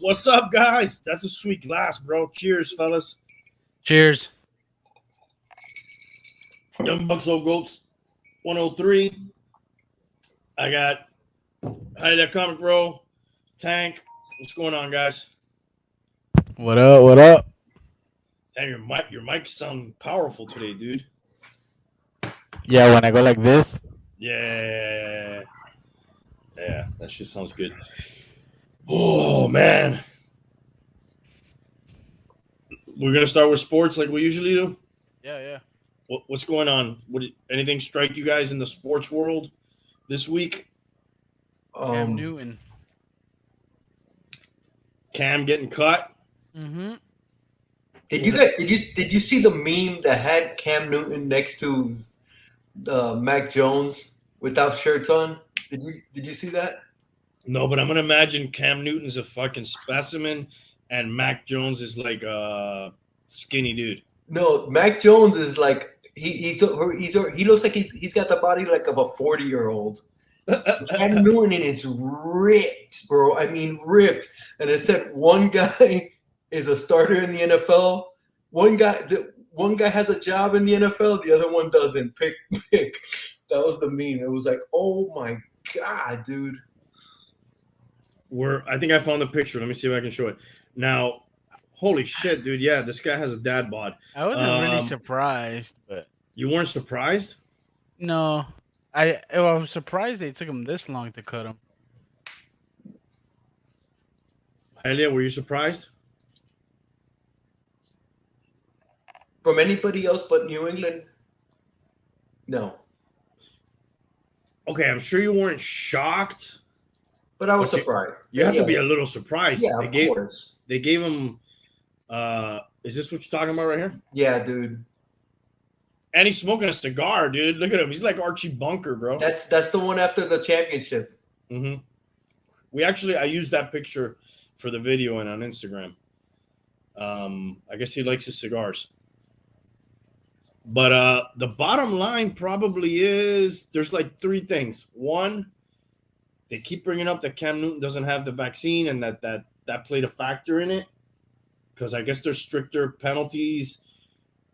What's up, guys? That's a sweet glass, bro. Cheers, fellas. Cheers. Young Bucks, Old Goats, 103. I got Hialeah Comic Bro, Tank. What's going on, guys? What up? What up? Damn, your mic sound powerful today, dude. Yeah, when I go like this. Yeah, that shit sounds good. Oh man, we're gonna start with sports like we usually do. Yeah. What's going on? Anything strike you guys in the sports world this week? Cam Newton. Cam getting cut. Mm-hmm. Did you see the meme that had Cam Newton next to Mac Jones without shirts on? Did you see that? No, but I'm gonna imagine Cam Newton's a fucking specimen, and Mac Jones is like a skinny dude. No, Mac Jones is like he looks like he's got the body like of a 40-year-old. Cam Newton is ripped, bro. I mean ripped. And it said one guy is a starter in the NFL. One guy has a job in the NFL. The other one doesn't. Pick. That was the meme. It was like, oh my god, dude. I think I found the picture. Let me see if I can show it. Now, holy shit, dude. Yeah, this guy has a dad bod. I wasn't really surprised, but you weren't surprised? No. I was surprised they took him this long to cut him. Hialeah, were you surprised? From anybody else but New England? No. Okay, I'm sure you weren't shocked. But I was surprised. You have to be a little surprised. Yeah, of course. They gave him. Is this what you're talking about right here? Yeah, dude. And he's smoking a cigar, dude. Look at him. He's like Archie Bunker, bro. That's the one after the championship. Mm-hmm. I used that picture for the video and on Instagram. I guess he likes his cigars. But the bottom line probably is there's like three things. One, they keep bringing up that Cam Newton doesn't have the vaccine and that played a factor in it. Because I guess there's stricter penalties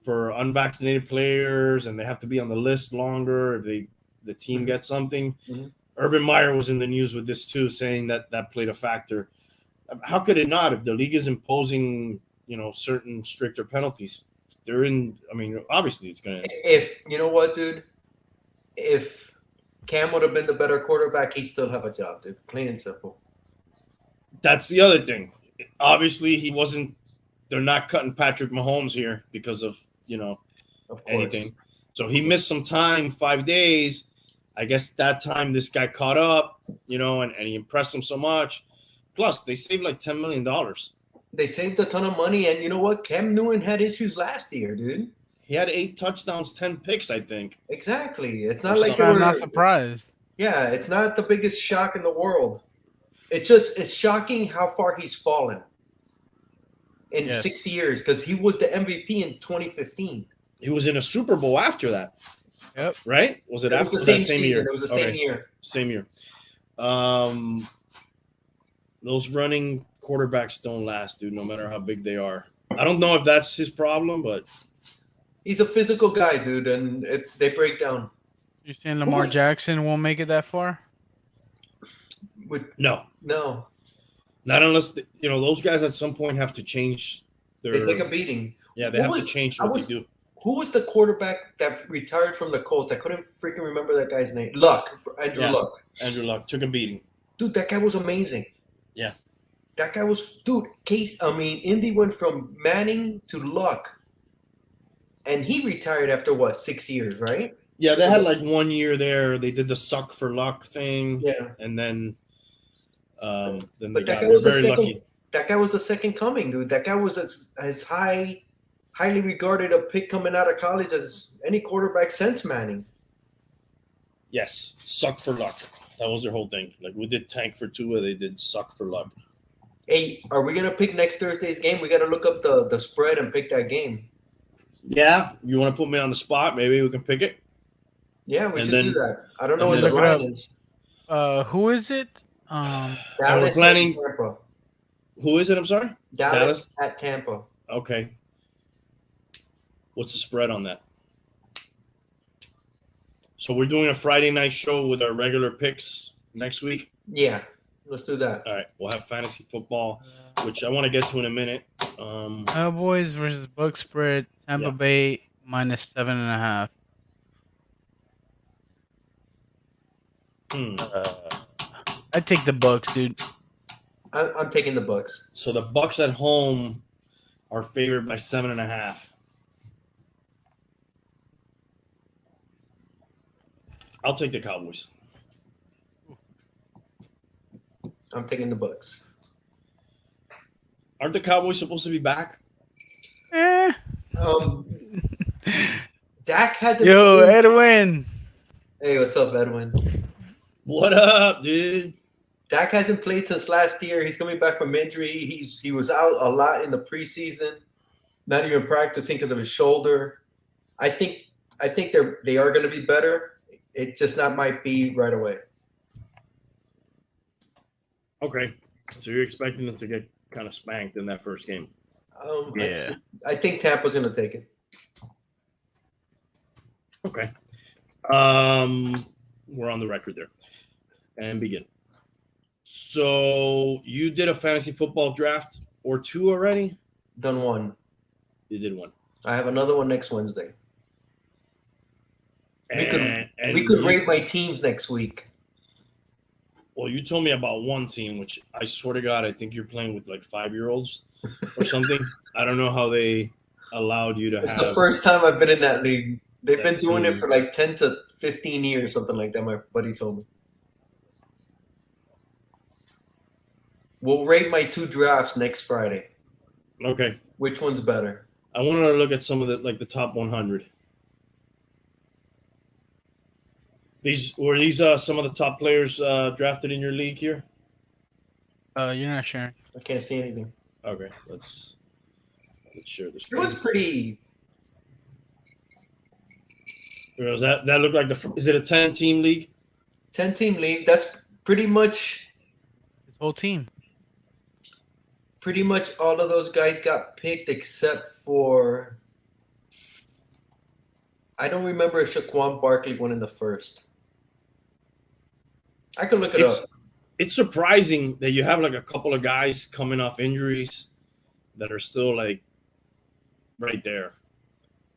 for unvaccinated players, and they have to be on the list longer if the team gets something. Mm-hmm. Urban Meyer was in the news with this too, saying that played a factor. How could it not if the league is imposing, certain stricter penalties? Obviously it's going to. If, you know what, dude? If Cam would have been the better quarterback, he'd still have a job, dude. Plain and simple. That's the other thing. Obviously, he wasn't. They're not cutting Patrick Mahomes here because of anything. So he missed some time, 5 days. I guess that time this guy caught up, and he impressed him so much. Plus, they saved like $10 million. They saved a ton of money, and you know what? Cam Newton had issues last year, dude. He had 8 touchdowns, 10 picks, I think. Exactly. It's not like I'm not surprised. Yeah, it's not the biggest shock in the world. It's shocking how far he's fallen in 6 years, because he was the MVP in 2015. He was in a Super Bowl after that. Yep. Right? Was it after that same year? It was the same year. Same year. Those running quarterbacks don't last, dude, no matter how big they are. I don't know if that's his problem, but he's a physical guy, dude, and they break down. You saying Lamar Jackson won't make it that far? No. Not unless those guys at some point have to change They take a beating. Yeah, they have to change what they do. Who was the quarterback that retired from the Colts? I couldn't freaking remember that guy's name. Andrew Luck. Andrew Luck took a beating. Dude, that guy was amazing. Yeah. That guy was, Indy went from Manning to Luck. And he retired after 6 years, right? Yeah, they had like 1 year there. They did the suck for luck thing. Yeah. And then they got very lucky. That guy was the second coming, dude. That guy was as highly regarded a pick coming out of college as any quarterback since Manning. Yes, suck for luck. That was their whole thing. Like we did tank for Tua, they did suck for luck. Hey, are we gonna pick next Thursday's game? We got to look up the spread and pick that game. Yeah, you want to put me on the spot? Maybe we can pick it. Yeah, we should do that. I don't know what the line is. Who is it? we're planning. Who is it? I'm sorry. Dallas at Tampa. Okay. What's the spread on that? So we're doing a Friday night show with our regular picks next week. Yeah, let's do that. All right, we'll have fantasy football, which I want to get to in a minute. Cowboys versus Bucks spread. Tampa Bay minus 7.5. I take the Bucks, dude. I'm taking the Bucks. So the Bucks at home are favored by 7.5. I'll take the Cowboys. I'm taking the Bucks. Aren't the Cowboys supposed to be back? Dak hasn't. Yo, Edwin. Hey, what's up, Edwin? What up, dude? Dak hasn't played since last year. He's coming back from injury. He was out a lot in the preseason, not even practicing because of his shoulder. I think they are going to be better. It just not might be right away. Okay, so you're expecting them to get kind of spanked in that first game? Yeah. I think Tampa's going to take it. Okay. We're on the record there. And begin. So you did a fantasy football draft or two already? Done one. You did one. I have another one next Wednesday. We could you, rate my teams next week. Well, you told me about one team, which I swear to God, I think you're playing with like 5-year-olds or something. I don't know how they allowed you to It's have. the first time I've been in that league. They've been That doing team. it for like 10 to 15 years, something like that. My buddy told me. We'll rate my two drafts next Friday. Okay. Which one's better? I wanted to look at some of the top 100. These some of the top players drafted in your league here? You're not sure. I can't see anything. Okay, let's share this. It was pretty. Does that look like is it a 10-team league? 10-team league. That's pretty much. His whole team. Pretty much all of those guys got picked except for. I don't remember if Saquon Barkley went in the first. I can look it up. It's surprising that you have like a couple of guys coming off injuries that are still like right there,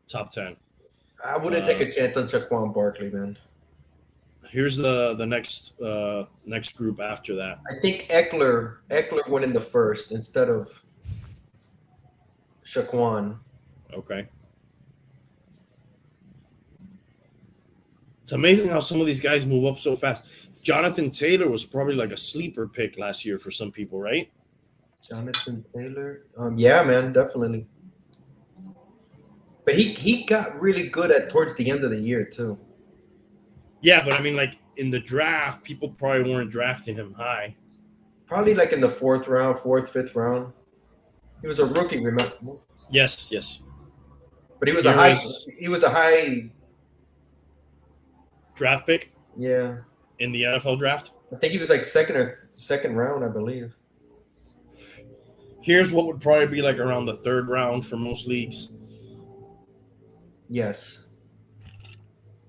top 10. I wouldn't take a chance on Saquon Barkley, man. Here's the next group after that. I think Eckler went in the first instead of Saquon. Okay. It's amazing how some of these guys move up so fast. Jonathan Taylor was probably like a sleeper pick last year for some people, right? Jonathan Taylor? Yeah, man, definitely. But he got really good towards the end of the year, too. Yeah, but I mean, like in the draft, people probably weren't drafting him high. Probably like in the fourth, fifth round. He was a rookie, remember? Yes. But he was a high draft pick. Yeah. In the NFL draft? I think he was like second round, I believe. Here's what would probably be like around the third round for most leagues. Yes.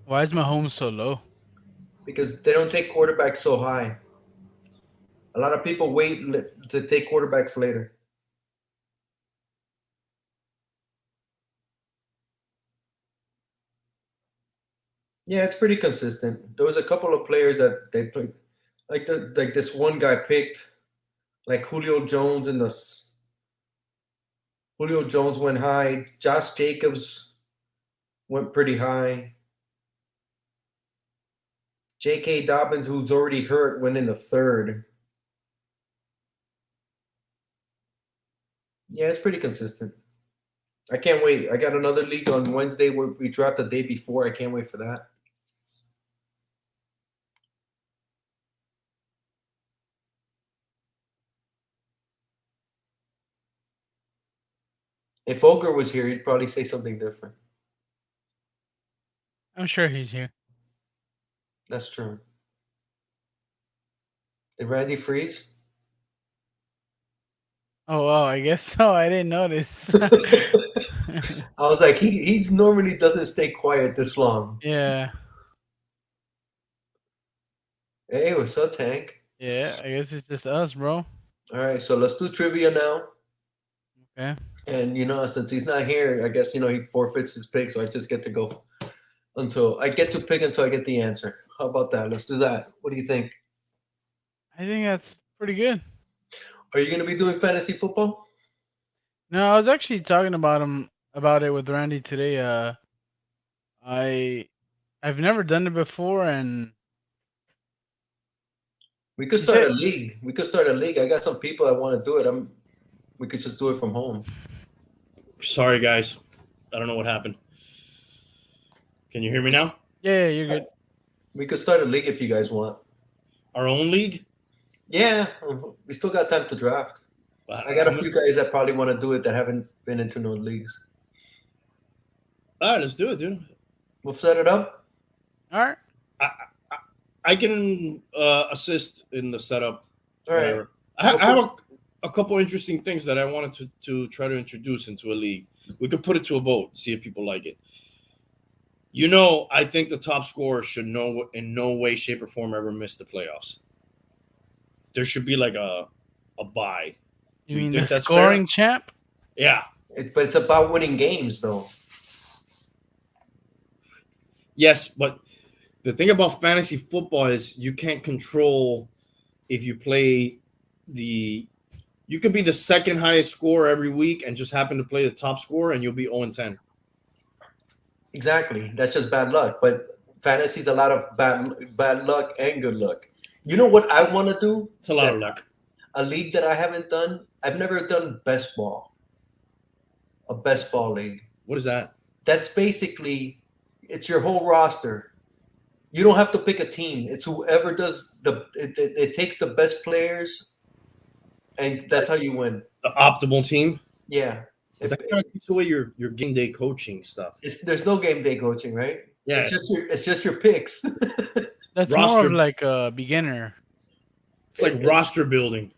Why is Mahomes so low? Because they don't take quarterbacks so high. A lot of people wait to take quarterbacks later. Yeah, it's pretty consistent. There was a couple of players that they played, like this one guy picked, like Julio Jones Julio Jones went high. Josh Jacobs went pretty high. J.K. Dobbins, who's already hurt, went in the third. Yeah, it's pretty consistent. I can't wait. I got another league on Wednesday where we draft the day before. I can't wait for that. If Olger was here, he'd probably say something different. I'm sure he's here. That's true. Did Randy freeze? Oh, wow, I guess so. I didn't notice. I was like, he's normally doesn't stay quiet this long. Yeah. Hey, what's up, Tank? Yeah, I guess it's just us, bro. All right, so let's do trivia now. Okay. And since he's not here, I guess he forfeits his pick, so I just get to go until I get to pick until I get the answer. How about that? Let's do that. What do you think? I think that's pretty good. Are you gonna be doing fantasy football? No, I was actually talking about it with Randy today. I've never done it before, and We could you start a said league. We could start a league. I got some people that want to do it. We could just do it from home. Sorry, guys. I don't know what happened. Can you hear me now? yeah, you're good. We could start a league if you guys want. Our own league? Yeah, we still got time to draft. I got a few guys that probably want to do it that haven't been into no leagues. All right, let's do it, dude. We'll set it up. All right. I can assist in the setup. All right. Whatever. I have a couple interesting things that I wanted to try to introduce into a league. We could put it to a vote, see if people like it. I think the top scorer should in no way, shape, or form ever miss the playoffs. There should be like a bye. You Do you mean think the that's scoring champ? Yeah. But it's about winning games, though. Yes, but the thing about fantasy football is you can't control if you play you could be the second highest scorer every week and just happen to play the top scorer and you'll be 0-10. Exactly. That's just bad luck. But fantasy's a lot of bad luck and good luck. You know what I want to do? It's a lot of luck. A league that I haven't done. I've never done best ball. A best ball league. What is that? That's basically it's your whole roster. You don't have to pick a team. It's whoever does it takes the best players, and that's how you win. The optimal team? Yeah. That kind of takes away your game day coaching stuff. There's no game day coaching, right? Yeah. It's just your picks. That's Roster- more of like a beginner. It's like roster building.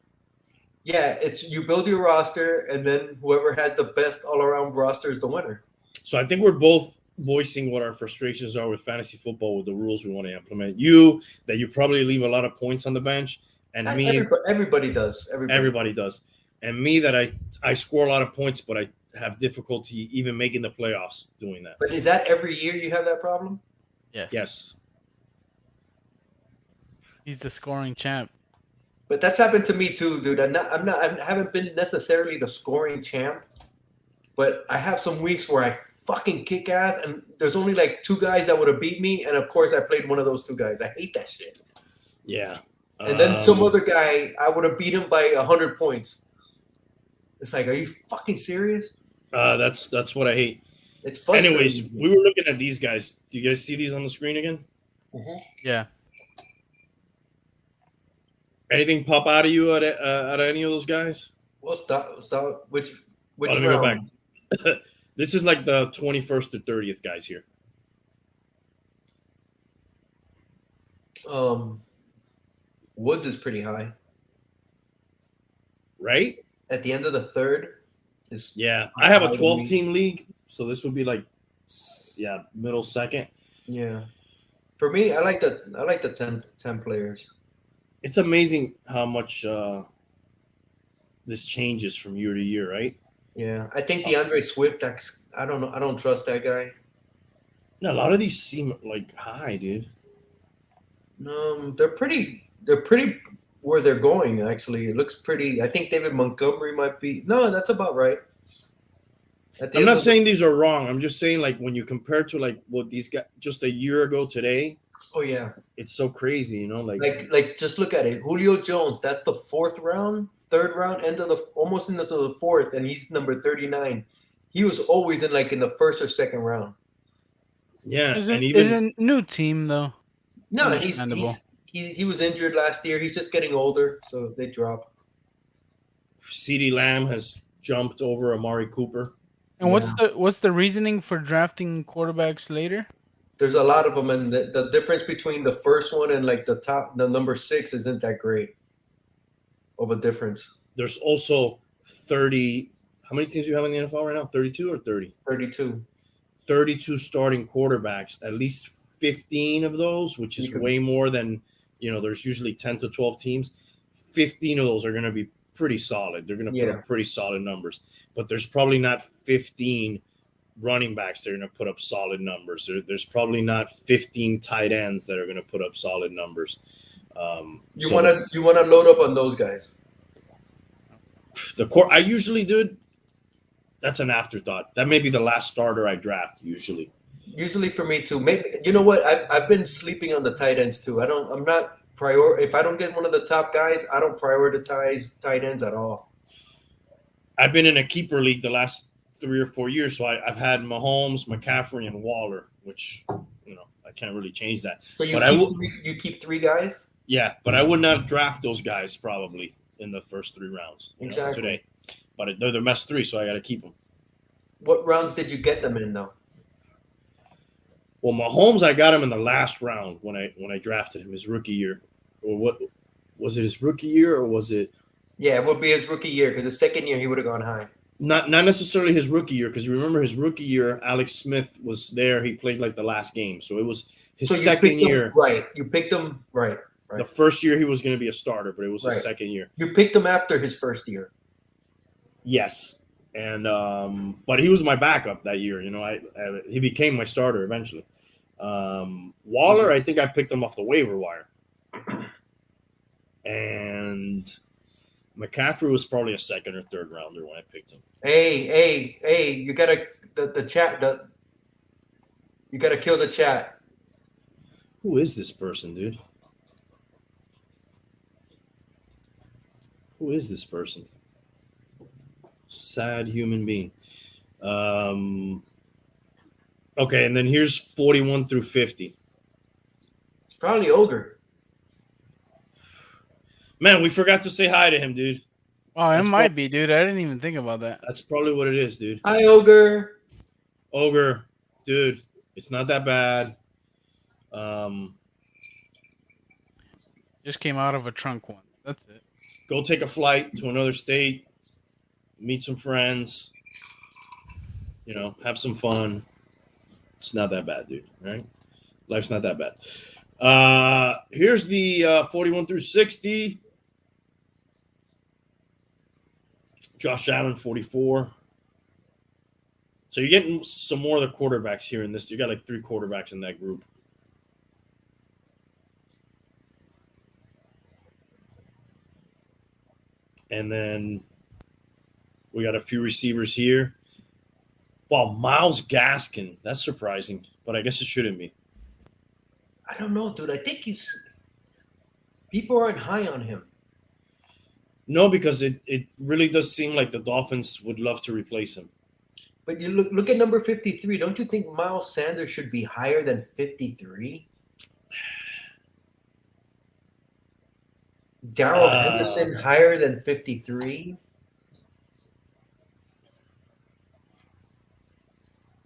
Yeah, it's you build your roster, and then whoever has the best all around roster is the winner. So I think we're both voicing what our frustrations are with fantasy football with the rules we want to implement. That you probably leave a lot of points on the bench, and me, everybody does. Everybody does, and me that I score a lot of points, but I have difficulty even making the playoffs doing that. But is that every year you have that problem? Yes. He's the scoring champ. But that's happened to me too, dude. I haven't been necessarily the scoring champ, but I have some weeks where I fucking kick ass, and there's only like two guys that would have beat me, and of course I played one of those two guys. I hate that shit. Yeah. And then some other guy, I would have beat him by 100 points. It's like, are you fucking serious? That's what I hate. It's frustrating. Anyways, we were looking at these guys. Do you guys see these on the screen again? Mm-hmm. Yeah. Anything pop out of you out of any of those guys? Well, stop. Which let me go back. This is like the 21st to 30th guys here. Woods is pretty high. Right? At the end of the third. I have a 12-team league, so this would be like, middle second. Yeah. For me, I like the 10 players. It's amazing how much this changes from year to year, right? Yeah, I think DeAndre Swift. I don't know. I don't trust that guy. No, a lot of these seem like high, dude. They're pretty. They're pretty where they're going. Actually, it looks pretty. I think David Montgomery might be. No, that's about right. I'm not saying these are wrong. I'm just saying, like, when you compare to like what these guys just a year ago today. Oh yeah, it's so crazy, you know. Like just look at it. Julio Jones. That's the fourth round, third round, almost into the fourth, and he's number 39. He was always in the first or second round. Yeah, it's a new team though. No, he was injured last year. He's just getting older, so they drop. CeeDee Lamb has jumped over Amari Cooper. And what's the reasoning for drafting quarterbacks later? There's a lot of them, and the difference between the first one and the number 6 isn't that great of a difference. There's also 30. How many teams do you have in the NFL right now? 32 or 30? 32. 32 starting quarterbacks. At least 15 of those, which is way more than, there's usually 10 to 12 teams. 15 of those are going to be pretty solid. They're going to put up pretty solid numbers. But there's probably not 15 running backs that are going to put up solid numbers. There's probably not 15 tight ends that are going to put up solid numbers. You want to load up on those guys. I usually do. That's an afterthought. That may be the last starter I draft usually. Usually for me too. Maybe you know what? I've been sleeping on the tight ends too. I'm not if I don't get one of the top guys, I don't prioritize tight ends at all. I've been in a keeper league the last 3 or 4 years, so I've had Mahomes, McCaffrey, and Waller, which I can't really change that. So you keep 3 guys? Yeah, but I would not draft those guys probably in the first 3 rounds today. But they're the best 3, so I got to keep them. What rounds did you get them in though? Well, Mahomes, I got him in the last round when I drafted him his rookie year. Or what was it? His rookie year, or was it? Yeah, it would be his rookie year because the second year he would have gone high. Not necessarily his rookie year, because you remember his rookie year, Alex Smith was there. He played like the last game, so it was his second year. Right, you picked him right. The first year he was going to be a starter, but it was his second year. You picked him after his first year. Yes, and but he was my backup that year. He became my starter eventually. Waller, I think I picked him off the waiver wire, and McCaffrey was probably a second or third rounder when I picked him. Hey! You gotta the chat. You gotta kill the chat. Who is this person, dude? Who is this person? Sad human being. Okay, and then here's 41 through 50. It's probably Ogre. Man, we forgot to say hi to him, dude. Oh, it might be, dude. I didn't even think about that. That's probably what it is, dude. Hi, Ogre. Ogre, dude, it's not that bad. Just came out of a trunk once. That's it. Go take a flight to another state, meet some friends, have some fun. It's not that bad, dude, right? Life's not that bad. Here's the 41 through 60. Josh Allen, 44. So you're getting some more of the quarterbacks here in this. You got like 3 quarterbacks in that group. And then we got a few receivers here. Wow, Myles Gaskin. That's surprising, but I guess it shouldn't be. I don't know, dude. I think people aren't high on him. No, because it really does seem like the Dolphins would love to replace him. But you look at number 53. Don't you think Miles Sanders should be higher than 53? Darrell Henderson higher than 53?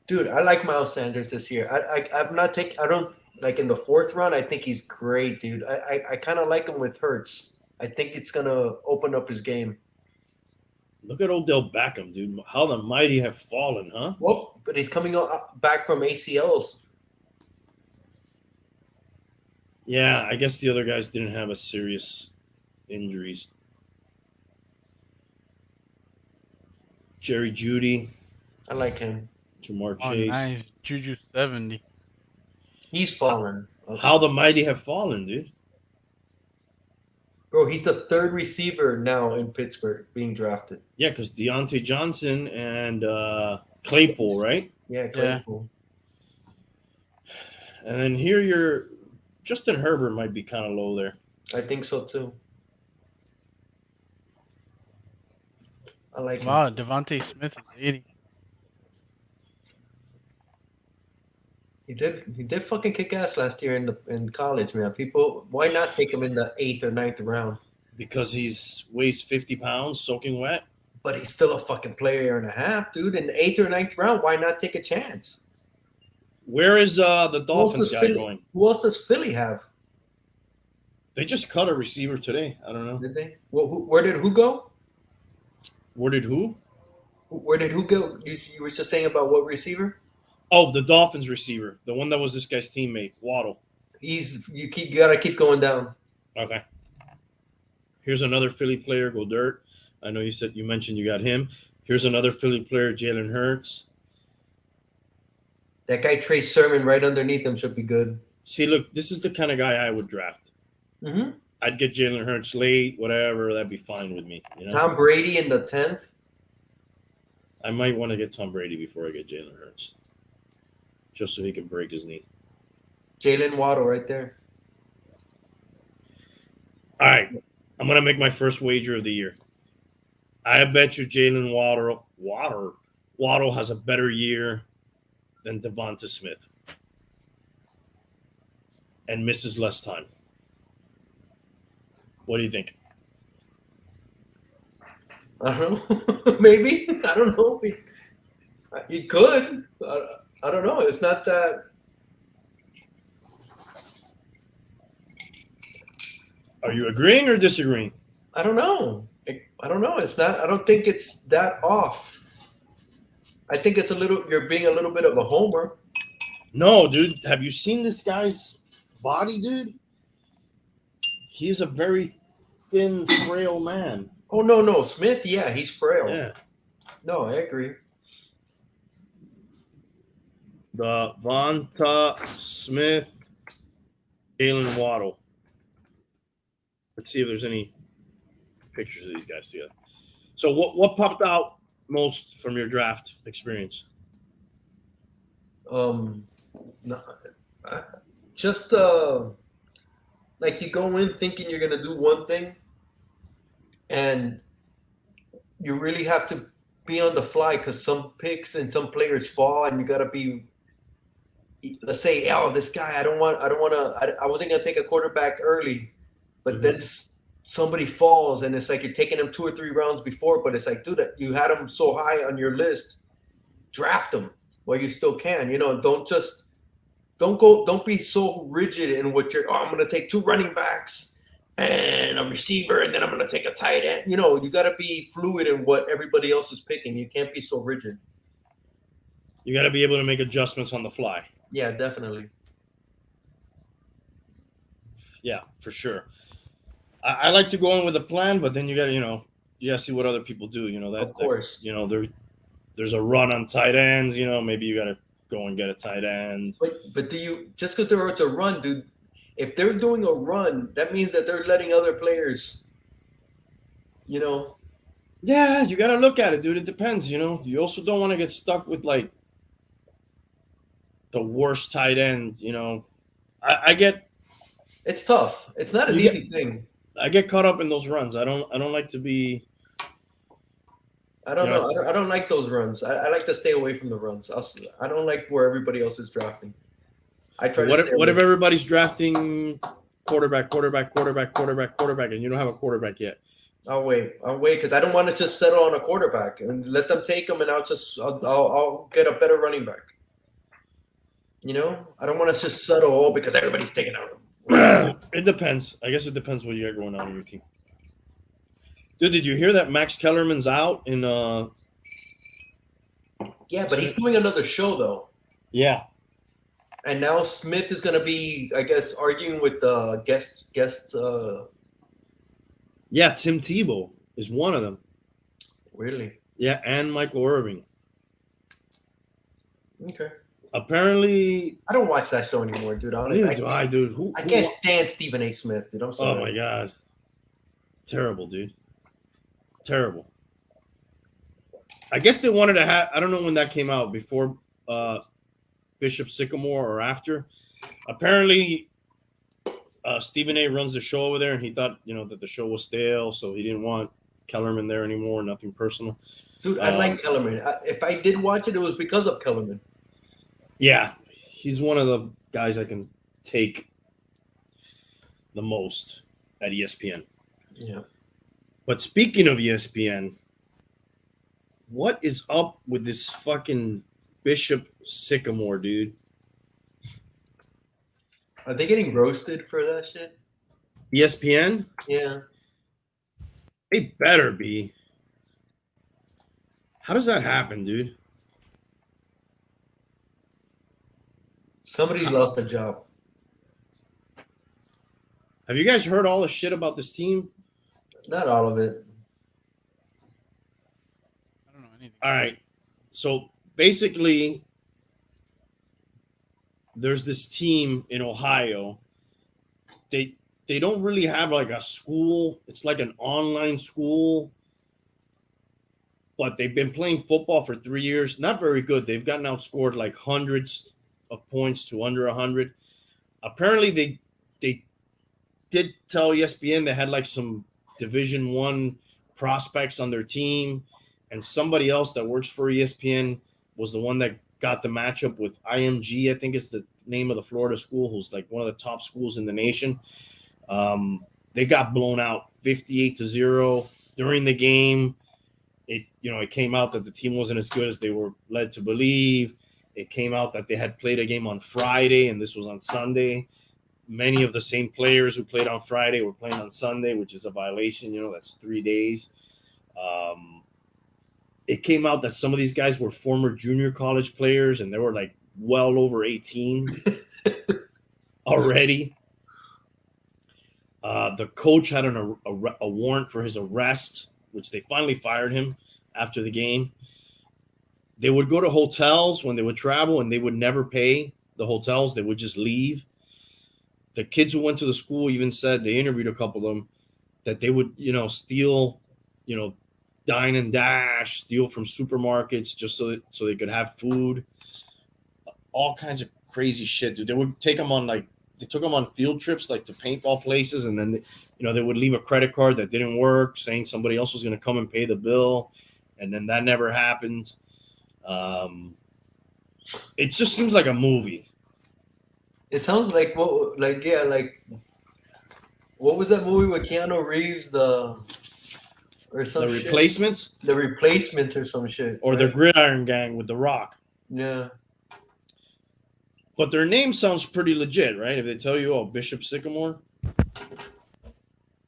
Dude, I like Miles Sanders this year. I'm not taking. I don't like in the 4th round. I think he's great, dude. I kind of like him with Hurts. I think it's gonna open up his game. Look at Odell Beckham, dude. How the mighty have fallen, huh? Well, but he's coming back from ACLs. Yeah, I guess the other guys didn't have a serious injuries. Jerry Jeudy. I like him. Jamar Chase. Nice. Juju 70. He's fallen. Okay. How the mighty have fallen, dude. Bro, he's the 3rd receiver now in Pittsburgh being drafted. Yeah, because Deontay Johnson and Claypool, right? Yeah, Claypool. Yeah. And then here Justin Herbert might be kind of low there. I think so too. I like him. Wow, Devontae Smith is 80. He did fucking kick ass last year in college, man. People, why not take him in the 8th or 9th round? Because weighs 50 pounds, soaking wet. But he's still a fucking player and a half, dude. In the 8th or 9th round, why not take a chance? Where is the Dolphins guy going? Who else does Philly have? They just cut a receiver today. I don't know. Did they? Well, where did who go? Where did who? Where did who go? You were just saying about what receiver? Oh, the Dolphins receiver, the one that was this guy's teammate, Waddle. You gotta keep going down. Okay. Here's another Philly player, go dirt. I know you mentioned you got him. Here's another Philly player, Jalen Hurts. That guy Trey Sermon right underneath him should be good. See, look, this is the kind of guy I would draft. Mm-hmm. I'd get Jalen Hurts late, whatever. That'd be fine with me. You know? Tom Brady in the 10th. I might want to get Tom Brady before I get Jalen Hurts, just so he can break his knee. Jalen Waddle right there. All right, I'm gonna make my first wager of the year. I bet you Jalen Waddle has a better year than Devonta Smith and misses less time. What do you think? I don't know. Maybe. I don't know. He could. I don't know. It's not that. Are you agreeing or disagreeing? I don't know. I don't know. It's not. I don't think it's that off. I think it's a little. You're being a little bit of a homer. No, dude. Have you seen this guy's body, dude? He's a very thin, frail man. Oh no, Smith. Yeah, he's frail. Yeah. No, I agree. Devonta Smith, Jalen Waddle. Let's see if there's any pictures of these guys together. So what popped out most from your draft experience? No, just like you go in thinking you're gonna do one thing, and you really have to be on the fly because some picks and some players fall, and you gotta be. Let's say, oh, this guy, I wasn't gonna take a quarterback early, but then somebody falls, and it's like you're taking him 2 or 3 rounds before, but it's like, dude, you had him so high on your list, draft him while you still can. You know, don't be so rigid in what you're. Oh, I'm gonna take 2 running backs and a receiver, and then I'm gonna take a tight end. You know, you gotta be fluid in what everybody else is picking. You can't be so rigid. You got to be able to make adjustments on the fly. Yeah, definitely. Yeah, for sure. I like to go in with a plan, but then you got to see what other people do. You know that. Of course. There's a run on tight ends. You know, maybe you got to go and get a tight end. But do you just because it's a run, dude? If they're doing a run, that means that they're letting other players. You know. Yeah, you got to look at it, dude. It depends. You know, you also don't want to get stuck with like the worst tight end. You know, I get. It's tough. It's not an easy thing. I get caught up in those runs. I don't like to be. I don't know. I don't like those runs. I like to stay away from the runs. I don't like where everybody else is drafting. I try. What if everybody's drafting quarterback, and you don't have a quarterback yet? I'll wait because I don't want to just settle on a quarterback and let them take them, and I'll get a better running back. You know, I don't want to just settle because everybody's taking out. It depends. I guess it depends what you got going on in your team. Dude, did you hear that Max Kellerman's out in Yeah, but he's doing another show though. Yeah. And now Smith is gonna be, I guess, arguing with the guest Yeah, Tim Tebow is one of them. Really? Yeah, and Michael Irving. Okay. Apparently, I don't watch that show anymore, dude. Honestly, dude. I can't stand Stephen A. Smith, dude. I'm sorry. Oh my god, terrible, dude. Terrible. I guess they wanted to have. I don't know when that came out, before Bishop Sycamore or after. Apparently, Stephen A. runs the show over there, and he thought that the show was stale, so he didn't want Kellerman there anymore. Nothing personal. Dude, I like Kellerman. If I did watch it, it was because of Kellerman. Yeah, he's one of the guys I can take the most at ESPN. Yeah. But speaking of ESPN, what is up with this fucking Bishop Sycamore, dude? Are they getting roasted for that shit? ESPN? Yeah. They better be. How does that happen, dude? Somebody's lost a job. Have you guys heard all the shit about this team? Not all of it. I don't know anything. All right. So basically, there's this team in Ohio. They don't really have like a school. It's like an online school. But they've been playing football for 3 years. Not very good. They've gotten outscored like hundreds of points to under 100. Apparently, they did tell ESPN they had like some Division One prospects on their team, and somebody else that works for ESPN was the one that got the matchup with IMG. I think it's the name of the Florida school, who's like one of the top schools in the nation. They got blown out 58-0 during the game. It came out that the team wasn't as good as they were led to believe. It came out that they had played a game on Friday, and this was on Sunday. Many of the same players who played on Friday were playing on Sunday, which is a violation. That's 3 days. It came out that some of these guys were former junior college players, and they were like well over 18 already. The coach had a warrant for his arrest, which they finally fired him after the game. They would go to hotels when they would travel, and they would never pay the hotels. They would just leave. The kids who went to the school even said, they interviewed a couple of them, that they would, steal, dine and dash, steal from supermarkets just so they could have food. All kinds of crazy shit, dude. They would take them on they took them on field trips, like to paintball places, and then they would leave a credit card that didn't work, saying somebody else was going to come and pay the bill, and then that never happened. It just seems like a movie. It sounds like what was that movie with Keanu Reeves? The Replacements? The Replacements or some shit. Or the Gridiron Gang with The Rock. Yeah. But their name sounds pretty legit, right? If they tell you, Bishop Sycamore.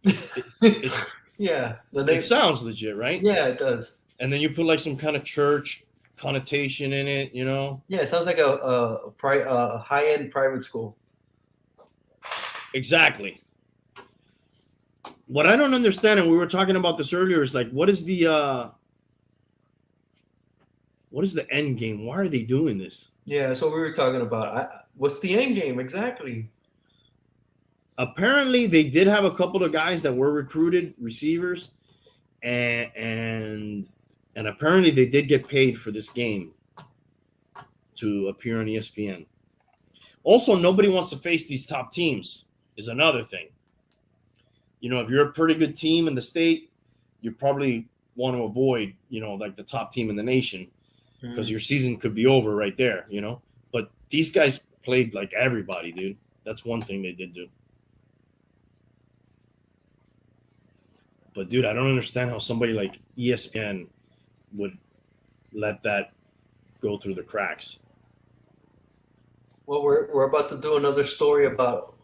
It's yeah. It sounds legit, right? Yeah, it does. And then you put like some kind of church connotation in it, Yeah, it sounds like a high-end private school. Exactly. What I don't understand, and we were talking about this earlier, is like, what is the end game? Why are they doing this? Yeah, that's what we were talking about. What's the end game exactly? Apparently, they did have a couple of guys that were recruited, receivers, and apparently they did get paid for this game to appear on ESPN. Also, nobody wants to face these top teams is another thing. If you're a pretty good team in the state, you probably want to avoid, like the top team in the nation, because your season could be over right there, But these guys played like everybody, dude. That's one thing they did do. But, dude, I don't understand how somebody like ESPN would let that go through the cracks. Well, we're about to do another story about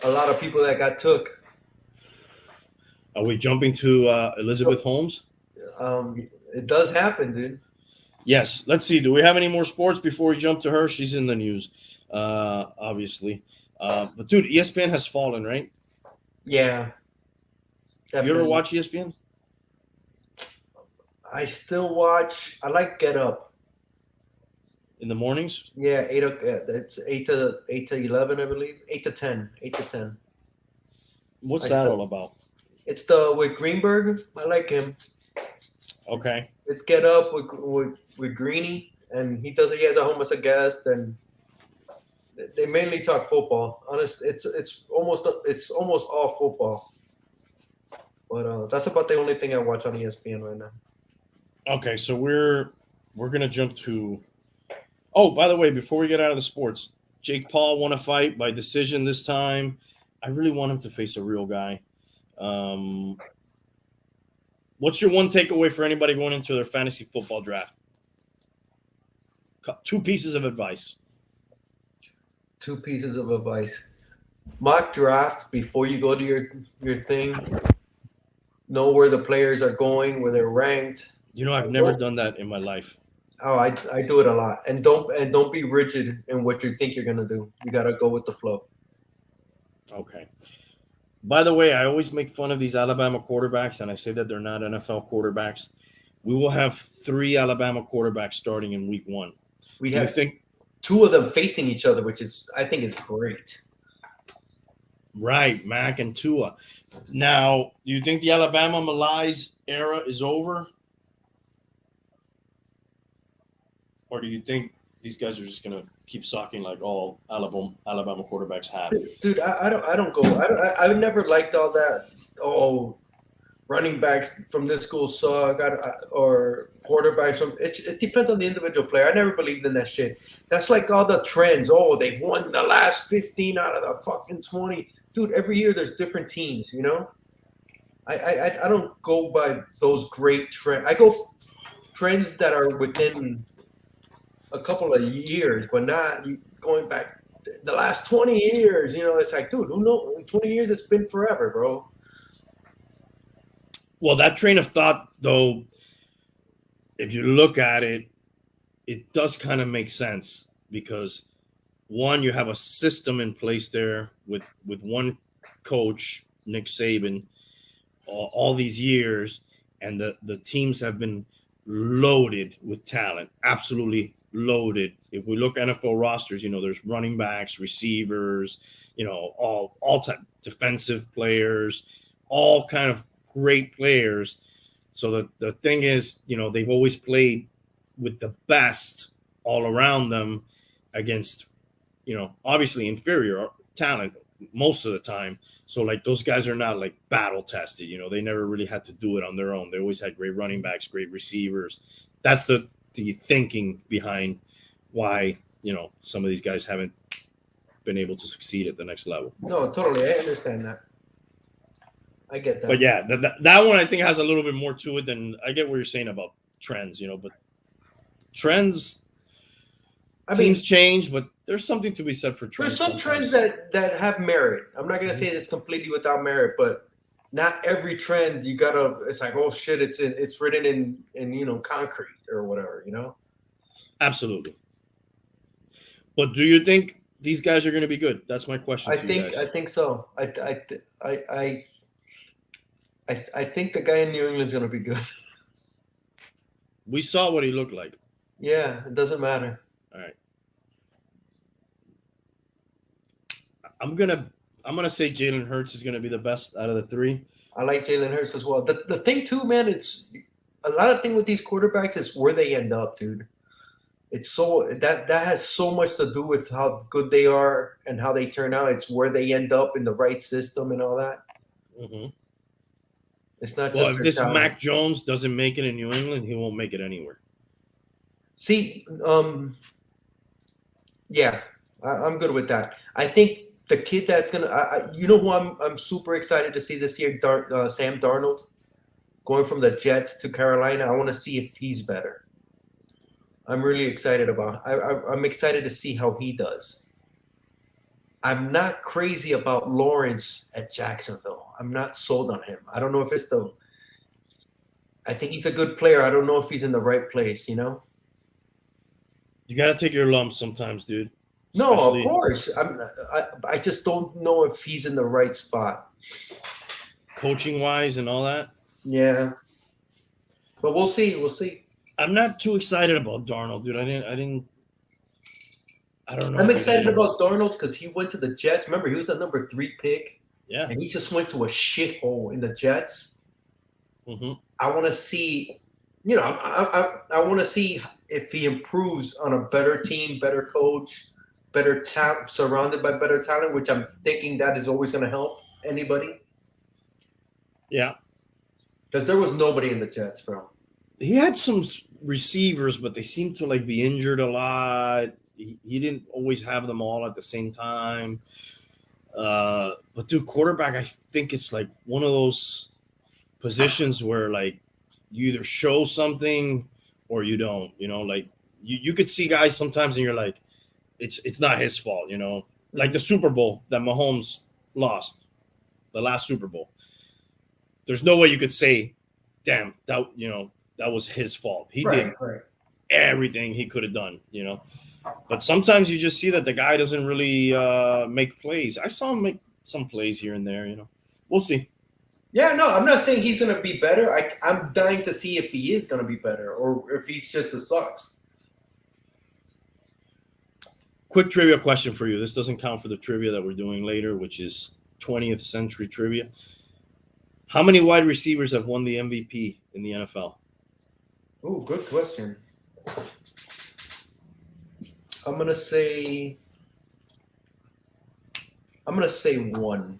a lot of people that got took. Are we jumping to Elizabeth Holmes? It does happen, dude. Yes. Let's see. Do we have any more sports before we jump to her? She's in the news, obviously. But, dude, ESPN has fallen, right? Yeah. Have you ever watched ESPN? I still watch. I like Get Up. In the mornings? Yeah, it's 8 to 11, I believe. 8 to 10. 8 to 10. What's that all about? It's with Greenberg. I like him. Okay. It's Get Up with Greeny, and he has a home as a guest, and they mainly talk football. Honest, it's almost all football. But that's about the only thing I watch on ESPN right now. Okay, so we're gonna jump to. Oh, by the way, before we get out of the sports, Jake Paul won a fight by decision this time. I really want him to face a real guy. What's your one takeaway for anybody going into their fantasy football draft? 2 pieces of advice. 2 pieces of advice. Mock draft before you go to your thing. Know where the players are going, where they're ranked. I've never done that in my life. Oh, I do it a lot, and don't be rigid in what you think you're gonna do. You gotta go with the flow. Okay. By the way, I always make fun of these Alabama quarterbacks, and I say that they're not NFL quarterbacks. We will have 3 Alabama quarterbacks starting in week 1. We Do you have think 2 of them facing each other, which I think is great. right, Mac and Tua? Now, do you think the Alabama Malaise era is over? Or do you think these guys are just gonna keep sucking like all Alabama quarterbacks have? Dude, I don't go. I've never liked all that. Oh, running backs from this school suck, or quarterbacks from. It depends on the individual player. I never believed in that shit. That's like all the trends. Oh, they've won the last 15 out of the fucking 20. Dude, every year there's different teams. I don't go by those great trends. I go trends that are within a couple of years, but not going back the last 20 years. It's like, dude, who knows? In 20 years, it's been forever, bro. Well, that train of thought, though, if you look at it, it does kind of make sense because, one, you have a system in place there with one coach, Nick Saban, all these years, and the teams have been loaded with talent, absolutely loaded. If we look at NFL rosters, there's running backs, receivers, all type defensive players, all kind of great players. So the thing is, they've always played with the best all around them against, obviously inferior talent most of the time. So like those guys are not like battle tested, they never really had to do it on their own. They always had great running backs, great receivers. That's the thinking behind why, some of these guys haven't been able to succeed at the next level. No, totally. I understand that. I get that. But yeah, that one I think has a little bit more to it than I get what you're saying about trends, but trends, teams change, but there's something to be said for trends. There's some trends that have merit. I'm not going to say it's completely without merit, but not every trend it's like, oh shit, it's written in concrete or whatever, Absolutely. But do you think these guys are going to be good? That's my question. I think so. I think the guy in New England's going to be good. We saw what he looked like. Yeah, it doesn't matter. All right. I'm gonna say Jalen Hurts is gonna be the best out of the 3. I like Jalen Hurts as well. The thing too, man, it's a lot of thing with these quarterbacks is where they end up, dude. It's so that has so much to do with how good they are and how they turn out. It's where they end up in the right system and all that. Mm-hmm. It's not well, just if this talent. Mac Jones doesn't make it in New England, he won't make it anywhere. See, yeah, I'm good with that. I think the kid that's gonna, who I'm super excited to see this year, Sam Darnold, going from the Jets to Carolina. I want to see if he's better. I'm really excited about. I'm excited to see how he does. I'm not crazy about Lawrence at Jacksonville. I'm not sold on him. I don't know if it's I think he's a good player. I don't know if he's in the right place. You got to take your lumps sometimes, dude. No, of course. I just don't know if he's in the right spot. Coaching wise and all that. Yeah. But we'll see. We'll see. I'm not too excited about Darnold, dude. I don't know. I'm excited about Darnold because he went to the Jets. Remember, he was the number 3 pick. Yeah. And he just went to a shithole in the Jets. Mm-hmm. I want to see, I want to see if he improves on a better team, better coach, better talent, surrounded by better talent, which I'm thinking that is always going to help anybody. Yeah. Because there was nobody in the Jets, bro. He had some receivers, but they seemed to be injured a lot. He didn't always have them all at the same time. But dude, quarterback, I think it's like one of those positions where you either show something or you don't. You could see guys sometimes and you're like, it's not his fault. Like the Super Bowl that Mahomes lost, the last Super Bowl. There's no way you could say, damn, that that was his fault. He right, did right. everything he could have done, you know. But sometimes you just see that the guy doesn't really make plays. I saw him make some plays here and there, you know. We'll see. Yeah, no, I'm not saying he's going to be better. I'm dying to see if he is going to be better or if he's just a sucks. Quick trivia question for you. This doesn't count for the trivia that we're doing later, which is 20th century trivia. How many wide receivers have won the MVP in the NFL? Oh, good question. I'm going to say one.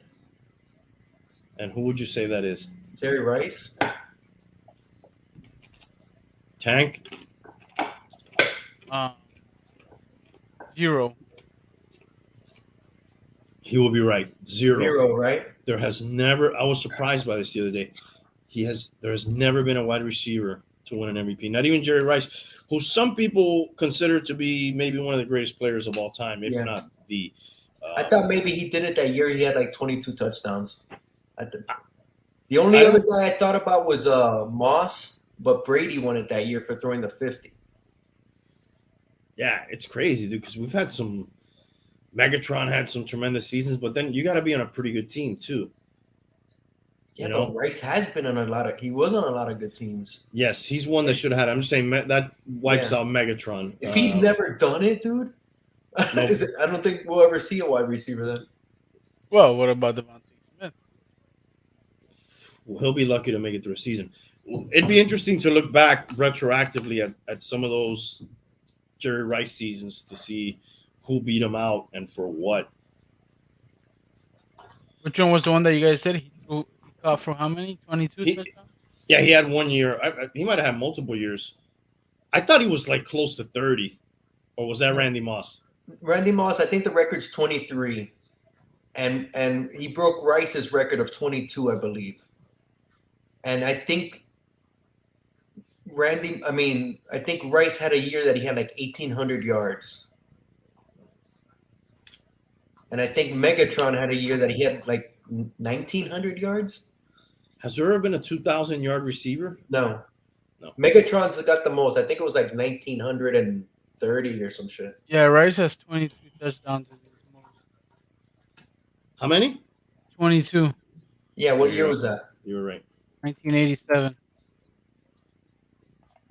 And who would you say that is? Jerry Rice? Tank? 0. He will be right. Zero. 0, right? There has never, I was surprised by this the other day. There has never been a wide receiver to win an MVP. Not even Jerry Rice, who some people consider to be maybe one of the greatest players of all time, if not the. I thought maybe he did it that year. He had like 22 touchdowns. The only other guy I thought about was Moss, but Brady won it that year for throwing the 50. Yeah, it's crazy, dude, because we've had some. Megatron had some tremendous seasons, but then you got to be on a pretty good team too. Yeah, but Rice has been on he was on a lot of good teams. Yes, he's one that should have had. I'm just saying that wipes out Megatron. If he's never done it, dude, I don't think we'll ever see a wide receiver then. Well, what about Devontae Smith? Well, he'll be lucky to make it through a season. It'd be interesting to look back retroactively at some of those Jerry Rice seasons to see who beat him out and for what. Which one was the one that you guys said he caught for how many? 22 touchdowns? Yeah, he had 1 year. He might have had multiple years. I thought he was like close to 30. Or was that Randy Moss? Randy Moss, I think the record's 23. And he broke Rice's record of 22, I believe. And I think Rice had a year that he had like 1,800 yards. And I think Megatron had a year that he had like 1,900 yards. Has there ever been a 2,000-yard receiver? No. Megatron's got the most. I think it was like 1,930 or some shit. Yeah, Rice has 22 touchdowns. How many? 22. Yeah, what year was that? You were right. 1987.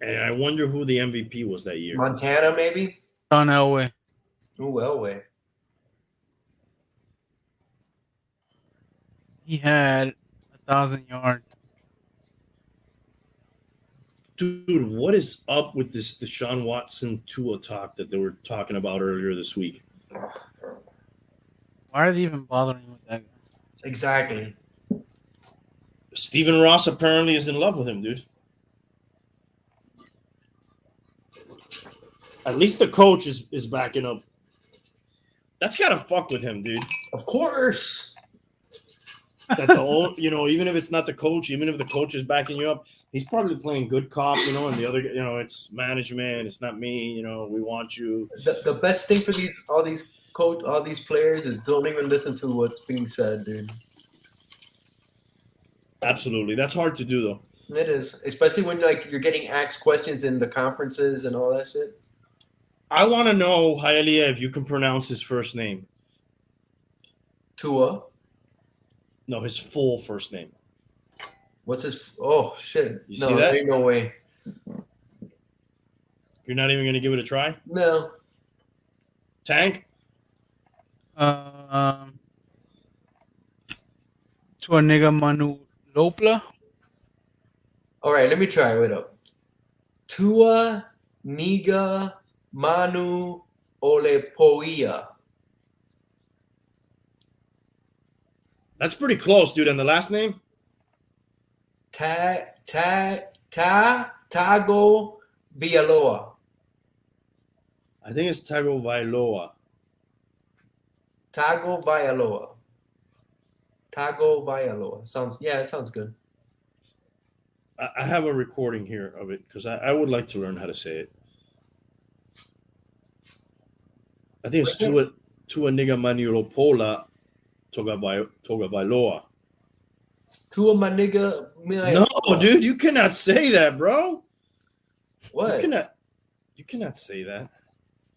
And I wonder who the MVP was that year. Montana, maybe? John Elway. Ooh, Elway. He had 1,000 yards. Dude, what is up with this Deshaun Watson Tua talk that they were talking about earlier this week? Why are they even bothering with that guy? Exactly. Stephen Ross apparently is in love with him, dude. At least the coach is backing up. That's gotta fuck with him, dude. Of course. That even if it's not the coach, even if the coach is backing you up, he's probably playing good cop, and the other, it's management, it's not me, we want you. The best thing for all these players is don't even listen to what's being said, dude. Absolutely. That's hard to do, though. It is, especially when you're getting asked questions in the conferences and all that shit. I want to know, Hialeah, if you can pronounce his first name. Tua. No, his full first name. What's his? Oh shit! You see that? There ain't no way. You're not even gonna give it a try? No. Tank? Tua Nigga Manu Lopla. All right, let me try. Wait up. Tua Niga Manu Olepoia. That's pretty close, dude. And the last name? Tago Villalobos. I think it's Tago Vailoa. Tago Villalobos. It sounds good. I have a recording here of it because I would like to learn how to say it. I think it's Tua Niga Manilopola Toga Vailoa. Tua my nigga. No, dude, you cannot say that, bro. What? You cannot say that.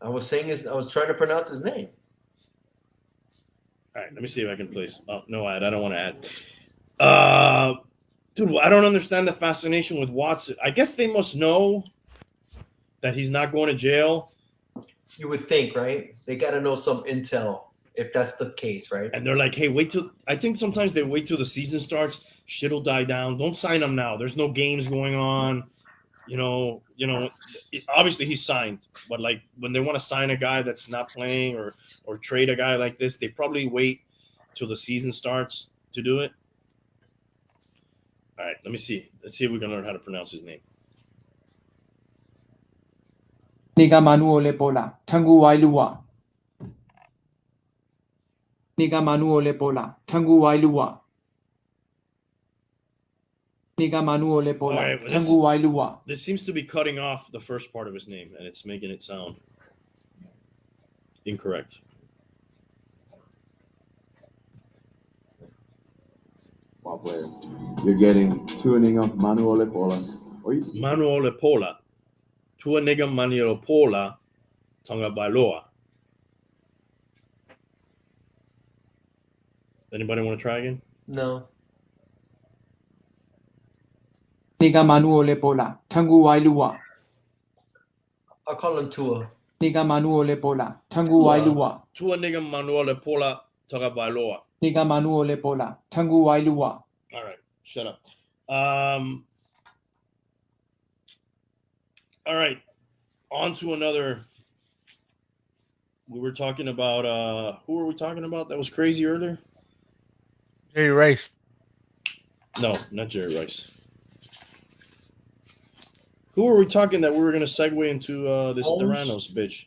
I was trying to pronounce his name. All right, let me see if I can place. Oh, no ad. I don't want to add. Dude, I don't understand the fascination with Watson. I guess they must know that he's not going to jail. You would think, right? They got to know some intel if that's the case, right? And they're like, hey, wait till. I think sometimes they wait till the season starts. Shit'll die down. Don't sign him now. There's no games going on. Obviously he's signed, but like when they want to sign a guy that's not playing or trade a guy like this, they probably wait till the season starts to do it. All right, let me see. Let's see if we can learn how to pronounce his name. Nega Manuole Pola, Tangu Wailua. Nega Manuole Pola, Tangu Wailua. Nega Manuole Pola, Alright, well, Tangu Wailua. This seems to be cutting off the first part of his name, and it's making it sound incorrect. Wow, player. You're getting tuning up Manuole Pola. Manuole Pola. Tua nigga Manuole Pola, Tonga Bailoa. Anybody want to try again? No. Nega Manuole Pola, Tangu Wailua. I'll call him Tua. Nega Manuole Pola, Tangu Wailua. Tua nigga Manuole Pola, Tonga Bailoa. Nega Manuole Pola, Tangu Wailua. All right, shut up. All right, on to another. We were talking about who were we talking about that was crazy earlier? Jerry Rice. No, not Jerry Rice. Who were we talking that we were going to segue into this Holmes? Theranos bitch?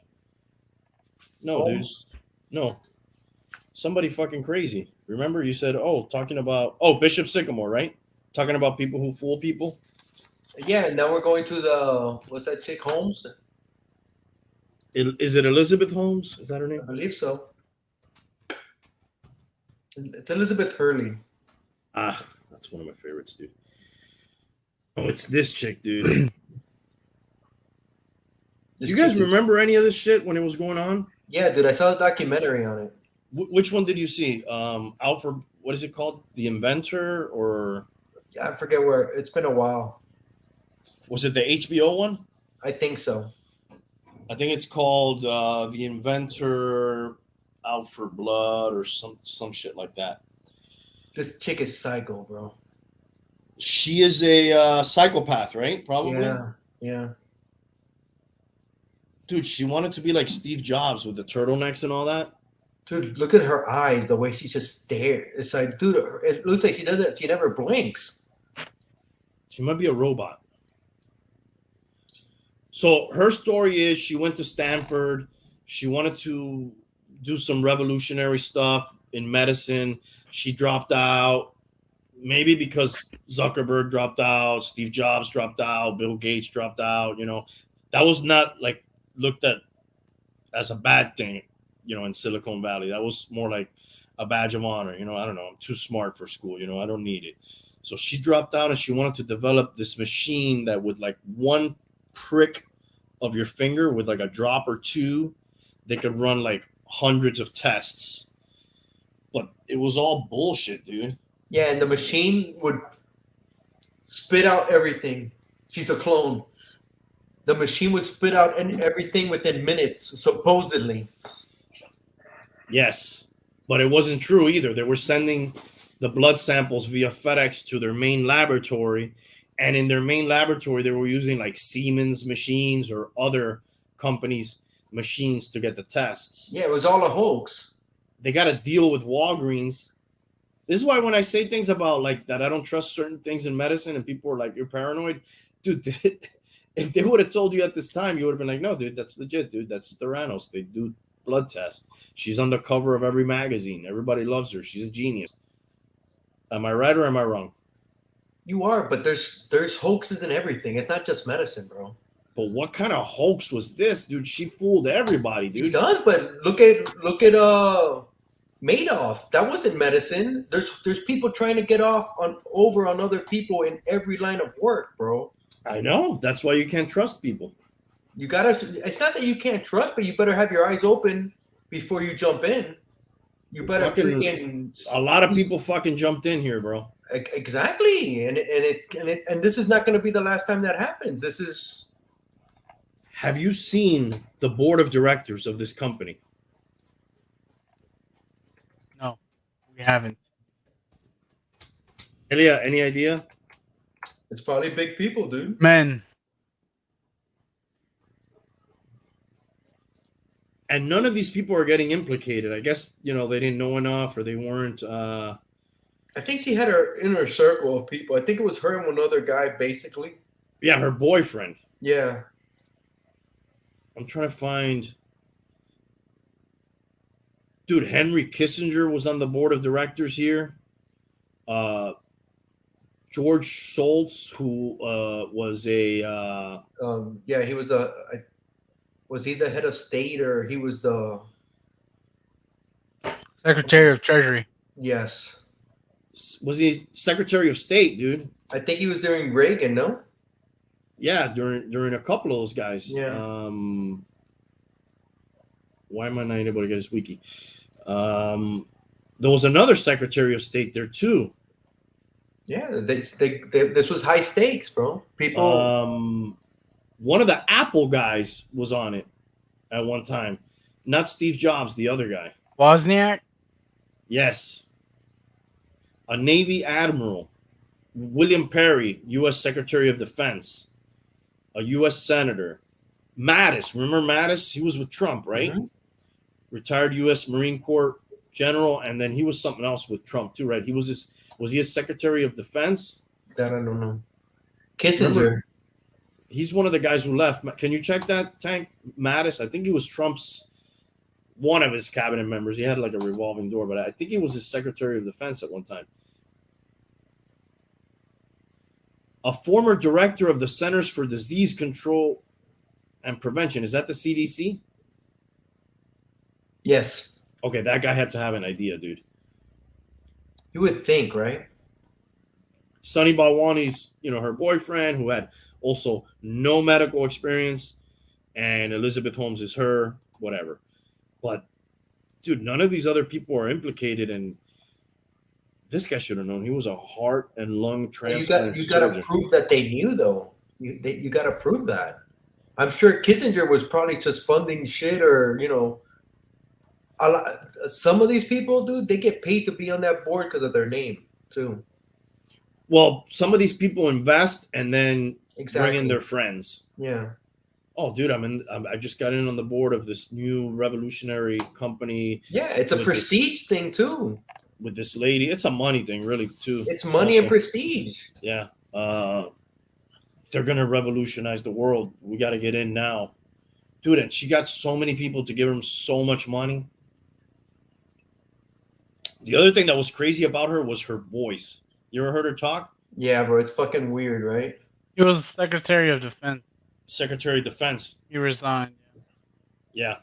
No, Holmes? dude. No. Somebody fucking crazy. Remember you said, talking about Bishop Sycamore, right? Talking about people who fool people. Yeah, now we're going to what's that chick, Holmes? Is it Elizabeth Holmes? Is that her I name? believe so. It's Elizabeth Hurley. Ah, that's one of my favorites, dude. Oh, it's this chick, dude. Do you guys remember any of this shit when it was going on? Yeah, dude, I saw a documentary on it. Which one did you see? Alfred, what is it called? The Inventor, or Yeah, I forget where. It's been a while. was it the HBO one? I think so. I think it's called The Inventor, Out for Blood, or some shit like that. This chick is psycho, bro. She is a psychopath, right? Probably. Yeah. Dude, she wanted to be like Steve Jobs with the turtlenecks and all that. Dude, look at her eyes, the way she just stares. It's like, dude, it looks like she doesn't. She never blinks. She might be a robot. So her story is she went to Stanford. She wanted to do some revolutionary stuff in medicine. She dropped out, maybe because Zuckerberg dropped out, Steve Jobs dropped out, Bill Gates dropped out. That was not like looked at as a bad thing, in Silicon Valley. That was more like a badge of honor. I don't know. I'm too smart for school. I don't need it. So she dropped out and she wanted to develop this machine that would like one prick of your finger with like a drop or two, they could run like hundreds of tests. But it was all bullshit, dude. Yeah, and the machine would spit out everything. She's a clone. The machine would spit out everything within minutes, supposedly. Yes, but it wasn't true either. They were sending the blood samples via FedEx to their main laboratory. And in their main laboratory, they were using like Siemens machines or other companies' machines to get the tests. Yeah, it was all a hoax. They got to deal with Walgreens. This is why when I say things about like that, I don't trust certain things in medicine and people are like, you're paranoid. Dude, if they would have told you at this time, you would have been like, no, dude, that's legit, dude. That's Theranos. They do blood tests. She's on the cover of every magazine. Everybody loves her. She's a genius. Am I right or am I wrong? You are, but there's hoaxes in everything. It's not just medicine, bro. But what kind of hoax was this, dude? She fooled everybody, dude. She does, but look at Madoff. That wasn't medicine. There's people trying to get over on other people in every line of work, bro. I know. That's why you can't trust people. You gotta. It's not that you can't trust, but you better have your eyes open before you jump in. You better freaking. A lot of people fucking jumped in here, bro. Exactly, and this is not going to be the last time that happens. This is. Have you seen the board of directors of this company? No, we haven't. Hialeah, any idea? It's probably big people, dude. Men. And none of these people are getting implicated. I guess, they didn't know enough or they weren't. I think she had her inner circle of people. I think it was her and one other guy, basically. Yeah, her boyfriend. Yeah. I'm trying to find. Dude, Henry Kissinger was on the board of directors here. George Shultz, who was a. Yeah, he was was he the head of state or he was the. Secretary of Treasury. Yes. Was he Secretary of State, dude? I think he was during Reagan, no? Yeah, during a couple of those guys. Yeah. Why am I not able to get his wiki? There was another Secretary of State there too. Yeah, this was high stakes, bro. People. One of the Apple guys was on it at one time. Not Steve Jobs, the other guy. Wozniak? Yes. A Navy Admiral. William Perry, U.S. Secretary of Defense. A U.S. Senator. Mattis. Remember Mattis? He was with Trump, right? Mm-hmm. Retired U.S. Marine Corps General. And then he was something else with Trump too, right? Was he a Secretary of Defense? That I don't know. Kissinger. Remember, he's one of the guys who left. Can you check that, Tank? Mattis? I think he was Trump's, one of his cabinet members. He had like a revolving door, but I think he was his Secretary of Defense at one time. A former director of the Centers for Disease Control and Prevention. Is that the CDC? Yes. Okay, that guy had to have an idea, dude. You would think, right? Sunny Balwani's, her boyfriend, who had also no medical experience, and Elizabeth Holmes is her, whatever. But, dude, none of these other people are implicated, and this guy should have known. He was a heart and lung transplant You got to prove that they knew, though. You got to prove that. I'm sure Kissinger was probably just funding shit, or some of these people, dude, they get paid to be on that board because of their name too. Well, some of these people invest and then Exactly. bring in their friends. Yeah. Oh, dude, I just got in on the board of this new revolutionary company. Yeah, it's a prestige thing too. With this lady, it's a money thing, really, too. It's money and prestige. Yeah, they're gonna revolutionize the world. We got to get in now, dude. And she got so many people to give them so much money. The other thing that was crazy about her was her voice. You ever heard her talk? Yeah, bro, it's fucking weird, right? He was Secretary of Defense. Secretary of Defense. He resigned. Yeah.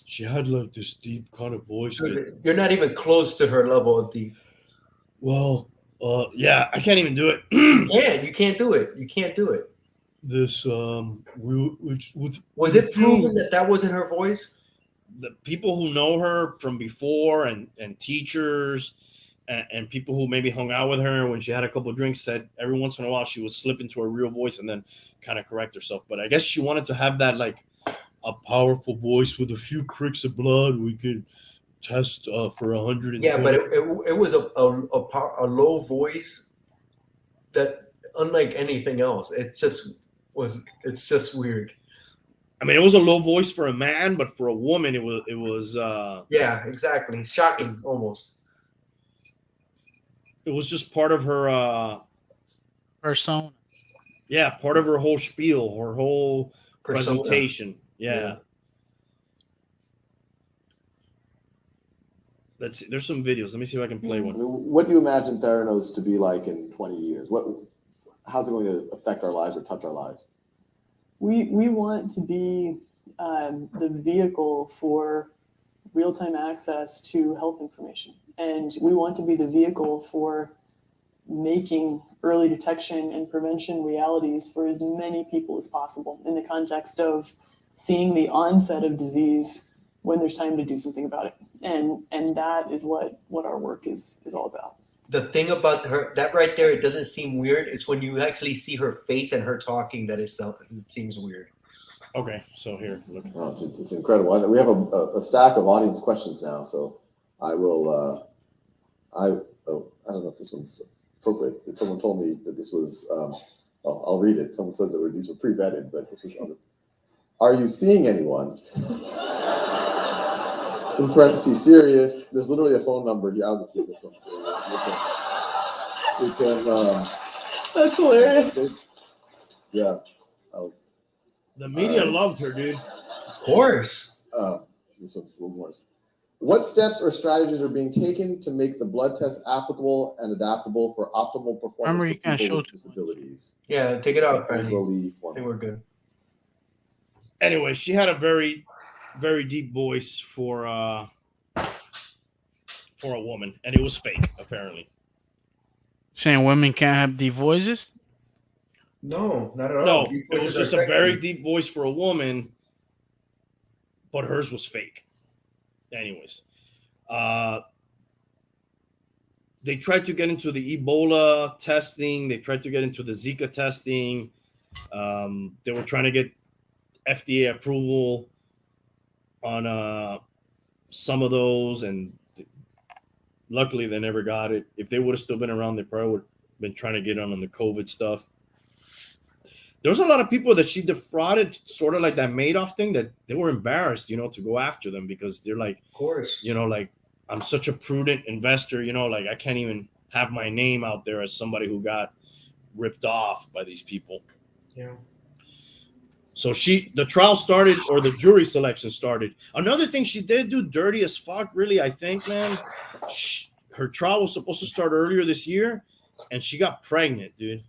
She had like this deep kind of voice. You're not even close to her level of deep. Well, yeah, I can't even do it. Yeah, you can't do it. You can't do it. This, was it proven that wasn't her voice? The people who know her from before and teachers and people who maybe hung out with her when she had a couple of drinks said every once in a while she would slip into her real voice and then kind of correct herself. But I guess she wanted to have that like a powerful voice with a few pricks of blood. We could test for 100. Yeah, but it was a low voice that unlike anything else. It's just weird. I mean, it was a low voice for a man, but for a woman, it was. Yeah, exactly. Shocking, almost. It was just part of her persona. Yeah, part of her whole spiel, her whole presentation. Yeah. Let's see. There's some videos. Let me see if I can play one. I mean, what do you imagine Theranos to be like in 20 years? How's it going to affect our lives or touch our lives? We want to be the vehicle for real-time access to health information. And we want to be the vehicle for making early detection and prevention realities for as many people as possible in the context of seeing the onset of disease when there's time to do something about it. And that is what our work is all about. The thing about her, that right there, it doesn't seem weird. It's when you actually see her face and her talking that it seems weird. Okay, so here, look. Oh, it's incredible. We have a stack of audience questions now, so I will. I don't know if this one's appropriate. Someone told me that this was. I'll read it. Someone said that these were pre-vetted, but this was on the. Are you seeing anyone? In parentheses, serious. There's literally a phone number here. I'll just read this one. You can. That's hilarious. Yeah. The media loved her, dude. Of course. This one's a little worse. What steps or strategies are being taken to make the blood test applicable and adaptable for optimal performance Remember, you for can't people show with disabilities? Yeah, take it out, Franny. Angeli I think we're good. Anyway, she had a very, very deep voice for a woman, and it was fake, apparently. Saying women can't have deep voices? No, not at all. No, it was just a very deep voice for a woman, but hers was fake. Anyways, they tried to get into the Ebola testing. They tried to get into the Zika testing. They were trying to get FDA approval on some of those, and luckily they never got it. If they would have still been around, they probably would have been trying to get on the COVID stuff. There's a lot of people that she defrauded, sort of like that Madoff thing, that they were embarrassed, to go after them because they're like, of course, like, I'm such a prudent investor, like I can't even have my name out there as somebody who got ripped off by these people. Yeah. So the trial started, or the jury selection started. Another thing she did do dirty as fuck, really, I think, man. Her trial was supposed to start earlier this year, and she got pregnant, dude.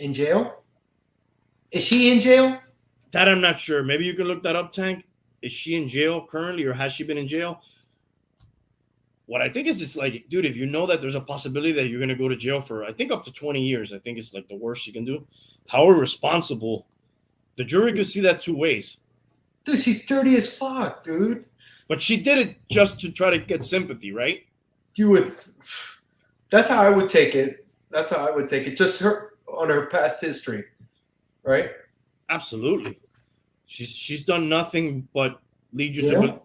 In jail? Is she in jail? That I'm not sure. Maybe you can look that up, Tank. Is she in jail currently, or has she been in jail? What I think is, it's like, dude, if you know that there's a possibility that you're going to go to jail for, I think, up to 20 years, I think it's like the worst you can do. How irresponsible. The jury could see that two ways. Dude, she's dirty as fuck, dude. But she did it just to try to get sympathy, right? That's how I would take it. Just her on her past history. Right? Absolutely. She's done nothing but lead you to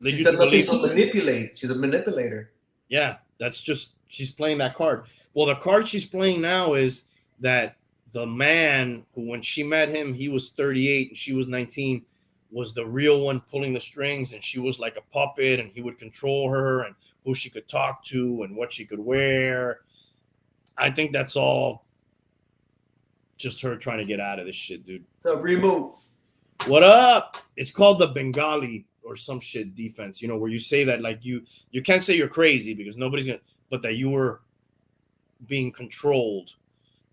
She's believe. Manipulate. She's a manipulator. Yeah, that's just, she's playing that card. Well, the card she's playing now is that the man who, when she met him, he was 38 and she was 19, was the real one pulling the strings, and she was like a puppet, and he would control her and who she could talk to and what she could wear. I think that's all just her trying to get out of this shit, dude. So, Remo. What up? It's called the Bengali or some shit defense, where you say that, like, you can't say you're crazy because nobody's gonna, but that you were being controlled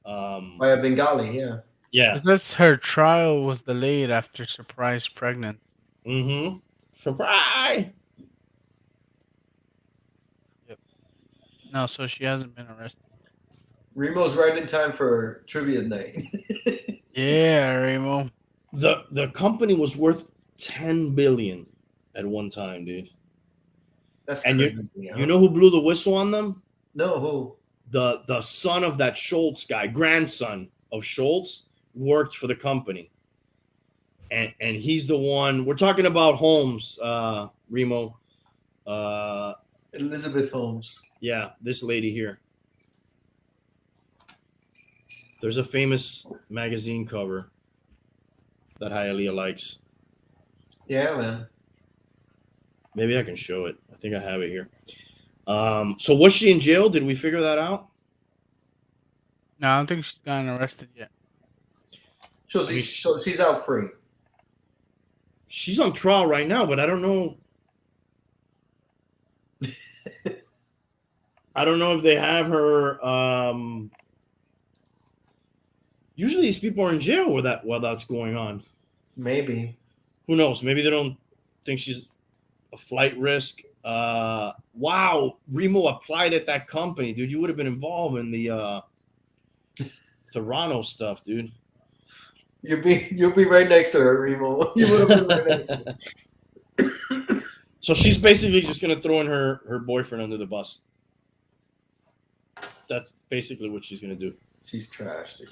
By a Bengali, yeah. Yeah. Because her trial was delayed after surprise pregnant. Mm-hmm. Surprise. Yep. No, so she hasn't been arrested. Remo's right in time for trivia night. Yeah, Remo. The company was worth $10 billion at one time, dude. That's and crazy, you know who blew the whistle on them? No, who? The son of that Schultz guy, grandson of Schultz, worked for the company. And he's the one, we're talking about Holmes, Remo. Elizabeth Holmes. Yeah, this lady here. There's a famous magazine cover that Hialeah likes. Yeah, man. Maybe I can show it. I think I have it here. So was she in jail? Did we figure that out? No, I don't think she's gotten arrested yet. So she's out free. She's on trial right now, but I don't know. I don't know if they have her. Usually these people are in jail while that's going on. Maybe. Who knows? Maybe they don't think she's a flight risk. Wow, Remo applied at that company, dude. You would have been involved in the Theranos stuff, dude. You'll be right next to her, Remo. You would have been right next to her. So she's basically just gonna throw in her boyfriend under the bus. That's basically what she's gonna do. She's trash, dude.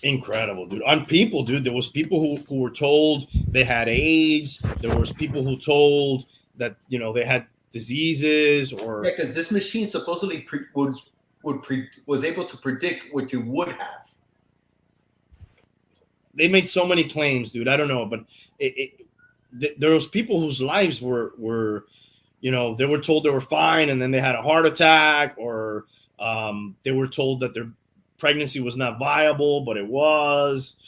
Incredible, dude. On people, dude. There was people who were told they had AIDS. There was people who told that they had diseases or Yeah, because this machine supposedly was able to predict what you would have. they made so many claims, dude. I don't know, but there was people whose lives were they were told they were fine, and then they had a heart attack, or they were told that their pregnancy was not viable, but it was.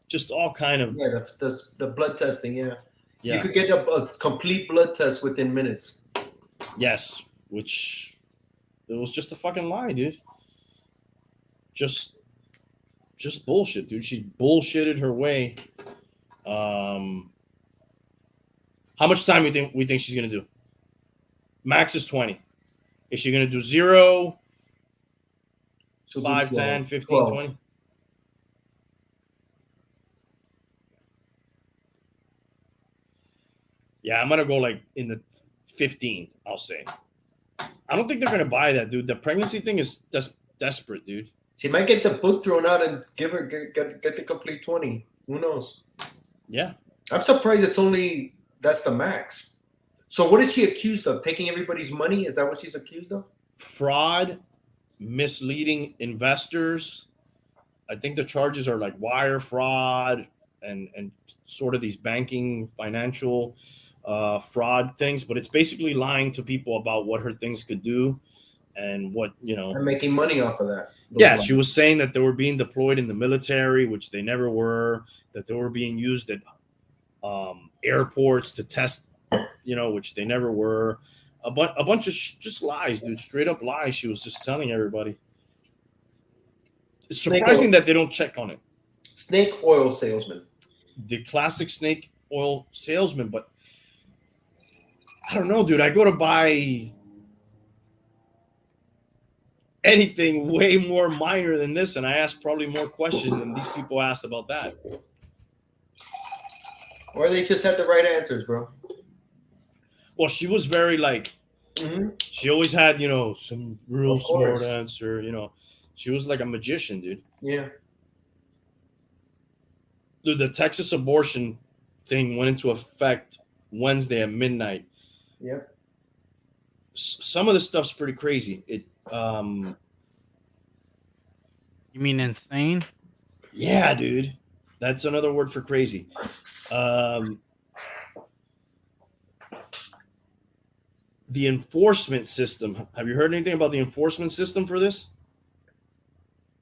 Just all kind of the blood testing. Yeah, yeah. You could get a complete blood test within minutes. Yes, which it was just a fucking lie, dude. Just bullshit, dude. She bullshitted her way. How much time we think she's gonna do? Max is 20. Is she gonna do 0, 5, 10, 15, 12. 20? Yeah, I'm gonna go like in the 15, I'll say. I don't think they're gonna buy that, dude. The pregnancy thing is desperate, dude. She might get the book thrown out and get the complete 20. Who knows? Yeah. I'm surprised that's the max. So what is she accused of? Taking everybody's money? Is that what she's accused of? Fraud, misleading investors. I think the charges are like wire fraud and sort of these banking financial fraud things, but it's basically lying to people about what her things could do and what And making money off of that. Yeah, she was saying that they were being deployed in the military, which they never were, that they were being used at airports to test, which they never were. A bunch of just lies, dude, straight up lies she was just telling everybody. It's surprising that they don't check on it. Snake oil salesman. The classic snake oil salesman, but I don't know, dude. I go to buy anything way more minor than this, and I ask probably more questions than these people asked about that. Or they just had the right answers, bro. Well, she was very she always had, some real smart answer, She was like a magician, dude. Yeah. Dude, the Texas abortion thing went into effect Wednesday at midnight. Yep. Some of the stuff's pretty crazy. You mean insane? Yeah, dude. That's another word for crazy. The enforcement system. Have you heard anything about the enforcement system for this?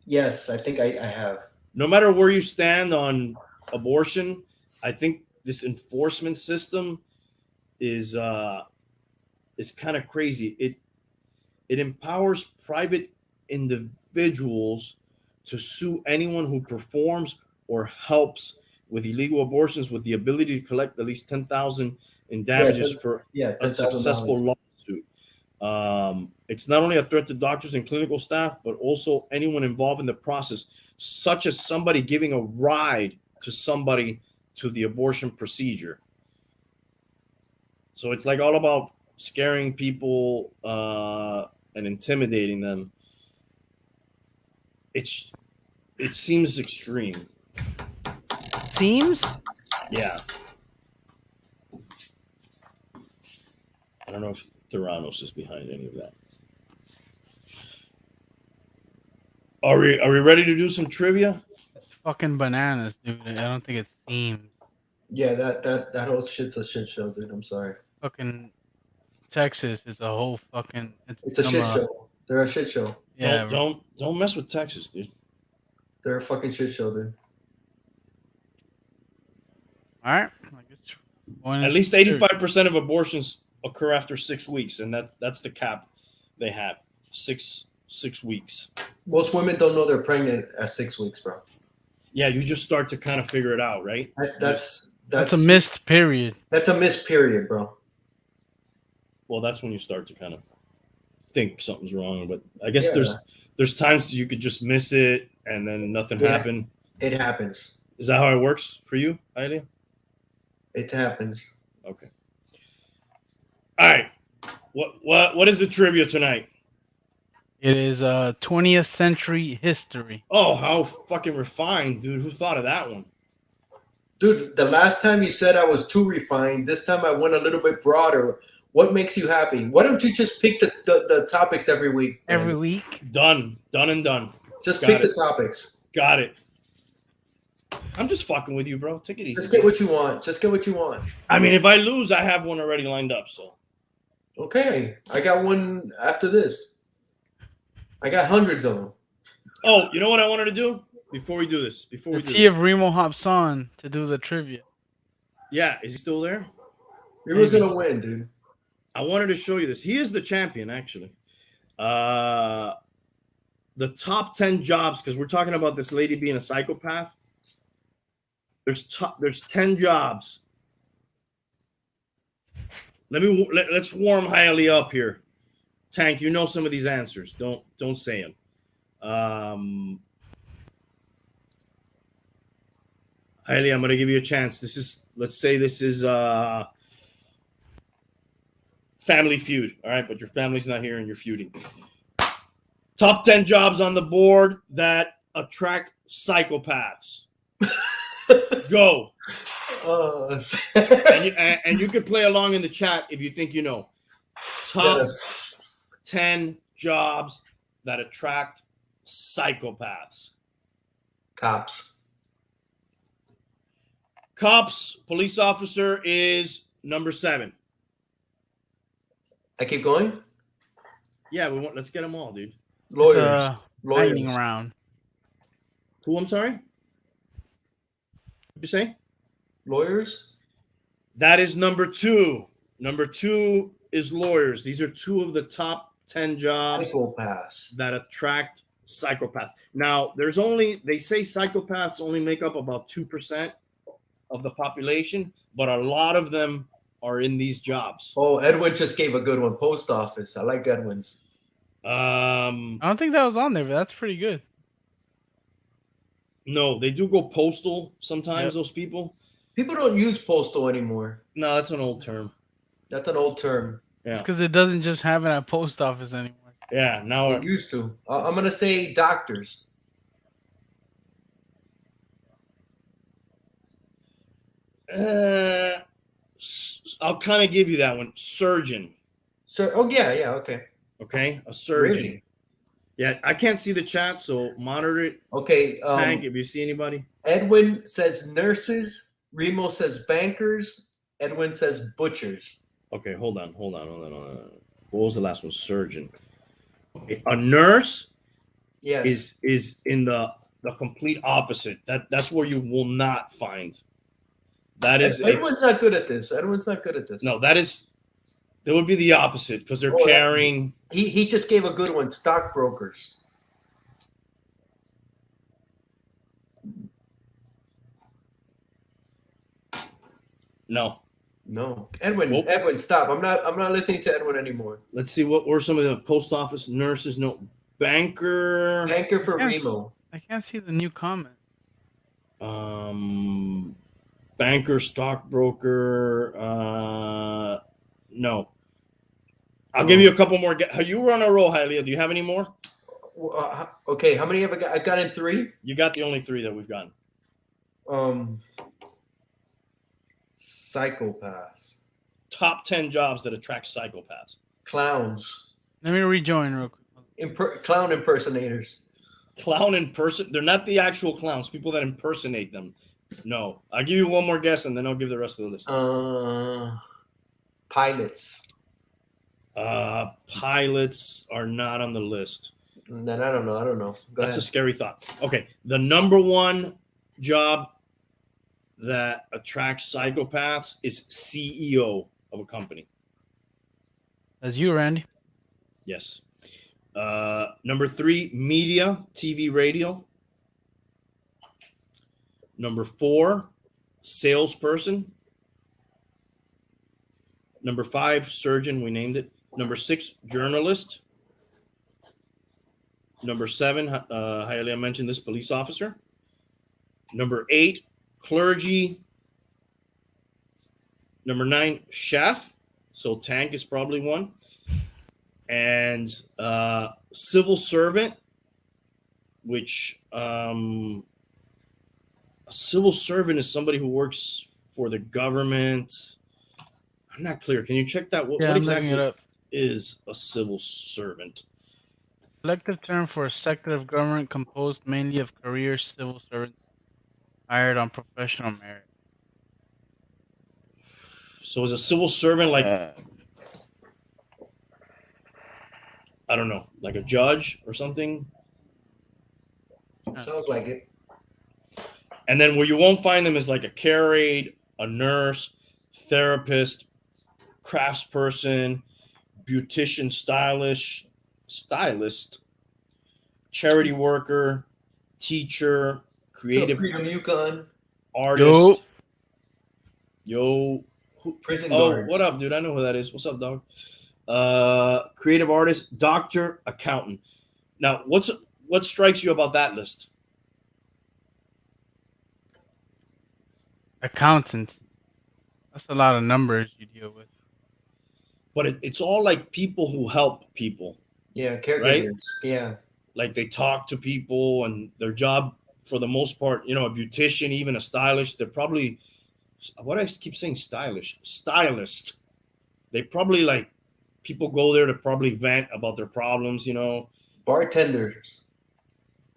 Yes, I think I have. No matter where you stand on abortion, I think this enforcement system is kind of crazy. It empowers private individuals to sue anyone who performs or helps with illegal abortions with the ability to collect at least $10,000 in damages for a successful lawsuit. It's not only a threat to doctors and clinical staff, but also anyone involved in the process, such as somebody giving a ride to somebody to the abortion procedure. So it's like all about scaring people and intimidating them. It seems extreme. Seems? Yeah. I don't know if Theranos is behind any of that. Are we ready to do some trivia? It's fucking bananas, dude. I don't think it seems. Yeah, that whole shit's a shit show, dude. I'm sorry. Fucking Texas is a whole fucking. It's a shit show. They're a shit show. Yeah. Don't mess with Texas, dude. They're a fucking shit show, dude. All right. At least 85% of abortions occur after 6 weeks, and that's the cap they have. Six weeks. Most women don't know they're pregnant at 6 weeks, bro. Yeah, you just start to kind of figure it out, right? That's That's a missed period. That's a missed period, bro. Well, that's when you start to kind of think something's wrong. But I guess there's times you could just miss it and then nothing happened. It happens. Is that how it works for you, Hialeah? It happens. Okay. All right. What is the trivia tonight? It is 20th century history. Oh, how fucking refined, dude. Who thought of that one? Dude, the last time you said I was too refined. This time I went a little bit broader. What makes you happy? Why don't you just pick the topics every week? Every week? Done and done. Just pick the topics. Got it. I'm just fucking with you, bro. Take it easy. Just get what you want. Just get what you want. I mean, if I lose, I have one already lined up, so. Okay. I got one after this. I got hundreds of them. Oh, you know what I wanted to do? Before we do this. Let's see if Remo hops on to do the trivia. Yeah, is he still there? Remo's going to win, dude. I wanted to show you this. He is the champion, actually. The top 10 jobs, because we're talking about this lady being a psychopath. There's 10 jobs. Let's warm Hialeah up here. Tank, you know some of these answers. Don't say them. Hialeah, I'm gonna give you a chance. Let's say this is Family Feud. All right, but your family's not here and you're feuding. Top 10 jobs on the board that attract psychopaths. Go. And you could play along in the chat if you think you know. Top 10 jobs that attract psychopaths. Cops. Police officer is number 7. I keep going? Yeah, let's get them all, dude. Lawyers. Lightning round. Who, I'm sorry? What'd you say? Lawyers? That is number 2. Number 2 is lawyers. These are 2 of the top 10 jobs that attract psychopaths. Now, they say psychopaths only make up about 2% of the population, but a lot of them are in these jobs. Oh, Edwin just gave a good one. Post office. I like Edwin's. I don't think that was on there, but that's pretty good. No, they do go postal sometimes, those people. People don't use postal anymore. No, that's an old term. That's an old term. Yeah. It's because it doesn't just have it at post office anymore. Yeah, now it used to. I'm going to say doctors. I'll kind of give you that one. Surgeon. Yeah, okay. Okay, a surgeon. Really? Yeah, I can't see the chat, so monitor it. Okay. Tank, if you see anybody. Edwin says nurses. Remo says bankers. Edwin says butchers. Okay, hold on. What was the last one? Surgeon. Okay, a nurse is in the complete opposite. That's where you will not find. That is Edwin's not good at this. No, that would be the opposite because they're carrying. He just gave a good one. Stockbrokers. No. Edwin, stop. I'm not listening to Edwin anymore. Let's see what were some of the post office nurses. No, banker for Remo. I can't see the new comment. Banker, stockbroker. No. I'll give you a couple more. You were on a roll, Hialeah. Do you have any more? Okay, how many have I got? I got in 3. You got the only 3 that we've gotten. Psychopaths. Top 10 jobs that attract psychopaths. Clowns. Let me rejoin real quick. Clown impersonators. They're not the actual clowns. People that impersonate them. No. I'll give you one more guess, and then I'll give the rest of the list. Pilots. Pilots are not on the list. Then I don't know. That's a scary thought. Okay. The number 1 job that attracts psychopaths is CEO of a company. That's you, Randy. Yes. Number 3, media, TV, radio. Number 4, salesperson. Number 5, surgeon. We named it. Number 6, journalist. Number 7, Hialeah mentioned this, police officer. Number 8, clergy. Number 9, chef. So tank is probably one. And civil servant, which a civil servant is somebody who works for the government. I'm not clear. Can you check that? What I'm exactly looking it up. is a civil servant? Collective term for a sector of government composed mainly of career civil servants hired on professional merit. So is a civil servant like, I don't know, like a judge or something? Sounds like it. And then where you won't find them is like a care aide, a nurse, therapist, craftsperson, beautician, stylist, charity worker, teacher, creative Freedom Yukon. artist. Yo. Prison Oh, guards. what up, dude? I know who that is. What's up, dog? Creative artist, doctor, accountant. Now, what strikes you about that list? Accountant. That's a lot of numbers you deal with. But it's all like people who help people. Yeah, caregivers. Right? Yeah. Like they talk to people, and their job, for the most part, a beautician, even a stylist, they're probably, what I keep saying, stylist. They probably like, people go there to probably vent about their problems, Bartenders.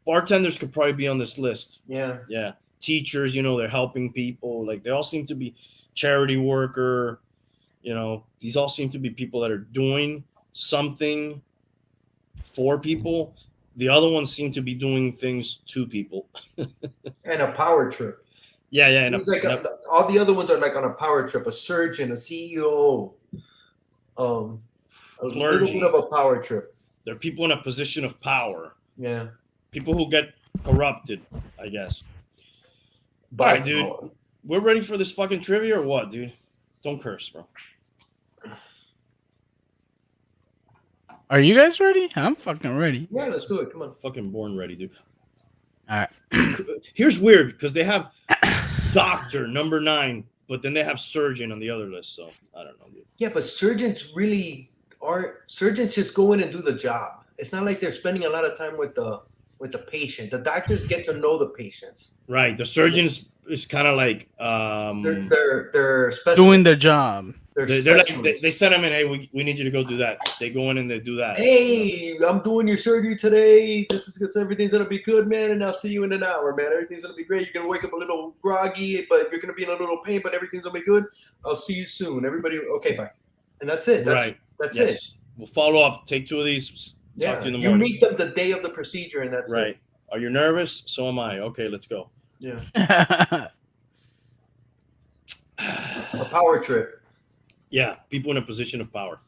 Bartenders could probably be on this list. Yeah. Yeah. Teachers, they're helping people. Like they all seem to be charity worker. These all seem to be people that are doing something for people. The other ones seem to be doing things to people. And a power trip. Yeah. And all the other ones are like on a power trip. A surgeon, a CEO, a little bit of a power trip. They're people in a position of power. Yeah. People who get corrupted, I guess. All right, dude. We're ready for this fucking trivia or what, dude? Don't curse, bro. Are you guys ready? I'm fucking ready. Yeah, let's do it. Come on. Fucking born ready, dude. All right. Here's weird because they have doctor number 9, but then they have surgeon on the other list. So I don't know, dude. Yeah, but surgeons just go in and do the job. It's not like they're spending a lot of time with the patient. The doctors get to know the patients. Right. The surgeons is kind of like they're specialists. Doing their job. They're like they send them in. Hey, we need you to go do that. They go in and they do that. Hey, I'm doing your surgery today. Everything's gonna be good, man. And I'll see you in an hour, man. Everything's gonna be great. You're gonna wake up a little groggy, but you're gonna be in a little pain. But everything's gonna be good. I'll see you soon. Everybody, okay, bye. And that's it. That's it. We'll follow up. Take 2 of these. Yeah. Talk to you in the You morning. meet them the day of the procedure, and that's right. it. Are you nervous? So am I. Okay, let's go. Yeah. A power trip. Yeah, people in a position of power.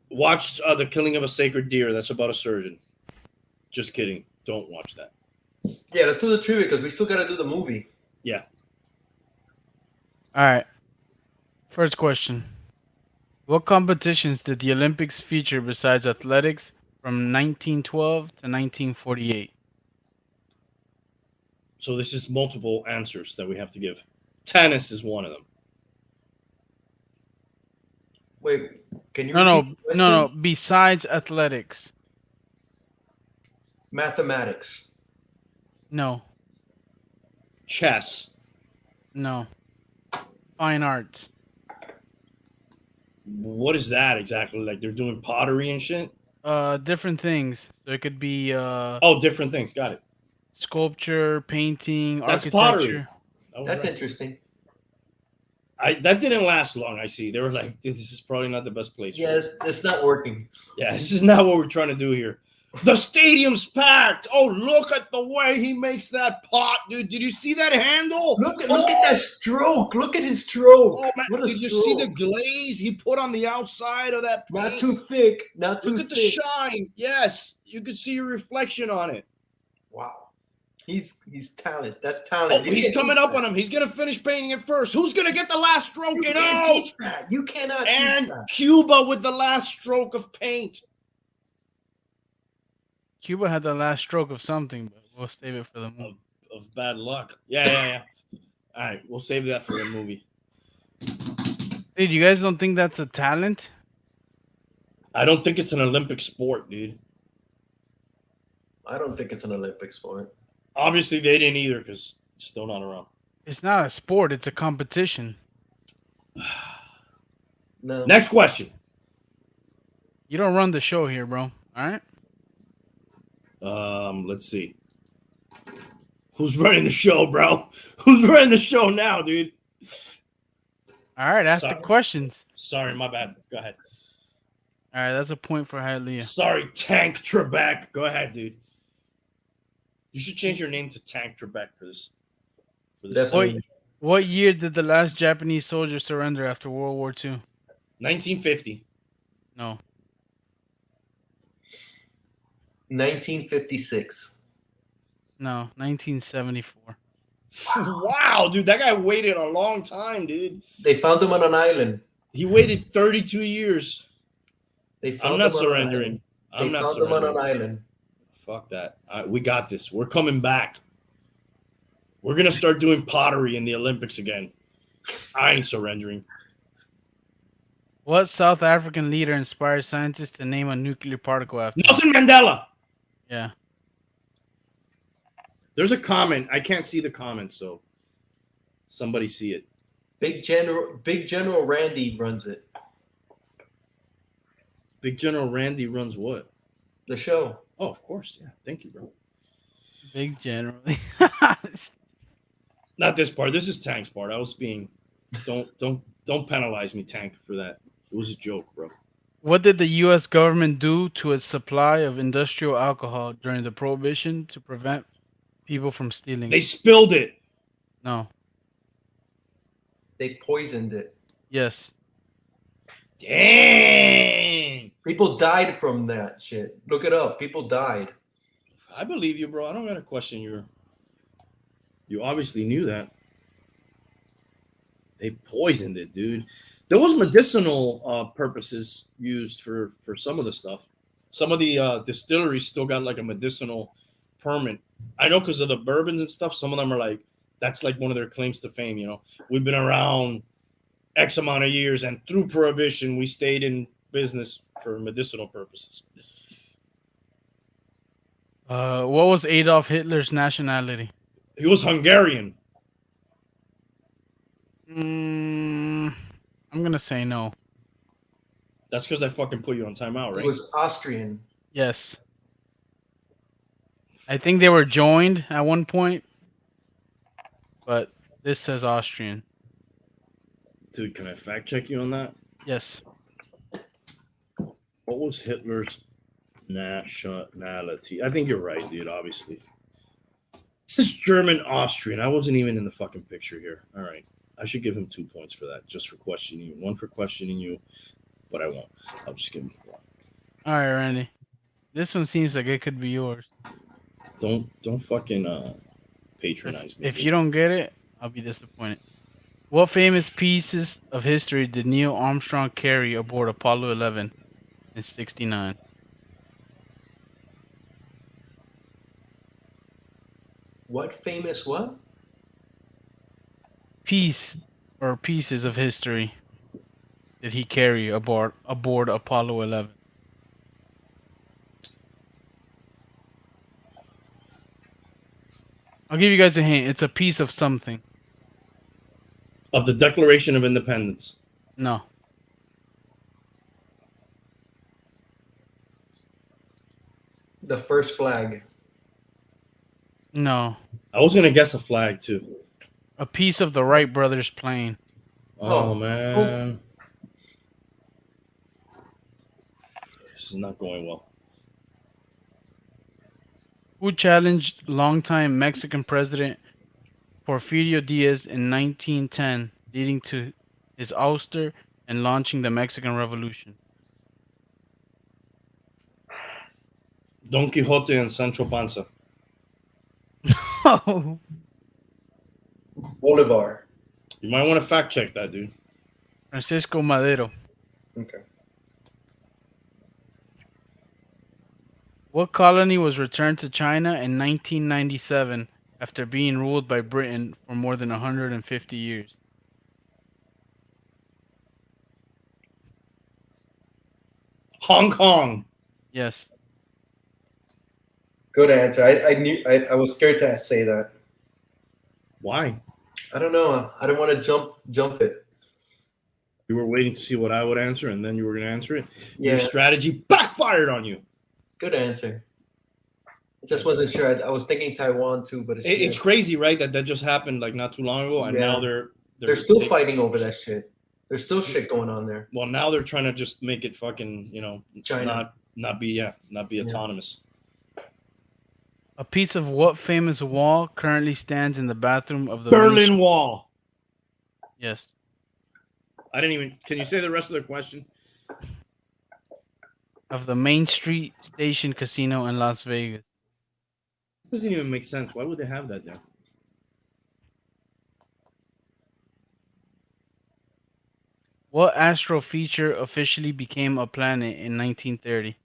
Watch The Killing of a Sacred Deer. That's about a surgeon. Just kidding. Don't watch that. Yeah, let's do the trivia because we still got to do the movie. Yeah. All right. First question. What competitions did the Olympics feature besides athletics from 1912 to 1948? So this is multiple answers that we have to give. Tennis is one of them. Wait, can you? No. Besides athletics. Mathematics. No. Chess. No. Fine arts. What is that exactly? Like they're doing pottery and shit? Different things. So it could be different things. Got it. Sculpture, painting, That's architecture. Pottery. That's interesting. That didn't last long. I see. They were like, "This is probably not the best place." Yeah, it's not working. Yeah, this is not what we're trying to do here. The stadium's packed. Oh, look at the way he makes that pot, dude. Did you see that handle? Look at that stroke. Look at his stroke. Oh man, did you see the glaze he put on the outside of that paint? Not too thick. Not too thick. Look at the shine. Yes, you could see your reflection on it. Wow. He's talent. That's Oh, talent. You he's can't coming teach up that. on him. He's gonna finish painting it first. Who's gonna get the last stroke? You And can't oh, teach that. You cannot and teach that. Cuba with the last stroke of paint. Cuba had the last stroke of something, but we'll save it for the movie. Of bad luck. Yeah. All right, we'll save that for the movie. Dude, you guys don't think that's a talent? I don't think it's an Olympic sport, dude. I don't think it's an Olympic sport. Obviously, they didn't either because it's still not around. It's not a sport, it's a competition. No. Next question. You don't run the show here, bro. All right? Let's see. Who's running the show, bro? Who's running the show now, dude? All right, ask Sorry. the questions. Sorry, my bad. Go ahead. All right, that's a point for Hialeah. Sorry, Tank Trebek. Go ahead, dude. You should change your name to Tank Trebek for this. Definitely. What year did the last Japanese soldier surrender after World War II? 1950. No. 1956. No, 1974. Wow, dude, that guy waited a long time, dude. They found him on an island. He waited 32 years. They found I'm not him on an surrendering. island. I'm They not found him on an surrendering. island. Fuck that. We got this. We're coming back. We're going to start doing pottery in the Olympics again. I ain't surrendering. What South African leader inspired scientists to name a nuclear particle after him? Nelson Mandela. Yeah. There's a comment. I can't see the comments, so somebody see it. Big General Randy runs it. Big General Randy runs what? The show. Oh, of course. Yeah. Thank you, bro. Big generally. Not this part. This is Tank's part. I was being don't penalize me, Tank, for that. It was a joke, bro. What did the U.S. government do to its supply of industrial alcohol during the Prohibition to prevent people from stealing? They spilled it. No. They poisoned it. Yes. Dang. People died from that shit. Look it up. People died. I believe you, bro. I don't got to question your. You obviously knew that. They poisoned it, dude. There was medicinal purposes used for some of the stuff. Some of the distilleries still got like a medicinal permit. I know because of the bourbons and stuff. Some of them are like, that's like one of their claims to fame. You know, we've been around X amount of years, and through Prohibition, we stayed in business for medicinal purposes. What was Adolf Hitler's nationality? He was Hungarian. I'm gonna say no. That's because I fucking put you on timeout, right? It was Austrian. Yes. I think they were joined at one point, but this says Austrian. Dude, can I fact check you on that? Yes. What was Hitler's nationality? I think you're right, dude, obviously. This is German Austrian. I wasn't even in the fucking picture here. All right. I should give him 2 points for that, just for questioning you. 1 for questioning you, but I won't. I'll just give him 1. All right, Randy. This one seems like it could be yours. Don't fucking patronize me. If you don't get it, I'll be disappointed. What famous pieces of history did Neil Armstrong carry aboard Apollo 11 in '69? What famous what? Pieces of history did he carry aboard Apollo 11? I'll give you guys a hint. It's a piece of something. Of the Declaration of Independence. No. The first flag. No. I was going to guess a flag, too. A piece of the Wright brothers plane. Oh, man. This is not going well. Who challenged longtime Mexican president Porfirio Diaz in 1910, leading to his ouster and launching the Mexican Revolution? Don Quixote and Sancho Panza. No. Bolivar. You might want to fact check that, dude. Francisco Madero. Okay. What colony was returned to China in 1997 after being ruled by Britain for more than 150 years? Hong Kong. Yes. Good answer. I knew. I was scared to say that. Why? I don't know. I don't want to jump it. You were waiting to see what I would answer, and then you were going to answer it. Yeah. Your strategy backfired on you. Good answer. I just wasn't sure. I was thinking Taiwan too, but It's crazy, right? That just happened like not too long ago, and Yeah. now they're still fighting over that shit. There's still shit going on there. Well, now they're trying to just make it fucking, China. not be autonomous. A piece of what famous wall currently stands in the bathroom of the main- Berlin Wall. Yes. I didn't even. Can you say the rest of the question? Of the Main Street Station Casino in Las Vegas. Doesn't even make sense. Why would they have that there? What astro feature officially became a planet in 1930?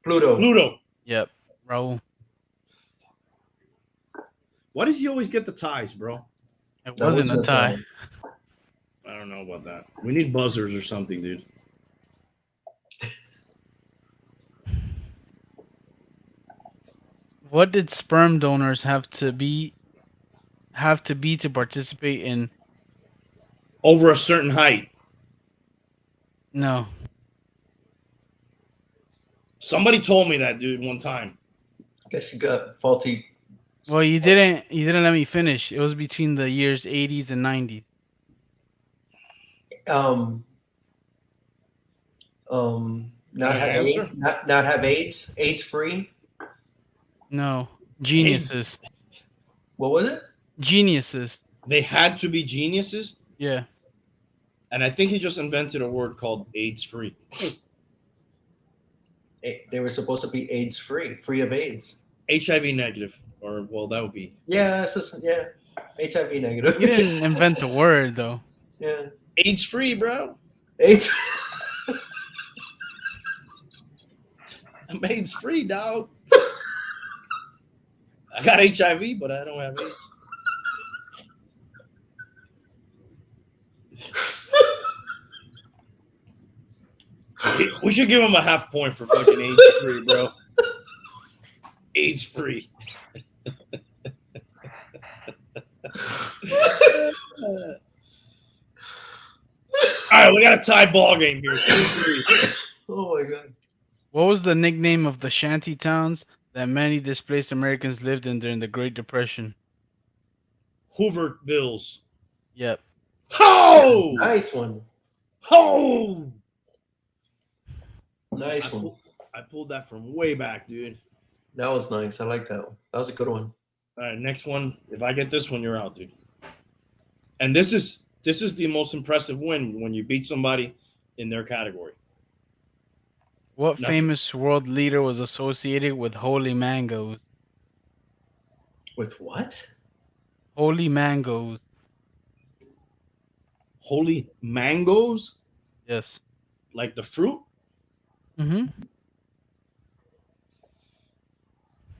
Pluto. Yep. Raul. Why does he always get the ties, bro? It That wasn't a wasn't a tie. tie. I don't know about that. We need buzzers or something, dude. What did sperm donors have to be to participate in? Over a certain height. No. Somebody told me that, dude, one time. Guess you got faulty. Well, you didn't let me finish. It was between the years 80s and 90s. Not I have answer? AIDS, not have AIDS. AIDS free. No. Geniuses. What was it? Geniuses. They had to be geniuses, Yeah. and I think he just invented a word called AIDS free. They were supposed to be AIDS free of AIDS. HIV negative, or well, that would be Yeah, yeah. HIV negative. You didn't invent the word though. Yeah. AIDS free, bro. AIDS. I'm AIDS free, dog. I got HIV, but I don't have AIDS. We should give him a half point for fucking AIDS free, bro. AIDS free. All right, we got a tie ball game here. 2-3. Oh my god. What was the nickname of the shanty towns that many displaced Americans lived in during the Great Depression? Hoovervilles. Yep. Ho! Nice one. Ho! Nice one. I pulled that from way back, dude. That was nice. I like that one. That was a good one. All right, next one. If I get this one, you're out, dude. And this is the most impressive win when you beat somebody in their category. What Nuts. famous world leader was associated with holy mangoes? With what? Holy mangoes. Holy mangoes, Yes. like the fruit. Mm-hmm.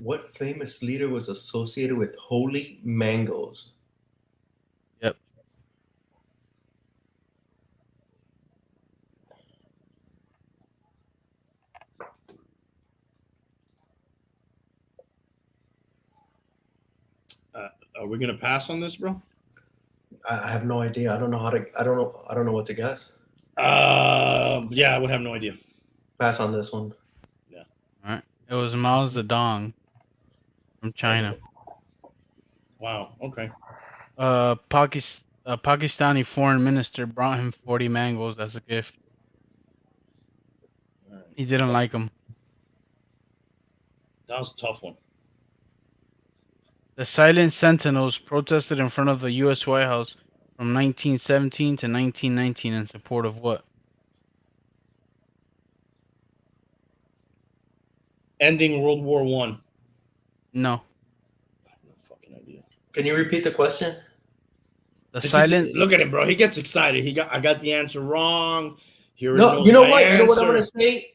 What famous leader was associated with holy mangoes? Yep. Are we gonna pass on this, bro? I have no idea. I don't know how to. I don't know what to guess. Yeah, I would have no idea. Pass on this one. All right. It was Mao Zedong from China. Wow. Okay. A Pakistani foreign minister brought him 40 mangoes as a gift. All right. He didn't like them. That was a tough one. The Silent Sentinels protested in front of the U.S. White House from 1917 to 1919 in support of what? Ending World War I. No. No fucking idea. Can you repeat the question? The This silent. is, look at him, bro. He gets excited. I got the answer wrong. He already No, knows you know my what? answer. You know what I'm gonna say?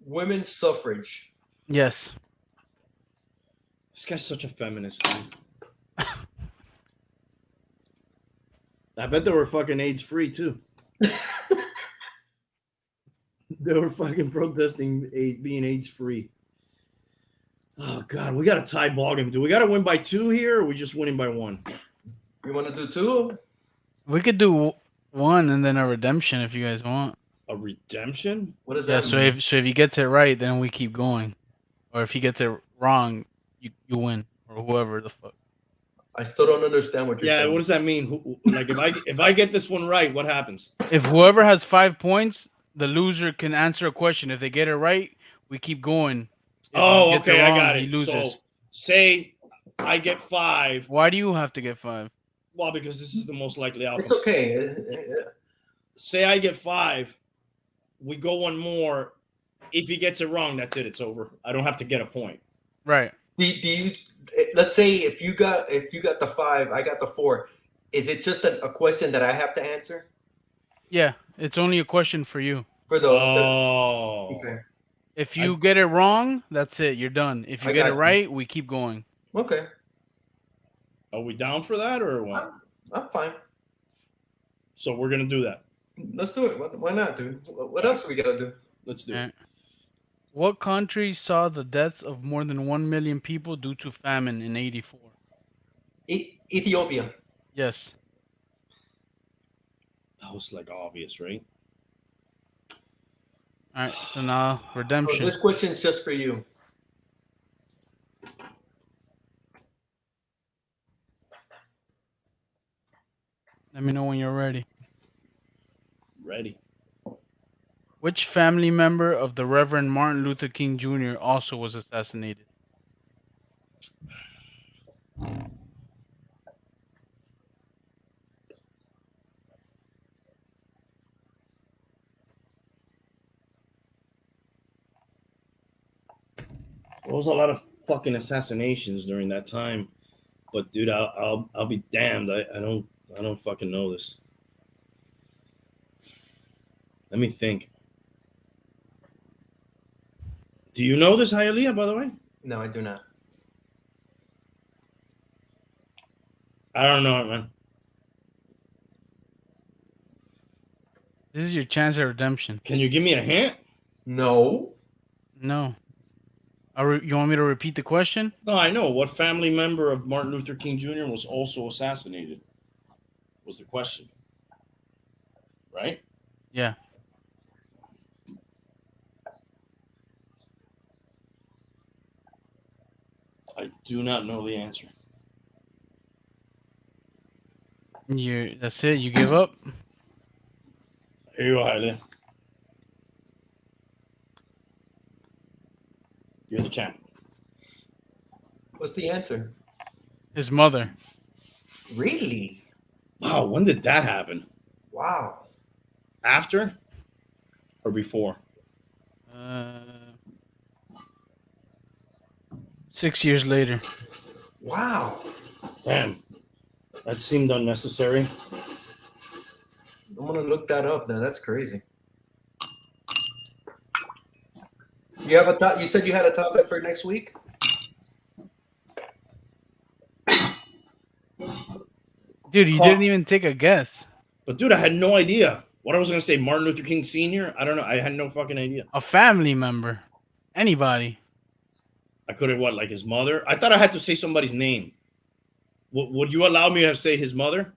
Women's suffrage. Yes. This guy's such a feminist. I bet they were fucking AIDS free too. They were fucking protesting being AIDS free. Oh God, we got to tie ball game. Do we got to win by 2 here, or are we just winning by 1? You want to do 2? We could do 1 and then a redemption if you guys want. A redemption? What does Yeah. that So mean? if he gets it right, then we keep going, or if he gets it wrong, you win, or whoever the fuck. I still don't understand what you're Yeah. saying. What does that mean? Like if I get this one right, what happens? If whoever has 5 points, the loser can answer a question. If they get it right, we keep going. If Oh, he gets okay, it I wrong, got he it. loses. So say I get 5. Why do you have to get 5? Well, because this is the most likely outcome. It's okay. Say I get 5. We go 1 more. If he gets it wrong, that's it. It's over. I don't have to get a point. Right. Do you? Let's say if you got the 5, I got the 4. Is it just a question that I have to answer Yeah. It's only a question for you. for the? Oh. Okay. If you get it wrong, that's it. You're done. If you I get got it you. right, we keep going. Okay. Are we down for that or what? I'm fine. So we're gonna do that. Let's do it. Why not, dude? What else we gotta do? Let's do Yeah. it. What country saw the deaths of more than 1 million people due to famine in 84? Ethiopia. Yes. That was like obvious, right? All right. So now So redemption. this question's just for you. Let me know when you're ready. Ready. Which family member of the Reverend Martin Luther King Jr. also was assassinated? There was a lot of fucking assassinations during that time, but dude, I'll be damned. I don't fucking know this. Let me think. Do you know this, Hialeah, by the way? No, I do not. I don't know it, man. This is your chance at redemption. Can you give me a hint? No. No. You want me to repeat the question? No, I know. What family member of Martin Luther King Jr. was also assassinated? Was the question. Right? Yeah. I do not know the answer. That's it. You give up? Here you go, Hialeah. You're the champ. What's the answer? His mother. Really? Wow, when did that happen? Wow. After or before? 6 years later. Wow. Damn. That seemed unnecessary. I'm gonna look that up now. That's crazy. You have a top. You said you had a topic for next week. Dude, you didn't even take a guess. But dude, I had no idea. What I was gonna say, Martin Luther King Sr.? I don't know. I had no fucking idea. A family member. Anybody. I could have like his mother. I thought I had to say somebody's name. Would you allow me to say his mother?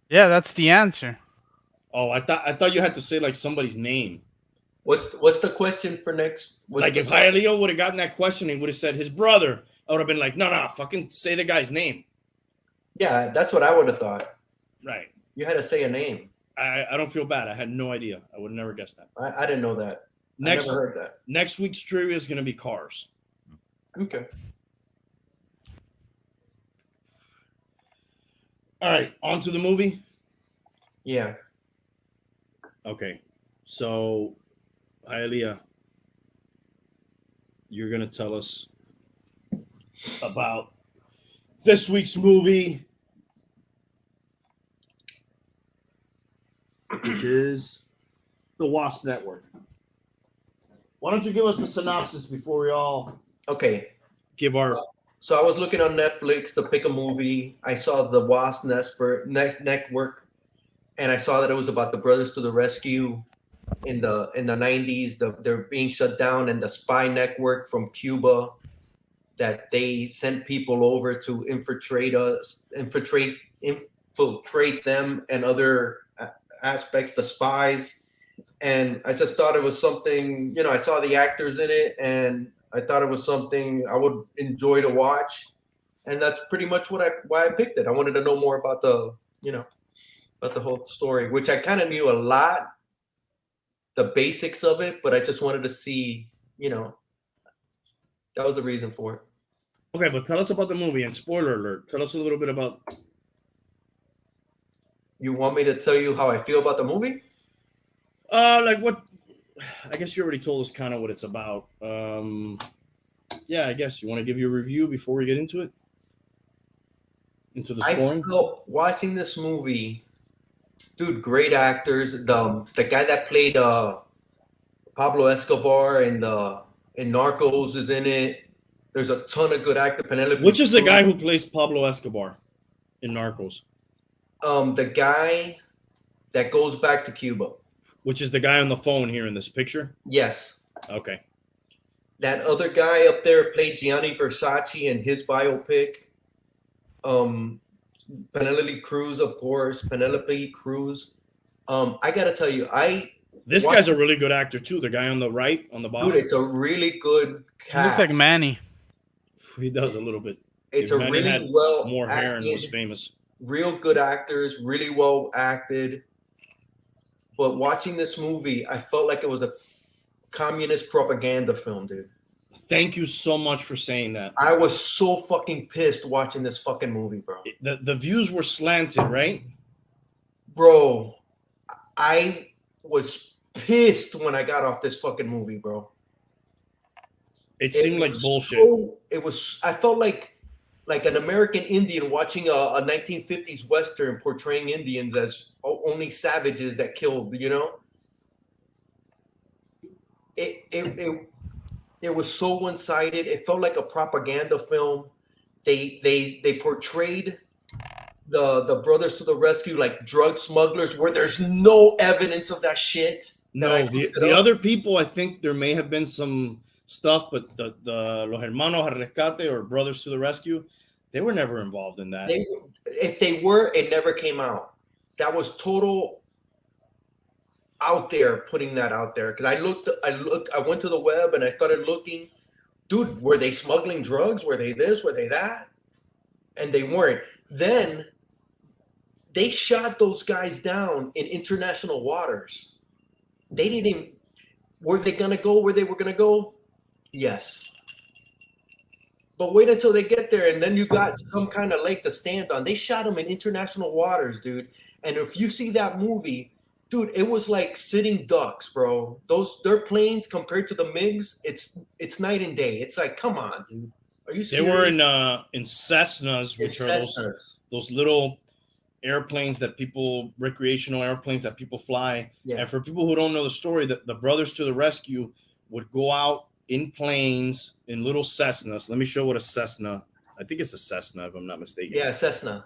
Yeah, that's the answer. Oh, I thought you had to say like somebody's name. What's the question for next? Like if Hialeah would have gotten that question, he would have said his brother. I would have been like, no, fucking say the guy's name. Yeah, that's what I would have thought. Right. You had to say a name. I don't feel bad. I had no idea. I would have never guessed that. I didn't know that. I never heard that. Next week's trivia is gonna be cars. Okay. All right, on to the movie. Yeah. Okay, so Hialeah, you're gonna tell us about this week's movie, which is The Wasp Network. Why don't you give us the synopsis before we all Okay. give our... So I was looking on Netflix to pick a movie. I saw The Wasp Network, and I saw that it was about the Brothers to the Rescue in the 90s. They're being shut down, and the spy network from Cuba that they sent people over to infiltrate them and other aspects, the spies. And I just thought it was something, I saw the actors in it, and I thought it was something I would enjoy to watch. And that's pretty much why I picked it. I wanted to know more about the whole story, which I kind of knew a lot, the basics of it, but I just wanted to see, that was the reason for it. Okay, but tell us about the movie, and spoiler alert, tell us a little bit about... You want me to tell you how I feel about the movie? Like what? I guess you already told us kind of what it's about. Yeah, I guess you want to give your review before we get into it? Into the scoring? I felt watching this movie, dude, great actors. The guy that played Pablo Escobar in Narcos is in it. There's a ton of good actors. Which is the guy who plays Pablo Escobar in Narcos? The guy that goes back to Cuba. Which is the guy on the phone here in this picture? Yes. Okay. That other guy up there played Gianni Versace in his biopic. Penelope Cruz, of course. Penelope Cruz. I gotta tell you, this guy's a really good actor too. The guy on the right, on the bottom. Dude, it's a really good cast. He looks like Manny. He does a little bit. It's If a Manny really had well more hair acted, and was famous. real good actors, really well acted. But watching this movie, I felt like it was a communist propaganda film, dude. Thank you so much for saying that. I was so fucking pissed watching this fucking movie, bro. The views were slanted, right? Bro, I was pissed when I got off this fucking movie, bro. It seemed like bullshit. I felt like an American Indian watching a 1950s Western portraying Indians as only savages that killed, It was so one-sided. It felt like a propaganda film. They portrayed the Brothers to the Rescue like drug smugglers where there's no evidence of that shit. No, the other people, I think there may have been some stuff, but the Los Hermanos al Rescate or Brothers to the Rescue, they were never involved in that. If they were, it never came out. That was total out there, putting that out there. Because I went to the web and I started looking. Dude, were they smuggling drugs? Were they this? Were they that? And they weren't. Then they shot those guys down in international waters. They didn't even... Were they going to go where they were going to go? Yes. But wait until they get there, and then you got some kind of lake to stand on. They shot them in international waters, dude. And if you see that movie, dude, it was like sitting ducks, bro. Their planes compared to the MiGs, it's night and day. It's like, come on, dude. Are you serious? They were in Cessnas, which are those little airplanes that recreational airplanes that people fly. Yeah. And for people who don't know the story, the Brothers to the Rescue would go out in planes in little Cessnas. Let me show what a Cessna. I think it's a Cessna, if I'm not mistaken. Yeah, Cessna.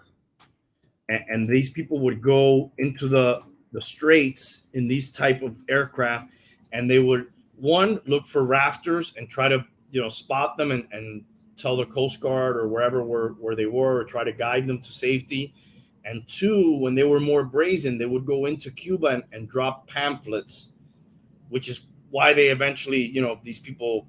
And these people would go into the straits in these type of aircraft, and they would look for rafters and try to spot them and tell the Coast Guard or wherever where they were, or try to guide them to safety. And two, when they were more brazen, they would go into Cuba and drop pamphlets, which is why they eventually, these people,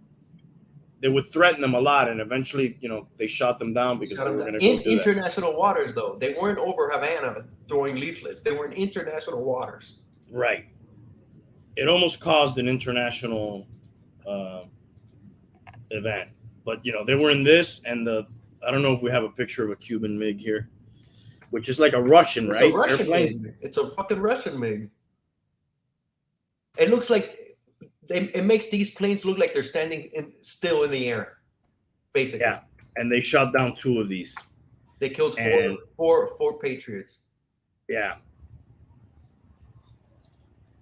they would threaten them a lot, and eventually, they shot them down because they were going to go do international waters, though. They weren't over Havana throwing leaflets. They were in international waters. Right. It almost caused an international event, but they were in this, and I don't know if we have a picture of a Cuban MiG here, which is like a Russian, right? It's a Russian MiG. It's a fucking Russian MiG. It looks like it makes these planes look like they're standing still in the air, basically. Yeah, and they shot down two of these. They killed And- four patriots. Yeah.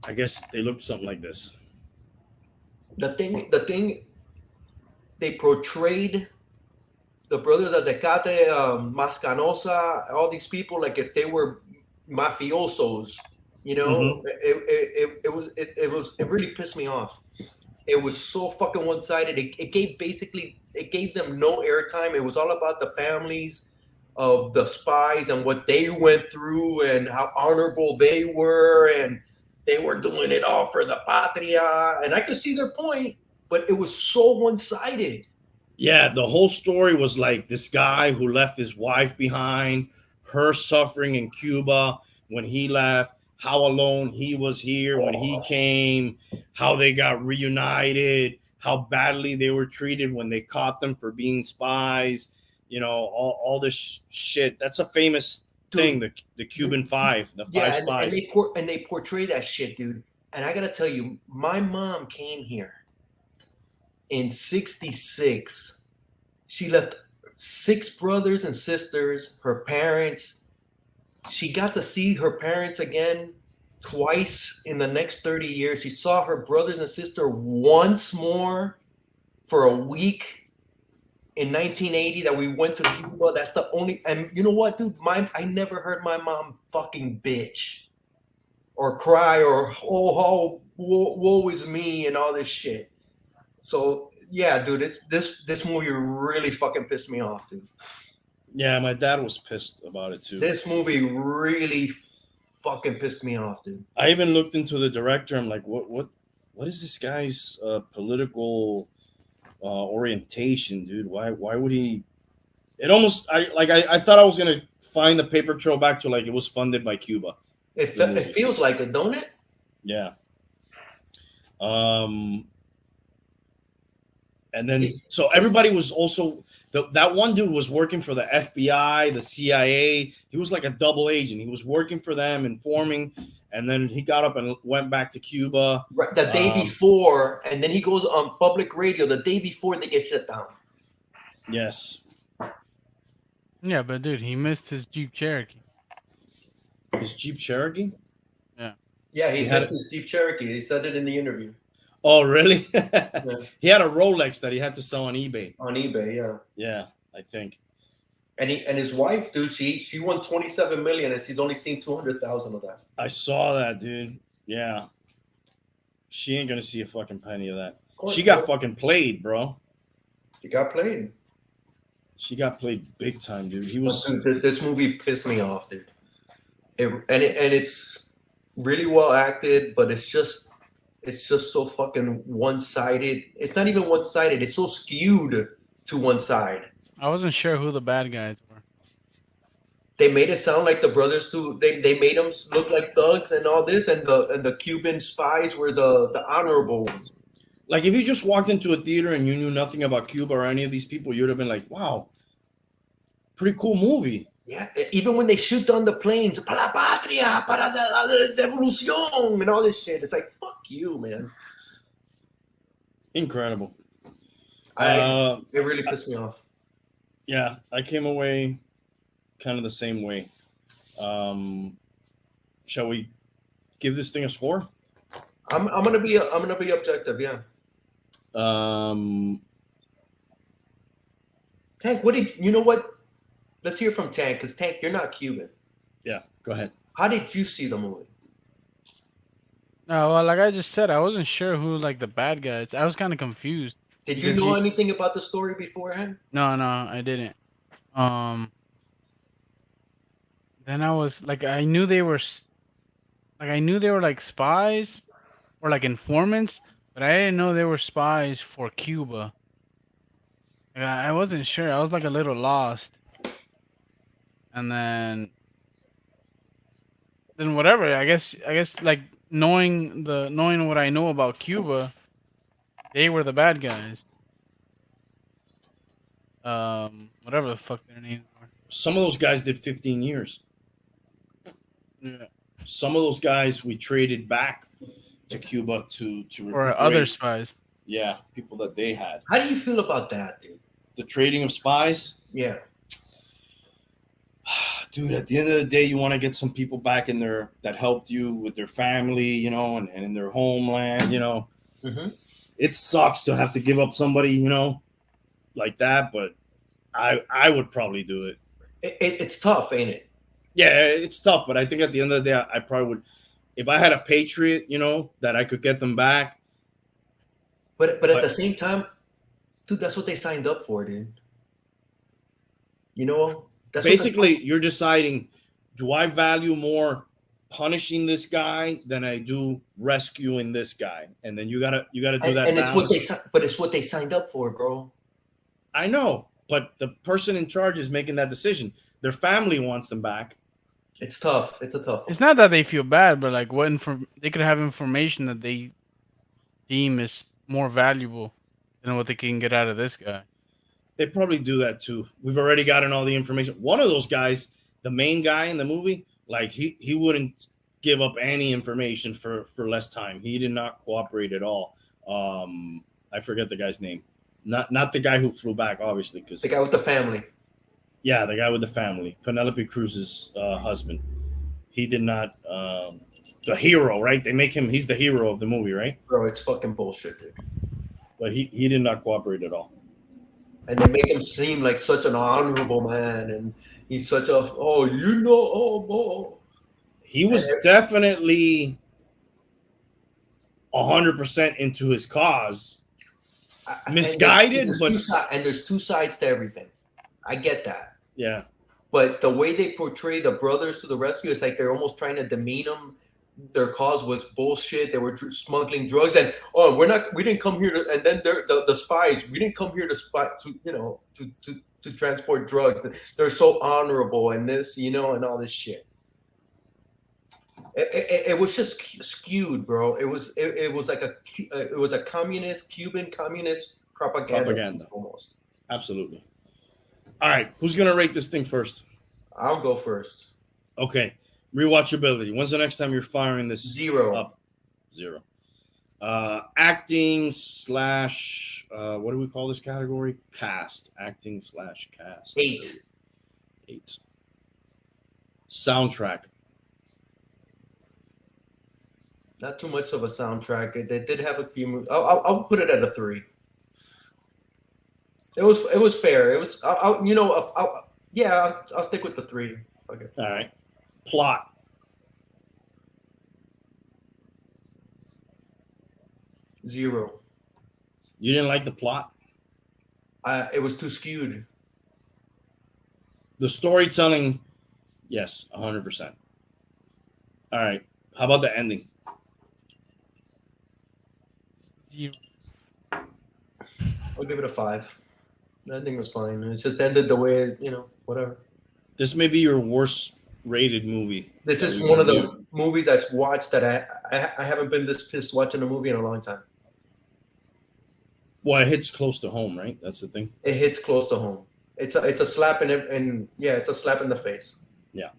I guess they looked something like this. The thing, they portrayed the brothers Azecate, Mascanosa, all these people like if they were mafiosos. You know, it really pissed me off. It was so fucking one-sided. It gave them no airtime. It was all about the families of the spies and what they went through and how honorable they were, and they were doing it all for the patria. And I could see their point, but it was so one-sided. Yeah, the whole story was like this guy who left his wife behind, her suffering in Cuba when he left, how alone he was here when he came, how they got reunited, how badly they were treated when they caught them for being spies, you know, all this shit. That's a famous thing, the Cuban Five, the five spies. And they portray that shit, dude. And I gotta tell you, my mom came here in '66. She left 6 brothers and sisters, her parents. She got to see her parents again twice in the next 30 years. She saw her brothers and sister once more for a week in 1980 that we went to Cuba. That's the only, and you know what, dude? I never heard my mom fucking bitch or cry or woe is me and all this shit. So yeah, dude, this movie really fucking pissed me off, dude. Yeah, my dad was pissed about it too. This movie really fucking pissed me off, dude. I even looked into the director. I'm like, what is this guy's political orientation, dude? Why would he? It almost I thought I was gonna find the paper trail back to like it was funded by Cuba. It feels like it, don't it? Yeah. And then so everybody was also that one dude was working for the FBI, the CIA. He was like a double agent. He was working for them, informing, and then he got up and went back to Cuba. Right, the day before, and then he goes on public radio the day before they get shut down. Yes. Yeah, but dude, he missed his Jeep Cherokee. His Jeep Cherokee? Yeah, he had missed his Jeep Cherokee. He said it in the interview. Oh, really? Yeah. He had a Rolex that he had to sell on eBay. On eBay, yeah. Yeah, I think. And his wife, dude, she won 27 million, and she's only seen 200,000 of that. I saw that, dude. Yeah. She ain't gonna see a fucking penny of that. She got fucking played, bro. She got played. She got played big time, dude. He was. Dude, this movie pissed me off, dude. It's really well acted, but it's just so fucking one-sided. It's not even one-sided. It's so skewed to one side. I wasn't sure who the bad guys were. They made it sound like the brothers too. They made them look like thugs and all this, and the Cuban spies were the honorable ones. Like if you just walked into a theater and you knew nothing about Cuba or any of these people, you'd have been like, "Wow, pretty cool movie." Yeah, even when they shoot down the planes, para la patria, para la revolución, and all this shit, it's like, fuck you, man. Incredible. It really pissed me off. Yeah, I came away kind of the same way. Shall we give this thing a score? I'm gonna be objective, yeah. Tank, you know what? Let's hear from Tank, because Tank, you're not Cuban. Yeah, go ahead. How did you see the movie? No, well, like I just said, I wasn't sure who like the bad guys. I was kind of confused. Did you know anything about the story beforehand? No, I didn't. Then I was like, I knew they were like spies or like informants, but I didn't know they were spies for Cuba. Like, I wasn't sure. I was like a little lost. And then whatever. I guess like knowing what I know about Cuba, they were the bad guys. Whatever the fuck their names are. Some of those guys did 15 years. Yeah. Some of those guys we traded back to Cuba to Or other spies. Yeah, people that they had. How do you feel about that, dude? The trading of spies. Yeah. dude, at the end of the day, you want to get some people back in there that helped you with their family, you know, and in their homeland, you know. Mm-hmm. It sucks to have to give up somebody, you know, like that, but I would probably do it. It's tough, ain't it? Yeah, it's tough, but I think at the end of the day, I probably would. If I had a patriot, you know, that I could get them back. But at the same time, dude, that's what they signed up for, dude. You know, that's Basically, you're deciding: do I value more punishing this guy than I do rescuing this guy? And then you gotta do that. and it's what they signed up for, bro. I know, but the person in charge is making that decision. Their family wants them back. It's tough. It's a tough one. It's not that they feel bad, but like they could have information that they deem is more valuable than what they can get out of this guy. They probably do that too. We've already gotten all the information. One of those guys, the main guy in the movie, like he wouldn't give up any information for less time. He did not cooperate at all. I forget the guy's name. Not the guy who flew back, obviously, because The guy with the family. yeah, the guy with the family, Penelope Cruz's husband. He did not. The hero, right? They make him. He's the hero of the movie, right? Bro, it's fucking bullshit, dude. But he did not cooperate at all. And they make him seem like such an honorable man, and he's such a He was definitely 100% into his cause. Misguided, but there's two sides to everything. I get that. Yeah. But the way they portray the brothers to the rescue, it's like they're almost trying to demean them. Their cause was bullshit. They were smuggling drugs, and we didn't come here to. And then the spies, we didn't come here to spy to transport drugs. They're so honorable, and this, and all this shit. It was just skewed, bro. It was like a Cuban communist propaganda almost. Absolutely. All right, who's gonna rate this thing first? I'll go first. Okay. Rewatchability. When's the next time you're firing this? 0. Up? 0. Acting / what do we call this category? Cast. Acting / cast. 8. 8. Soundtrack. Not too much of a soundtrack. They did have a few. I'll put it at a 3. It was fair. It was. I'll stick with the 3. Okay. All right. Plot. 0. You didn't like the plot? It was too skewed. The storytelling, yes, 100%. All right. How about the ending? I'll give it a 5. The ending was fine. It just ended the way, whatever. This may be your worst rated movie. This is one of the movies I've watched that I haven't been this pissed watching a movie in a long time. Well, it hits close to home, right? That's the thing. It hits close to home. It's a slap it's a slap in the face. Yeah.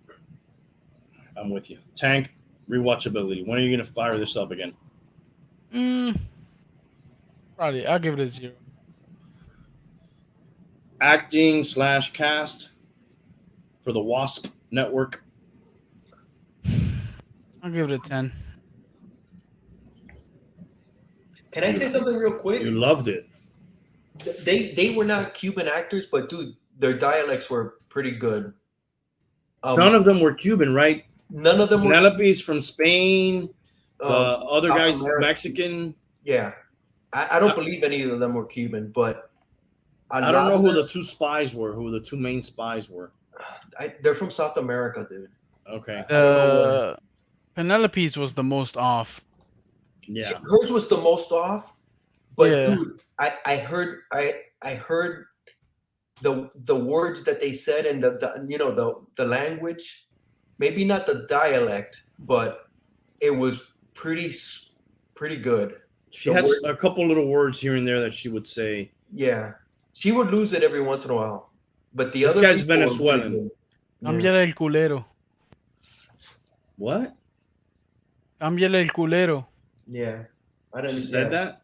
I'm with you. Tank, rewatchability. When are you going to fire this up again? Probably. I'll give it a 0. Acting / cast for the Wasp Network. I'll give it a 10. Can I say something real quick? You loved it. They were not Cuban actors, but dude, their dialects were pretty good. None of them were Cuban, right? None of them were. Penelope's from Spain. Other South guys, America. Mexican. Yeah. I don't believe any of them were Cuban, but I don't know who the two spies were, who the two main spies were. They're from South America, dude. Okay. Penelope's was the most off. Yeah. Hers was the most off, but Yeah. dude, I heard the words that they said and the language, maybe not the dialect, but it was pretty good. She had a couple little words here and there that she would say. Yeah, she would lose it every once in a while, but This other guy's people were Venezuelan. pretty good. Cámbiale el culero. What? Cámbiale el culero. Yeah, I didn't. She said that?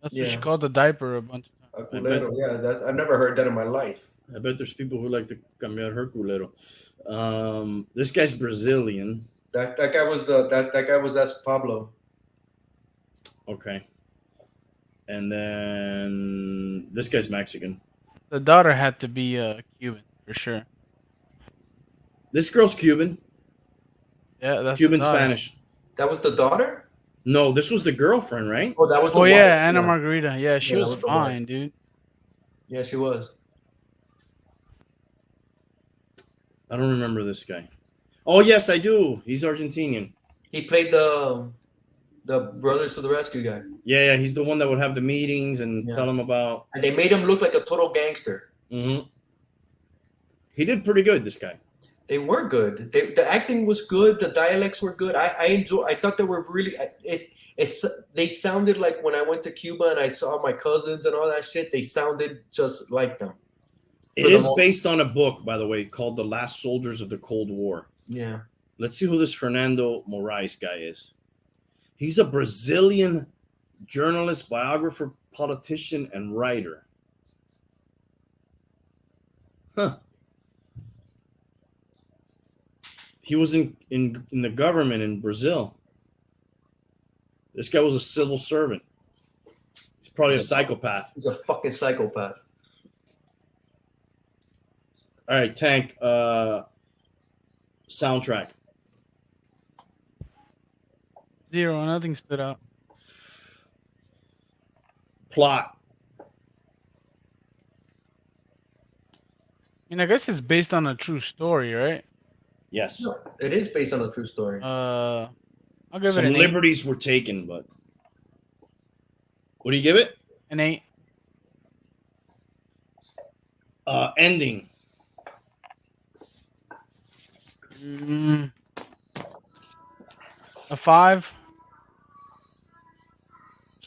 That's what she called the diaper a bunch of times. A culero. Yeah, I've never heard that in my life. I bet there's people who like to cambiar her culero. This guy's Brazilian. That guy was that guy was that's Pablo. Okay. And then this guy's Mexican. The daughter had to be Cuban for sure. This girl's Cuban. Yeah, that's Cuban the daughter. Spanish. That was the daughter? No, this was the girlfriend, right? Oh, that was the Oh wife. yeah, Anna Margarita. Yeah, she Yeah, that was was the wife. fine, dude. Yeah, she was. I don't remember this guy. Oh yes, I do. He's Argentinian. He played the Brothers to the Rescue guy. Yeah, he's the one that would have the meetings and Yeah. tell them about. And they made him look like a total gangster. Mm-hmm. He did pretty good. This guy. They were good. The acting was good. The dialects were good. I thought they were really. They sounded like when I went to Cuba and I saw my cousins and all that shit. They sounded just like them. It is based on a book, by the way, called "The Last Soldiers of the Cold War." Yeah. Let's see who this Fernando Moraes guy is. He's a Brazilian journalist, biographer, politician, and writer. Huh. He was in the government in Brazil. This guy was a civil servant. He's probably a psychopath. He's a fucking psychopath. All right, Tank. Soundtrack. 0. Nothing stood out. Plot. I mean, I guess it's based on a true story, right? Yes. No, it is based on a true story. I'll give Some it an 8. liberties were taken, but what do you give it? An 8. Ending. A 5.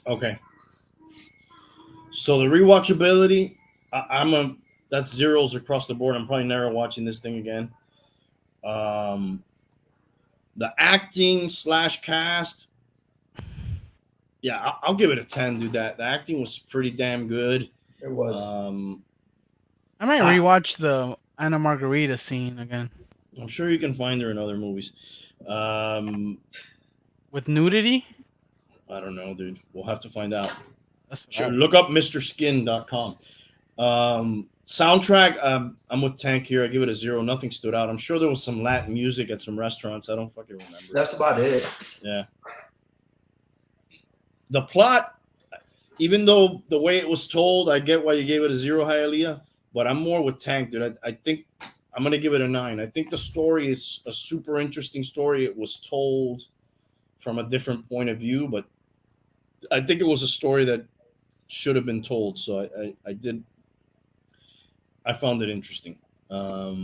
Okay. So the rewatchability, that's zeros across the board. I'm probably never watching this thing again. The acting / cast, yeah, I'll give it a 10, dude. The acting was pretty damn good. It was. I might rewatch the Anna Margarita scene again. I'm sure you can find her in other movies. With nudity? I don't know, dude. We'll have to find out. That's what Sure, look up MrSkin.com. Soundtrack, I'm with Tank here. I give it a 0. Nothing stood out. I'm sure there was some Latin music at some restaurants. I don't fucking remember. That's about it. Yeah. The plot, even though the way it was told, I get why you gave it a 0, Hialeah, but I'm more with Tank, dude. I think I'm going to give it a 9. I think the story is a super interesting story. It was told from a different point of view, but I think it was a story that should have been told. So I found it interesting. I'll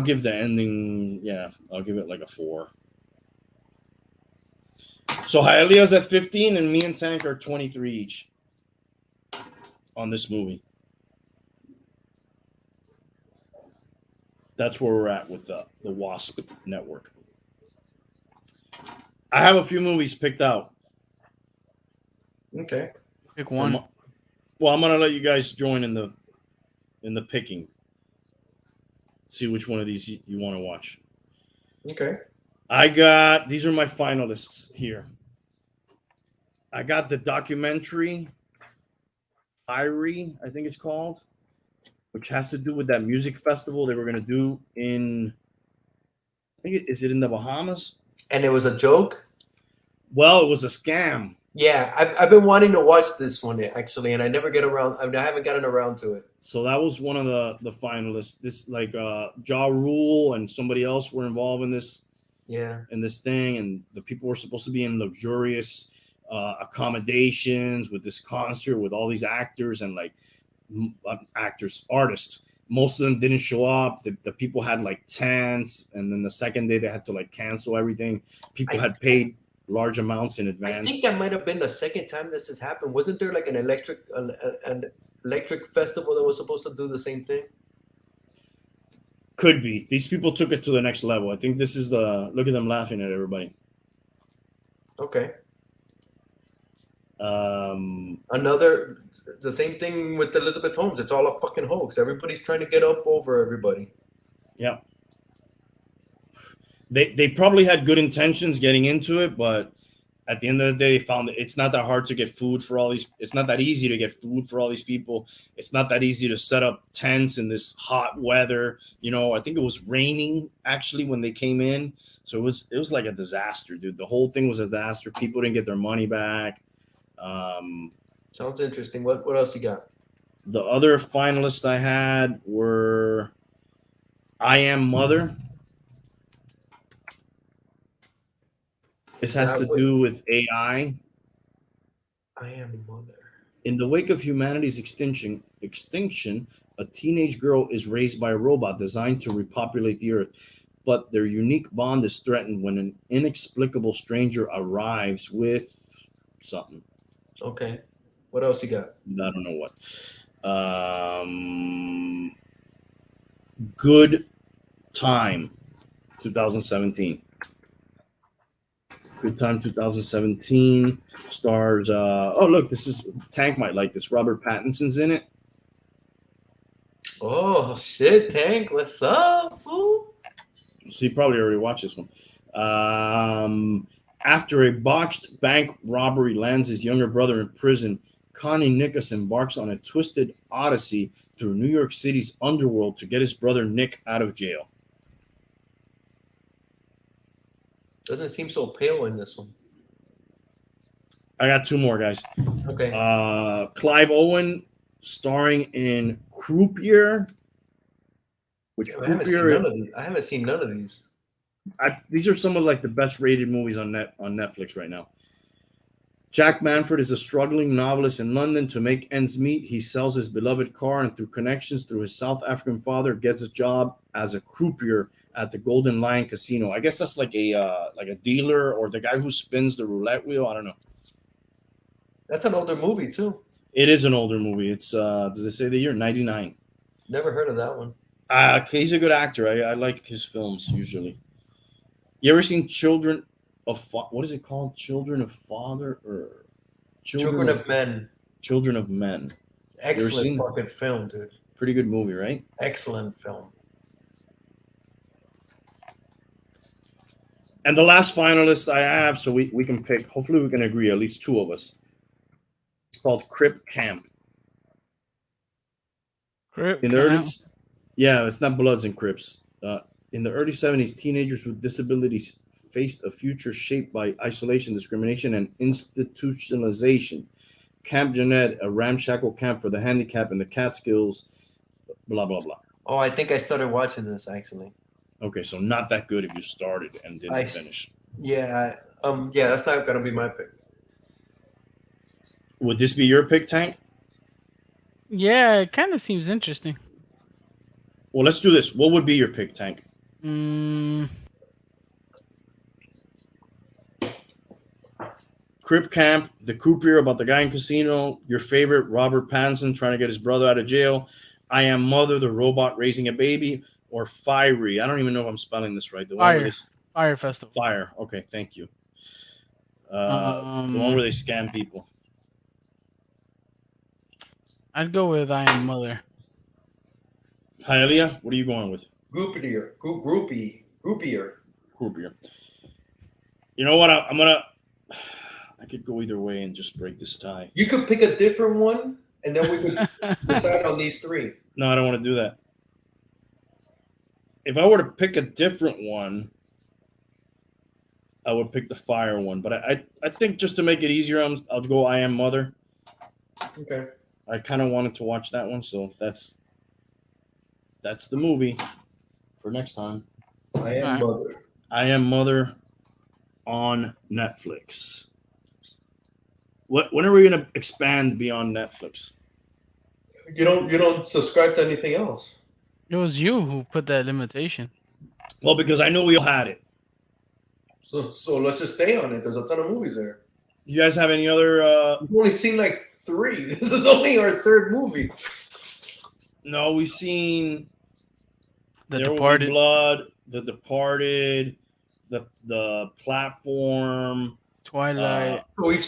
give the ending, I'll give it like a 4. So Hialeah's at 15 and me and Tank are 23 each on this movie. That's where we're at with the WASP network. I have a few movies picked out. Okay. Pick one. Well, I'm gonna let you guys join in the picking. See which one of these you want to watch. Okay. These are my finalists here. I got the documentary Fiery, I think it's called, which has to do with that music festival they were gonna do in. Is it in the Bahamas? And it was a joke? Well, it was a scam. Yeah, I've been wanting to watch this one actually, and I haven't gotten around to it. So that was one of the finalists. This Ja Rule and somebody else were involved in this. Yeah. In this thing, and the people were supposed to be in luxurious accommodations with this concert with all these actors and artists. Most of them didn't show up. The people had tents, and then the second day they had to cancel everything. People had paid large amounts in advance. I think that might have been the second time this has happened. Wasn't there an electric festival that was supposed to do the same thing? Could be. These people took it to the next level. I think this is look at them laughing at everybody. Okay. The same thing with Elizabeth Holmes. It's all a fucking hoax. Everybody's trying to get up over everybody. Yeah. They probably had good intentions getting into it, but at the end of the day, they found that it's not that hard to get food for all these. It's not that easy to get food for all these people. It's not that easy to set up tents in this hot weather. You know, I think it was raining actually when they came in, so it was like a disaster, dude. The whole thing was a disaster. People didn't get their money back. Sounds interesting. What else you got? The other finalists I had were I Am Mother. This has to do with AI. I Am Mother. In the wake of humanity's extinction, a teenage girl is raised by a robot designed to repopulate the earth, but their unique bond is threatened when an inexplicable stranger arrives with something. Okay. What else you got? I don't know what. Good Time, 2017. Good Time 2017 stars. Oh, look, this is Tank might like this. Robert Pattinson's in it. Oh shit, Tank, what's up, fool? So you probably already watched this one. After a botched bank robbery lands his younger brother in prison, Connie Nicholas embarks on a twisted odyssey through New York City's underworld to get his brother Nick out of jail. Doesn't seem so pale in this one. I got two more, guys. Okay. Clive Owen starring in Croupier. Which I haven't seen none of these. These are some of like the best rated movies on Netflix right now. Jack Manford is a struggling novelist in London. To make ends meet, he sells his beloved car and through connections through his South African father gets a job as a croupier at the Golden Lion Casino. I guess that's like a dealer or the guy who spins the roulette wheel. I don't know. That's an older movie too. It is an older movie. It's does it say the year? 99. Never heard of that one. He's a good actor. I like his films usually. You ever seen Children of what is it called? Children of Father or Children of Men? Children of Men. Excellent fucking film, dude. Pretty good movie, right? Excellent film. And the last finalist I have, so we can pick, hopefully we can agree, at least two of us. It's called Crip Camp. Crip In the early, Camp. yeah, it's not Bloods and Crips. In the early 70s, teenagers with disabilities faced a future shaped by isolation, discrimination, and institutionalization. Camp Jeanette, a ramshackle camp for the handicapped in the Catskills, blah, blah, blah. Oh, I think I started watching this actually. Okay, so not that good if you started and didn't finish. Yeah, that's not gonna be my pick. Would this be your pick, Tank? Yeah, it kind of seems interesting. Well, let's do this. What would be your pick, Tank? Crip Camp, The Croupier about the guy in casino, your favorite, Robert Pattinson trying to get his brother out of jail, I Am Mother, the robot raising a baby, or Fiery. I don't even know if I'm spelling this right. The one Fire Festival. Fire. Okay, thank you. The one where they scam people. I'd go with I Am Mother. Hialeah, what are you going with? Groupier. Croupier. You know what? I could go either way and just break this tie. You could pick a different one, and then we could decide on these three. No, I don't want to do that. If I were to pick a different one, I would pick the Fire one. But I think just to make it easier, I'll go I Am Mother. Okay. I kind of wanted to watch that one, so that's the movie for next time. I Am Mother. I Am Mother on Netflix. When are we gonna expand beyond Netflix? You don't subscribe to anything else. It was you who put that limitation. Well, because I know we all had it. So let's just stay on it. There's a ton of movies there. You guys have any other? We've only seen like 3. This is only our 3rd movie. No, we've seen The There Will Be Departed. Blood, The Departed, the Platform, Twilight. So we've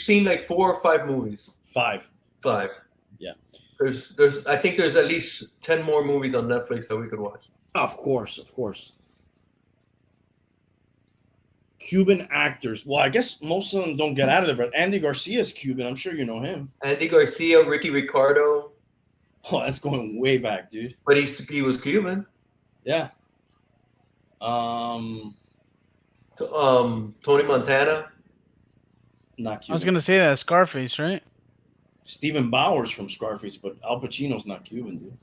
seen like 4 or 5 movies. 5. 5. Yeah. There's I think there's at least 10 more movies on Netflix that we could watch. Of course. Cuban actors. Well, I guess most of them don't get out of there, but Andy Garcia is Cuban. I'm sure you know him. Andy Garcia, Ricky Ricardo. Oh, that's going way back, dude. But he was Cuban. Yeah. Tony Montana. Not I was Cuban. gonna say that Scarface, right? Stephen Bauer's from Scarface, but Al Pacino's not Cuban, dude.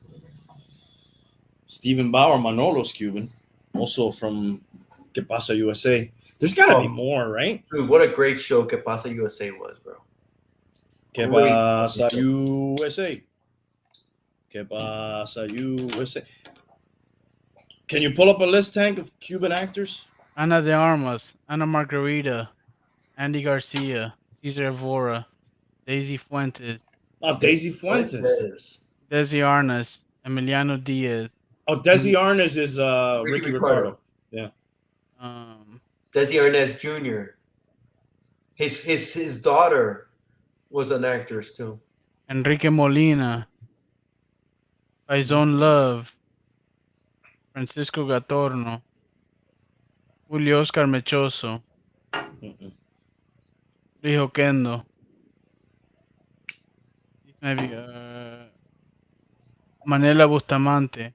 Stephen Bauer, Manolo's Cuban, also from Que Pasa USA. There's got to be more, right? Dude, what a great show Que Pasa USA was, bro. Que Great Pasa show. USA. Que Pasa USA. Can you pull up a list, Tank, of Cuban actors? Ana de Armas, Ana Margarita, Andy Garcia, Cesar Evora, Daisy Fuentes, Oh, Daisy Fuentes. Desi Arnaz, Emiliano Diaz, Oh, Desi Arnaz is Ricky Ricardo. Desi Arnaz Jr. His daughter was an actress too. Enrique Molina, Faison Love, Francisco Gatorno, Julio Oscar Mechoso, Mm-mm. Luis Oquendo. Maybe Manela Bustamante,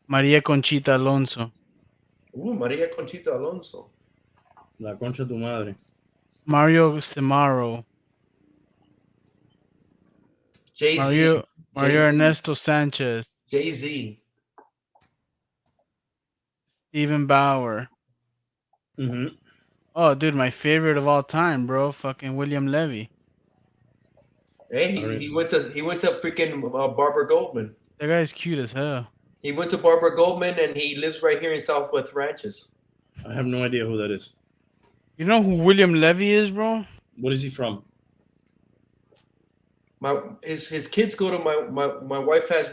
María Conchita Alonso, Maria Conchita Alonso. La concha de tu madre. Mario Semaro, Jay-Z. Mario Jay-Z. Ernesto Sanchez, Jay-Z. Stephen Bauer. Mm-hmm. Oh, dude, my favorite of all time, bro. Fucking William Levy. Hey, he went to freaking Barbara Goldman. That guy's cute as hell. He went to Barbara Goldman, and he lives right here in Southwest Ranches. I have no idea who that is. You know who William Levy is, bro? What is he from? His kids go to my wife has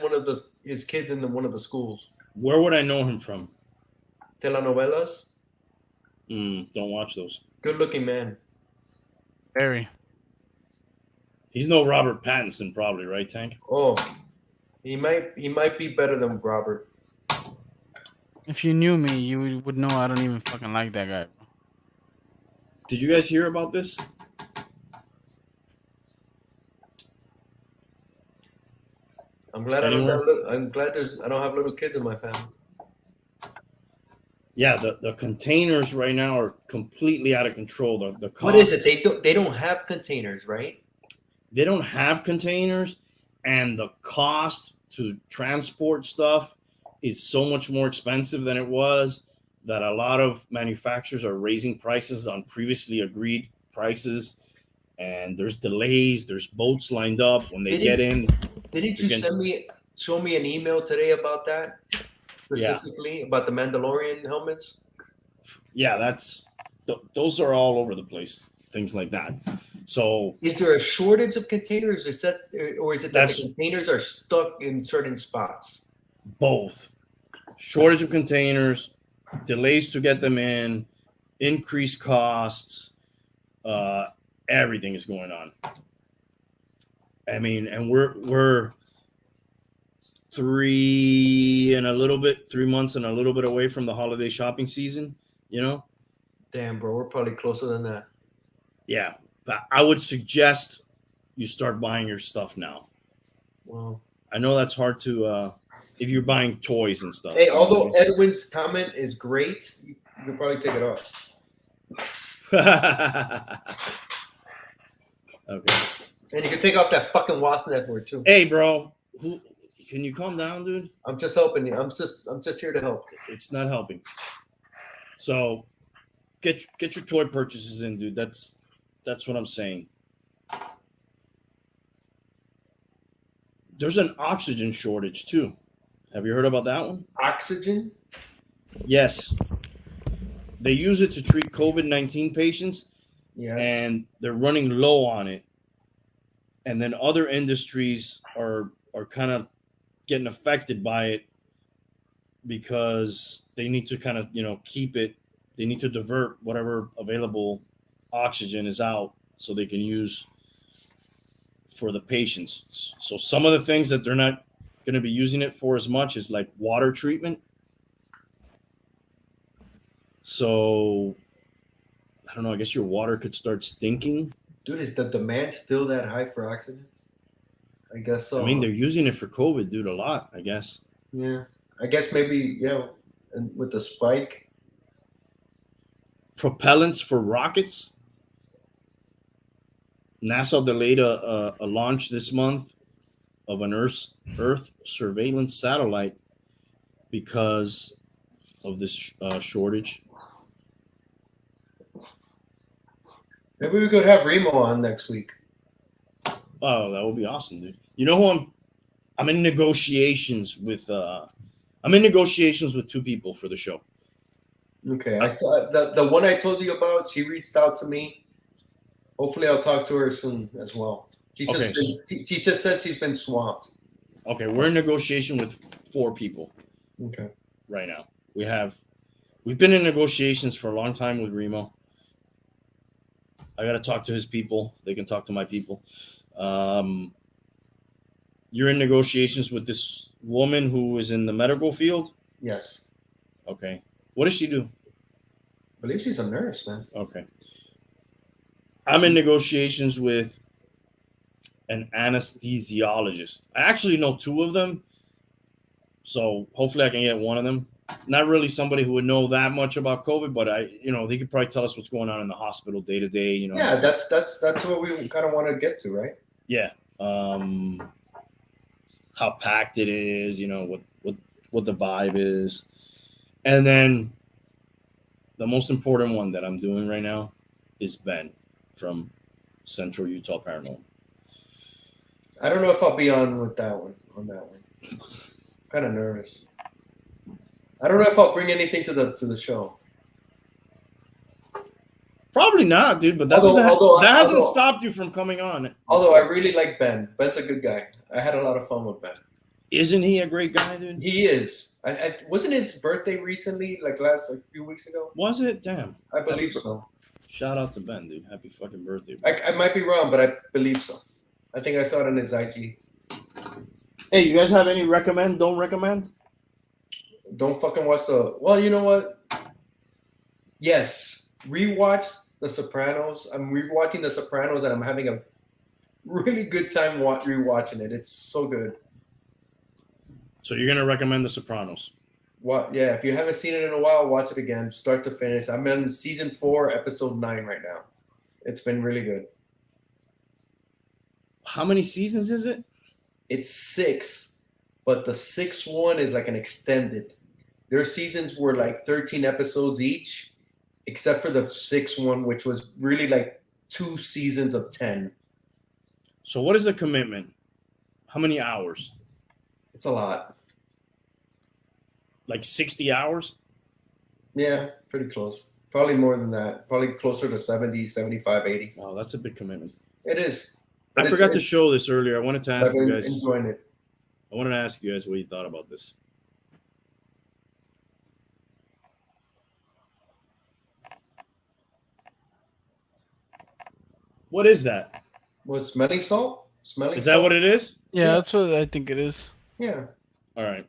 his kids in one of the schools. Where would I know him from? Telenovelas. Don't watch those. Good looking man. Very. He's no Robert Pattinson, probably, right, Tank? Oh, he might be better than Robert. If you knew me, you would know I don't even fucking like that guy, bro. Did you guys hear about this? I'm glad I don't have little kids in my family. Yeah, the containers right now are completely out of control. The costs, What is it? They don't have containers, right? They don't have containers, and the cost to transport stuff is so much more expensive than it was that a lot of manufacturers are raising prices on previously agreed prices, and there's delays. There's boats lined up when they get in. Didn't you show me an email today about that? Specifically about the Mandalorian helmets? Yeah, those are all over the place. Things like that. So, is there a shortage of containers? Or is it that the containers are stuck in certain spots? Both. Shortage of containers, delays to get them in, increased costs, everything is going on. I mean, and we're 3 months and a little bit away from the holiday shopping season, you know? Damn, bro, we're probably closer than that. Yeah, but I would suggest you start buying your stuff now. Well, I know that's hard to, if you're buying toys and stuff. Hey, although Edwin's comment is great, you could probably take it off. Okay. And you can take off that fucking wasp net word too. Hey, bro, can you calm down, dude? I'm just helping you. I'm just here to help. It's not helping. So, get your toy purchases in, dude. That's what I'm saying. There's an oxygen shortage too. Have you heard about that one? Oxygen? Yes. They use it to treat COVID-19 patients. Yes. And they're running low on it. And then other industries are kind of getting affected by it because they need to kind of, keep it. They need to divert whatever available oxygen is out, so they can use for the patients. So some of the things that they're not going to be using it for as much is like water treatment. So I don't know. I guess your water could start stinking. Dude, is the demand still that high for oxygen? I guess so. I mean, they're using it for COVID, dude, a lot, I guess. Yeah. I guess maybe, yeah, and with the spike. Propellants for rockets. NASA delayed a launch this month of an Earth surveillance satellite because of this shortage. Maybe we could have Remo on next week. Oh, that would be awesome, dude. You know who I'm in negotiations with. I'm in negotiations with 2 people for the show. Okay, I saw the one I told you about. She reached out to me. Hopefully, I'll talk to her soon as well. She just says she's been swamped. Okay, we're in negotiation with 4 people. Okay. Right now, we've been in negotiations for a long time with Remo. I got to talk to his people. They can talk to my people. You're in negotiations with this woman who is in the medical field? Yes. Okay. What does she do? I believe she's a nurse, man. Okay. I'm in negotiations with an anesthesiologist. I actually know 2 of them. So hopefully I can get one of them. Not really somebody who would know that much about COVID, but they could probably tell us what's going on in the hospital day to day. Yeah, that's what we kind of want to get to, right? Yeah. How packed it is, what the vibe is. And then the most important one that I'm doing right now is Ben from Central Utah Paranormal. I don't know if I'll be on that one. Kind of nervous. I don't know if I'll bring anything to the show. Probably not, dude. But that hasn't stopped you from coming on. Although I really like Ben. Ben's a good guy. I had a lot of fun with Ben. Isn't he a great guy, dude? He is. Wasn't his birthday recently, like a few weeks ago? Was it? Damn. I believe so. Shout out to Ben, dude. Happy fucking birthday. I might be wrong, but I believe so. I think I saw it on his IG. Hey, you guys have any recommend, don't recommend? Don't fucking watch well, you know what? Yes. Rewatch The Sopranos. I'm rewatching The Sopranos and I'm having a really good time rewatching it. It's so good. So you're going to recommend The Sopranos? What? Yeah, if you haven't seen it in a while, watch it again, start to finish. I'm in season 4, episode 9 right now. It's been really good. How many seasons is it? It's 6, but the 6th one is like an extended. Their seasons were like 13 episodes each, except for the 6th one, which was really like 2 seasons of 10. So what is the commitment? How many hours? It's a lot. Like 60 hours? Yeah, pretty close. Probably more than that. Probably closer to 70, 75, 80. Wow, that's a big commitment. It is. I forgot to show this earlier. I wanted to ask you guys. Enjoying it. I wanted to ask you guys what you thought about this. What is that? What, smelling salt? Is that what it is? Yeah, that's what I think it is. Yeah. All right.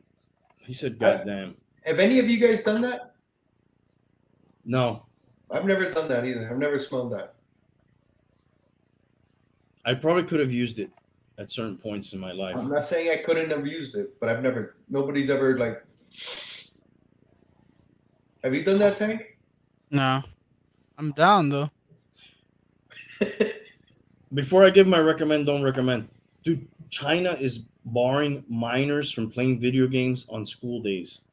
He said, "Goddamn." Have any of you guys done that? No. I've never done that either. I've never smelled that. I probably could have used it at certain points in my life. I'm not saying I couldn't have used it, but nobody's ever like. Have you done that, Tank? No. I'm down though. Before I give my recommend, don't recommend. Dude, China is barring minors from playing video games on school days.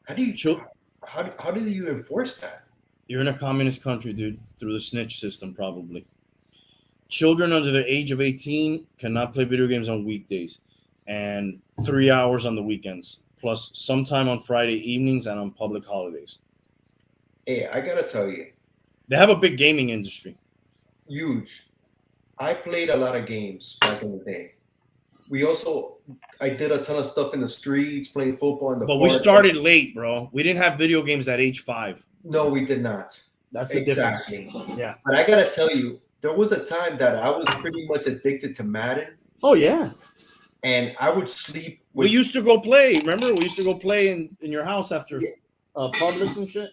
How do you enforce that? You're in a communist country, dude, through the snitch system, probably. Children under the age of 18 cannot play video games on weekdays and 3 hours on the weekends, plus sometime on Friday evenings and on public holidays. Hey, I gotta tell you. They have a big gaming industry. Huge. I played a lot of games back in the day. I did a ton of stuff in the streets, playing football in the park. But we started late, bro. We didn't have video games at age 5. No, we did not. That's the difference. Exactly. Yeah. But I gotta tell you, there was a time that I was pretty much addicted to Madden, Oh yeah. and I would sleep We with. used to go play. Remember, we used to go play in your house after Yeah. Publix and shit.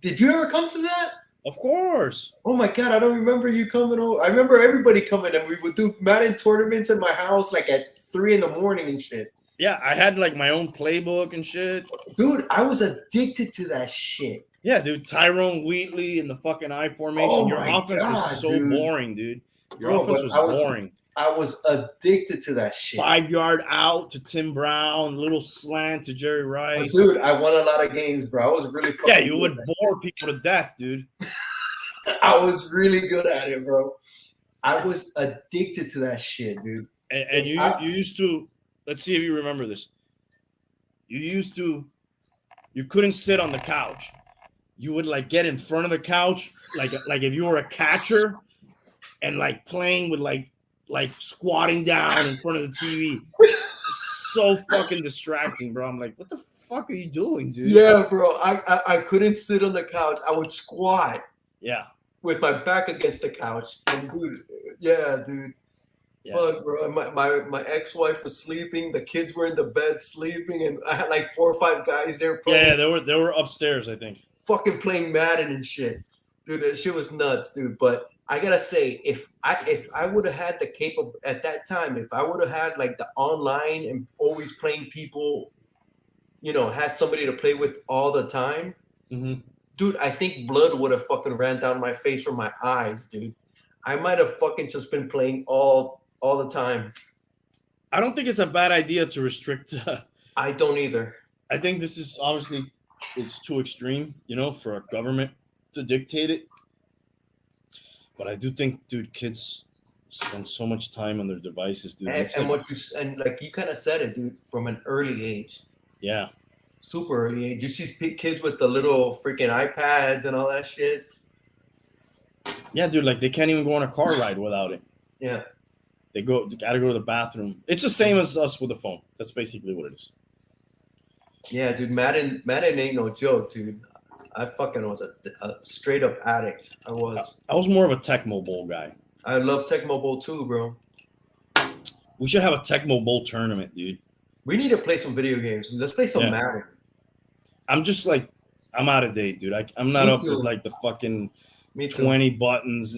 Did you ever come to that? Of course. Oh my god, I don't remember you coming over. I remember everybody coming, and we would do Madden tournaments in my house like at 3 in the morning and shit. Yeah, I had like my own playbook and shit. Dude, I was addicted to that shit. Yeah, dude. Tyrone Wheatley in the fucking I formation. Oh Your my offense God, was so dude. boring, dude. Your Bro, offense but was I was- boring. I was addicted to that shit. 5-yard out to Tim Brown, little slant to Jerry But Rice. dude, I won a lot of games, bro. I was really fucking Yeah, you good would at that bore people to death, dude. shit. I was really good at it, bro. I was addicted to that shit, dude. And you used to. Let's see if you remember this. You couldn't sit on the couch. You would like get in front of the couch, like if you were a catcher, and like playing with like squatting down in front of the TV. So fucking distracting, bro. I'm like, what the fuck are you doing, dude? Yeah, bro. I couldn't sit on the couch. I would squat Yeah. with my back against the couch. And dude, yeah, dude. Yeah. Fuck, bro. My ex-wife was sleeping. The kids were in the bed sleeping, and I had like 4 or 5 guys there playing, Yeah, they were upstairs, I think. fucking playing Madden and shit. Dude, that shit was nuts, dude. But I gotta say, if I would have had the capable at that time, if I would have had like the online and always playing people, had somebody to play with all the time, Mm-hmm. dude, I think blood would have fucking ran down my face or my eyes, dude. I might have fucking just been playing all the time. I don't think it's a bad idea to restrict. I don't either. I think this is obviously it's too extreme, for a government to dictate it. But I do think, dude, kids spend so much time on their devices, dude. And like you kind of said it, dude, from an early age, Yeah. super early age. You see kids with the little freaking iPads and all that shit. Yeah, dude, like they can't even go on a car ride without it. Yeah. They gotta go to the bathroom. It's the same as us with the phone. That's basically what it is. Yeah, dude, Madden ain't no joke, dude. I fucking was a straight up addict. I was. I was more of a Tecmo Bowl guy. I love Tecmo Bowl too, bro. We should have a Tecmo Bowl tournament, dude. We need to play some video games. Let's play some Madden. I'm just like, I'm out of date, dude. I'm not Me up too. with like the fucking Me too. 20 buttons.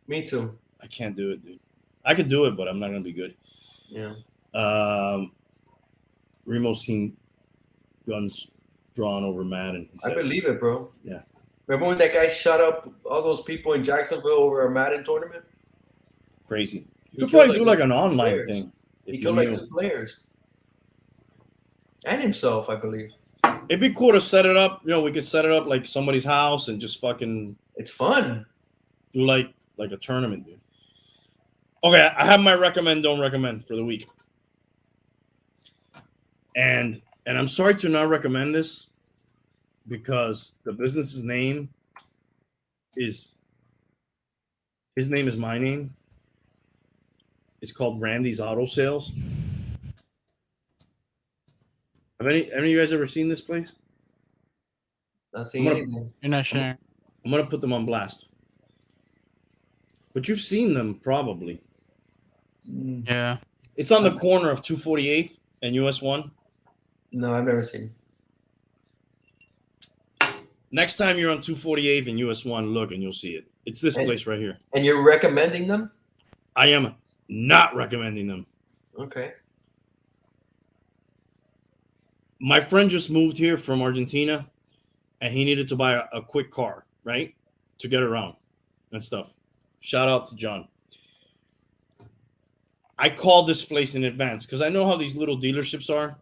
Me too. I can't do it, dude. I could do it, but I'm not gonna be good. Yeah. Remo's seen guns drawn over Madden. I believe it, bro. Yeah. Remember when that guy shot up all those people in Jacksonville over a Madden tournament? Crazy. He You could killed, probably do like an online players. thing. He if you killed like knew. 2 players. And himself, I believe. It'd be cool to set it up. We could set it up like somebody's house and just fucking It's fun. do like a tournament, dude. Okay, I have my recommend, don't recommend for the week. And I'm sorry to not recommend this because the business's name is his name is my name. It's called Randy's Auto Sales. Have any of you guys ever seen this place? Not seeing anything. You're not sharing. I'm gonna put them on blast. But you've seen them probably. Yeah. It's on the corner of 248th and US 1. No, I've never seen. Next time you're on 248th and US 1, look and you'll see it. It's this place right here. And you're recommending them? I am not recommending them. Okay. My friend just moved here from Argentina and he needed to buy a quick car, right? To get around and stuff. Shout out to John. I called this place in advance because I know how these little dealerships are,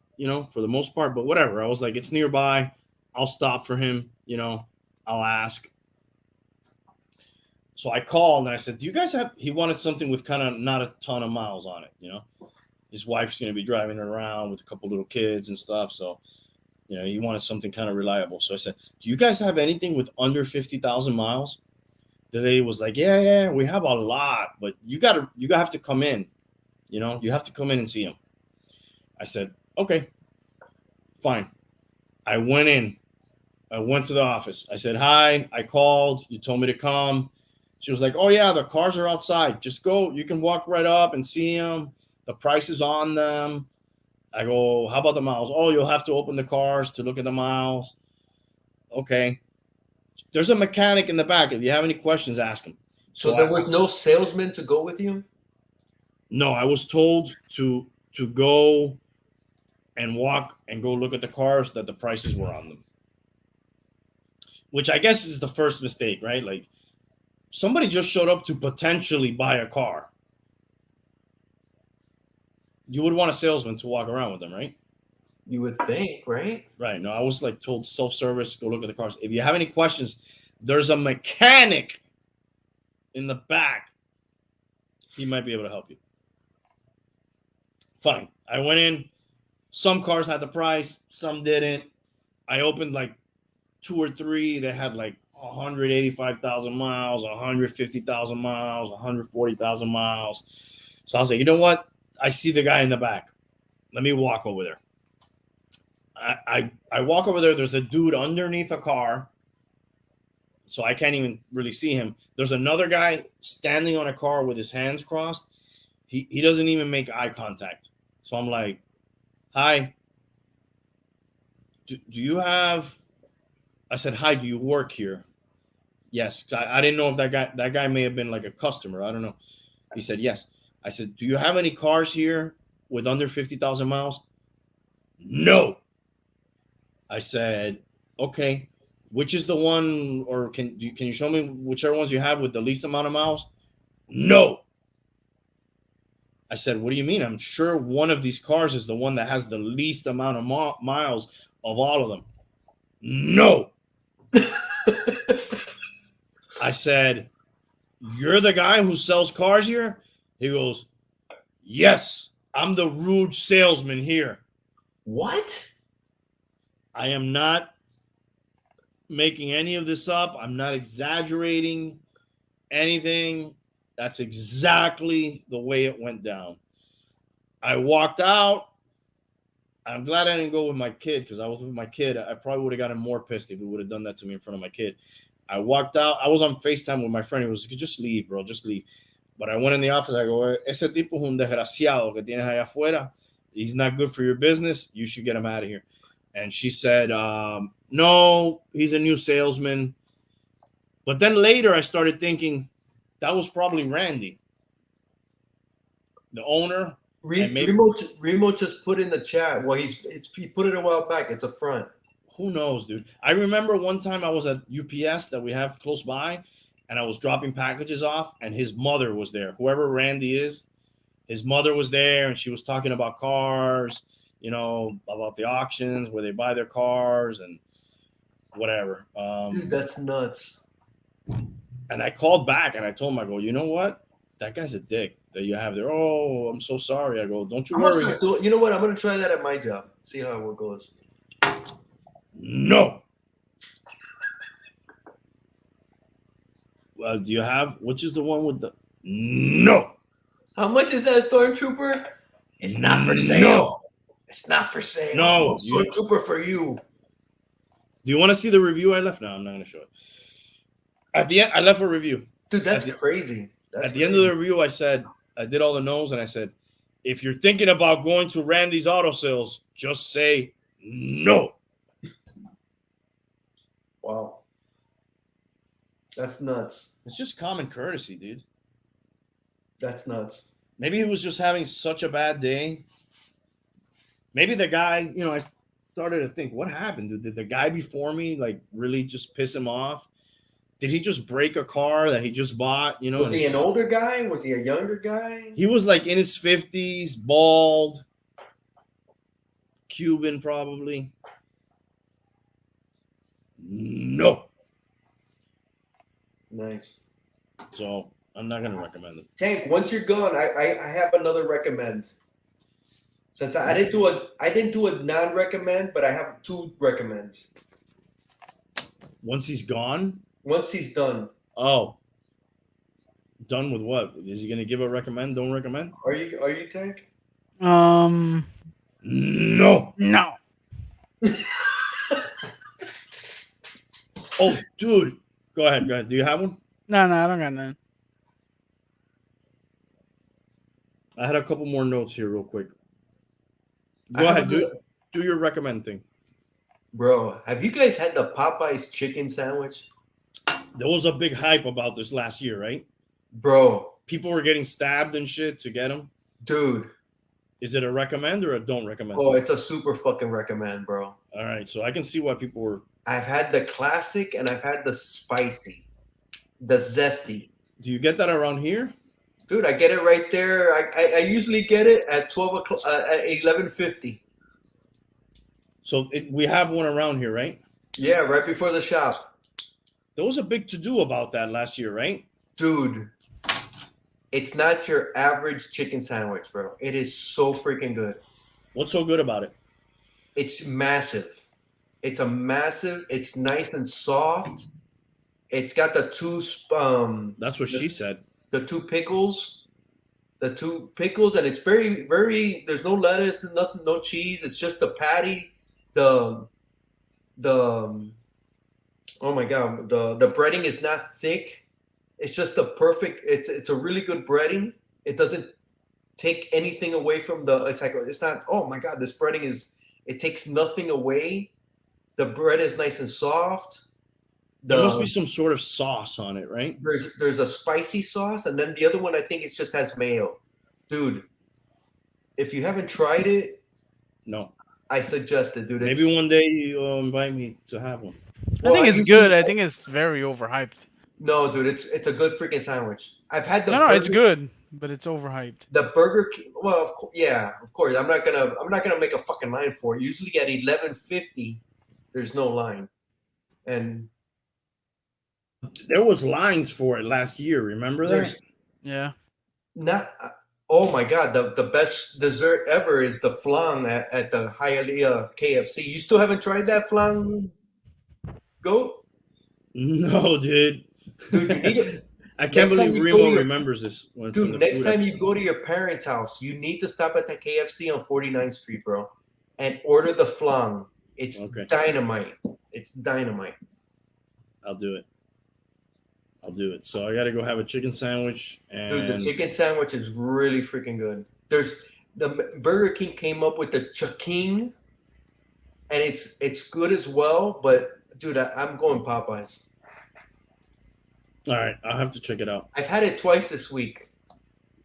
for the most part, but whatever. I was like, it's nearby. I'll stop for him, I'll ask. So I called and I said, do you guys have, he wanted something with kind of not a ton of miles on it, His wife's going to be driving around with a couple little kids and stuff. So, he wanted something kind of reliable. So I said, do you guys have anything with under 50,000 miles? The lady was like, yeah, we have a lot, but you have to come in. You have to come in and see him. I said, okay, fine. I went in I went to the office. I said, hi, I called. You told me to come. She was like, oh, yeah, the cars are outside. Just go. You can walk right up and see them. The price is on them. I go, how about the miles? Oh, you'll have to open the cars to look at the miles. Okay. There's a mechanic in the back. If you have any questions, ask him. So there was no salesman to go with you? No, I was told to go and walk and go look at the cars that the prices were on them. Which I guess is the first mistake, right? Like, somebody just showed up to potentially buy a car. You would want a salesman to walk around with them, right? You would think, right? Right. No, I was like told self-service, go look at the cars. If you have any questions, there's a mechanic in the back. He might be able to help you. Fine. I went in. Some cars had the price, some didn't. I opened like 2 or 3 that had like 185,000 miles, 150,000 miles, 140,000 miles. So I was like, you know what? I see the guy in the back. Let me walk over there. I walk over there. There's a dude underneath a car, so I can't even really see him. There's another guy standing on a car with his hands crossed. He doesn't even make eye contact. So I'm like, hi. Do you have... I said, hi, do you work here? Yes. I didn't know if that guy may have been like a customer. I don't know. He said, yes. I said, do you have any cars here with under 50,000 miles? No. I said, okay. Which is the one, or can you show me whichever ones you have with the least amount of miles? No. I said, what do you mean? I'm sure one of these cars is the one that has the least amount of miles of all of them. No. I said, you're the guy who sells cars here? He goes, yes, I'm the rude salesman here. What? I am not making any of this up. I'm not exaggerating anything. That's exactly the way it went down. I walked out. I'm glad I didn't go with my kid, because I was with my kid. I probably would have gotten more pissed if he would have done that to me in front of my kid. I walked out. I was on FaceTime with my friend. He was like, just leave, bro. Just leave. But I went in the office. I go, ese tipo es un desgraciado que tienes allá afuera. He's not good for your business. You should get him out of here. And she said, no, he's a new salesman. But then later I started thinking that was probably Randy, the owner. Remo just put in the chat. Well, he put it a while back. It's a front. Who knows, dude? I remember one time I was at UPS that we have close by, and I was dropping packages off, and his mother was there. Whoever Randy is, his mother was there, and she was talking about cars, you know, about the auctions where they buy their cars and whatever. Dude, that's nuts. And I called back, and I told him, I go, you know what? That guy's a dick that you have there. Oh, I'm so sorry. I go, don't you worry. You know what? I'm going to try that at my job. See how it goes. No. Well, do you have, which is the one with the, no. How much is that, Stormtrooper? It's not for sale. No. It's not for sale. No. Stormtrooper for you. Do you want to see the review I left? No, I'm not going to show it. At the end, I left a review. Dude, that's crazy. At the end of the review, I said, I did all the no's, and I said, if you're thinking about going to Randy's Auto Sales, just say no. Wow. That's nuts. It's just common courtesy, dude. That's nuts. Maybe he was just having such a bad day. Maybe the guy, you know, I started to think, what happened? Did the guy before me, like, really just piss him off? Did he just break a car that he just bought? You know, was he an older guy? Was he a younger guy? He was like in his 50s, bald, Cuban probably. No. Nice. So I'm not gonna recommend it. Tank, once you're gone, I have another recommend. Since I didn't do a non-recommend, but I have 2 recommends. Once he's gone? Once he's done. Oh. Done with what? Is he gonna give a recommend? Don't recommend? Are you Tank? No. No. Oh, dude. Go ahead. Do you have one? No, I don't got none. I had a couple more notes here, real quick. I Go have ahead. another- Do your recommend thing. Bro, have you guys had the Popeyes chicken sandwich? There was a big hype about this last year, right? Bro, People were getting stabbed and shit to get them. dude. Is it a recommend or a don't recommend? Oh, it's a super fucking recommend, bro. All right, so I can see why people were. I've had the classic and I've had the spicy, the zesty. Do you get that around here? Dude, I get it right there. I usually get it at 12 o'clock, at 11:50. So we have one around here, right? Yeah, right before the shop. There was a big to do about that last year, right? Dude, it's not your average chicken sandwich, bro. It is so freaking good. What's so good about it? It's massive. It's nice and soft. It's got the two That's what she said. the two pickles, and it's very, very. There's no lettuce, nothing, no cheese. It's just the patty, the. Oh my god, the breading is not thick. It's just the perfect. It's a really good breading. It doesn't take anything away from the. It's not. Oh my god, this breading is. It takes nothing away. The bread is nice and soft. There must be some sort of sauce on it, right? There's a spicy sauce, and then the other one I think it just has mayo. Dude, if you haven't tried it, No. I suggest it, dude. Maybe one day you invite me to have one. I think it's good. I think it's very overhyped. No, dude, it's a good freaking sandwich. I've had the No, it's good, but it's overhyped. The Burger King. Well, of course. I'm not gonna make a fucking line for it. Usually at 11:50, there's no line, and There was lines for it last year. Remember that? there's Yeah. not. Oh my god, the best dessert ever is the flan at the Hialeah KFC. You still haven't tried that flan? Goat? No, dude. Dude, you need it. I can't Next time believe you go Remo to your- remembers this. One from Dude, the next food time you episode. go to your parents' house, you need to stop at the KFC on 49th Street, bro, and order the flan. It's Okay. dynamite. It's dynamite. I'll do it. So I got to go have a chicken sandwich. And Dude, the chicken sandwich is really freaking good. There's the Burger King came up with the chicken, and it's good as well. But dude, I'm going Popeyes. All right, I'll have to check it out. I've had it twice this week.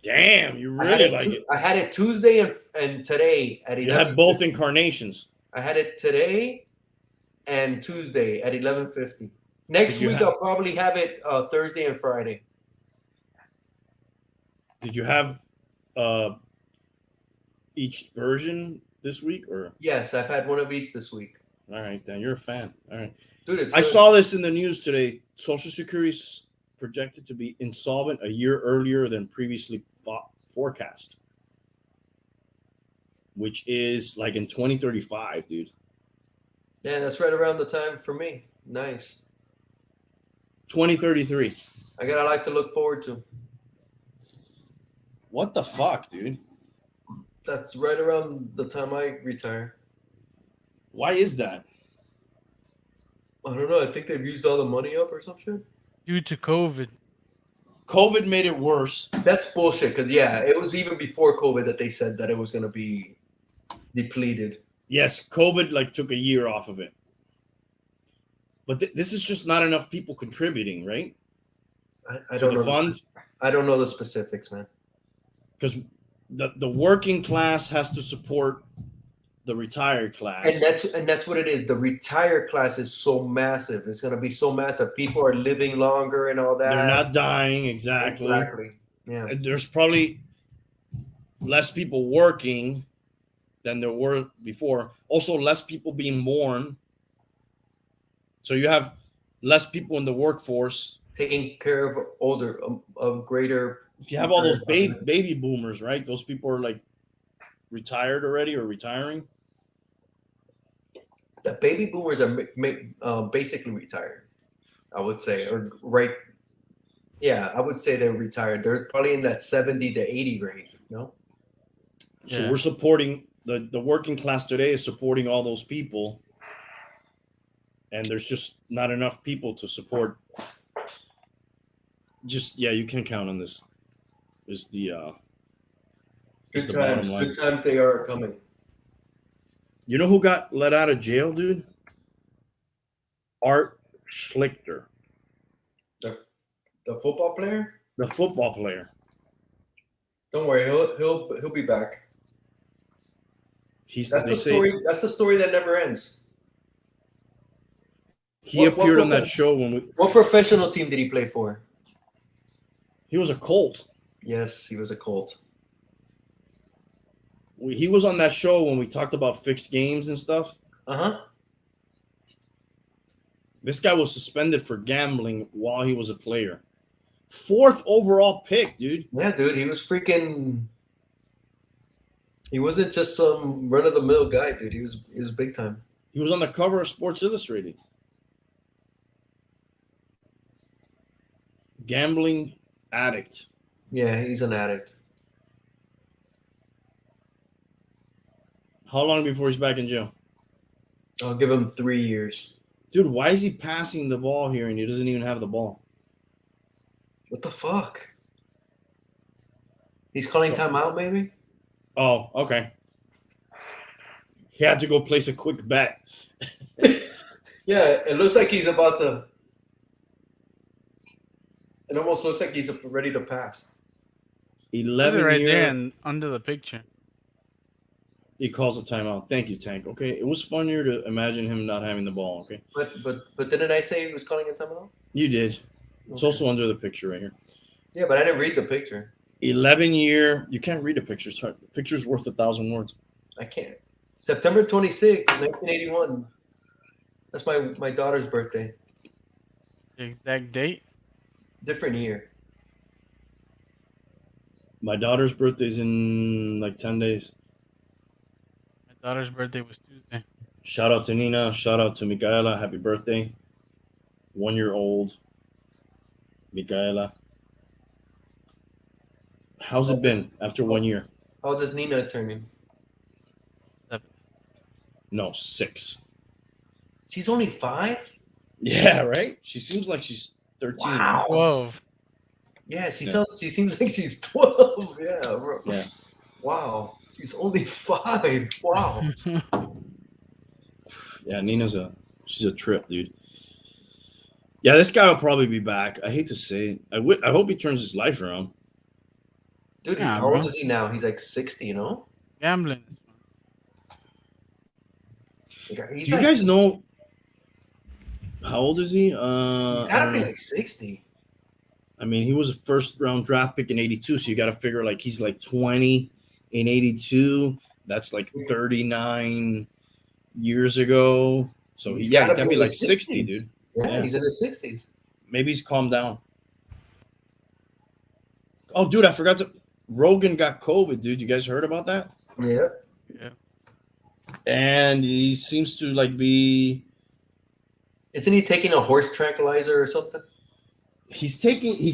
Damn, you I had really like it. I had it Tuesday and today at 11. You had both incarnations. I had it today and Tuesday at 11:50. Next Did you week have- I'll probably have it Thursday and Friday. Did you have each version this week, or Yes, I've had one of each this week. all right? Then you're a fan. All right. Dude, it's I good. saw this in the news today. Social Security's projected to be insolvent a year earlier than previously forecast, which is like in 2035, dude. Yeah, that's right around the time for me. Nice. 2033. I got a lot to look forward to. What the fuck, dude? That's right around the time I retire. Why is that? I don't know. I think they've used all the money up or some shit. Due to COVID. COVID made it worse. That's bullshit. Because yeah, it was even before COVID that they said that it was going to be depleted. Yes, COVID like took a year off of it. But this is just not enough people contributing, right? I To don't the know. funds, I don't know the specifics, man. because the working class has to support the retired class. And that's what it is. The retired class is so massive. It's going to be so massive. People are living longer and all that. They're not dying, exactly. Exactly. Yeah. And there's probably less people working than there were before. Also, less people being born. So you have less people in the workforce. Taking care of older, of greater. If you have all those baby boomers, right? Those people are like retired already or retiring. The baby boomers are basically retired, I would say, or right. Yeah, I would say they're retired. They're probably in that 70 to 80 range. No. So Yeah. we're supporting the working class today is supporting all those people. and there's just not enough people to support. You can count on this. Is the Good the bottom times. line. Good times they are coming. You know who got let out of jail, dude? Art Schlichter, The football player? the football player. Don't worry, he'll be back. He's That's they the say story. That's the story that never ends. he What appeared on that prof- show when What professional team did he play for? he was a Colt. Yes, he was a Colt. He was on that show when we talked about fixed games and stuff. Uh-huh. This guy was suspended for gambling while he was a player. 4th overall pick, dude. Yeah, dude, he was freaking. He wasn't just some run-of-the-mill guy, dude. He was big time. He was on the cover of Sports Illustrated. Gambling addict. Yeah, he's an addict. How long before he's back in jail? I'll give him 3 years. Dude, why is he passing the ball here and he doesn't even have the ball? What the fuck? He's calling timeout, maybe? Oh, okay. He had to go place a quick bet. Yeah, it looks like he's about to. It almost looks like he's ready to pass. 11 right year. there and under the picture. He calls a timeout. Thank you, Tank. Okay, it was funnier to imagine him not having the ball. Okay, But didn't I say he was calling a timeout? you did. It's Okay. also under the picture right here. Yeah, but I didn't read the picture. 11 year. You can't read a picture. It's hard. The picture's worth 1,000 words. I can't. September 26, 1981. That's my daughter's birthday. The exact date. Different year. My daughter's birthday's in like 10 days. My daughter's birthday was Tuesday. Shout out to Nina. Shout out to Micaela. Happy birthday. 1 year old. Micaela. How's it been after 1 year? How old is Nina turning? No, 6. She's only 5? Yeah, right? She seems like she's 13. Wow. 12. Yeah, she Yeah. seems like she's 12. Yeah, bro. Yeah. Wow. She's only 5. Wow. Yeah, she's a trip, dude. Yeah, this guy will probably be back. I hate to say it. I hope he turns his life around. Dude, Yeah, how old bro. is he now? He's like 60, you know? Gambling. He's Do you like, guys know how old is he? he's I gotta don't be know. like 60. I mean, he was a first round draft pick in 82, so you got to figure like he's like 20 in 82. That's like 39 years ago. So He's he's gotta got to be be in like his 60, 60s. dude. Yeah, Yeah. he's in his 60s. Maybe he's calmed down. Oh, dude, I forgot to. Rogan got COVID, dude. You guys heard about that? Yeah. And he seems to like be. Isn't he taking a horse tranquilizer or something? He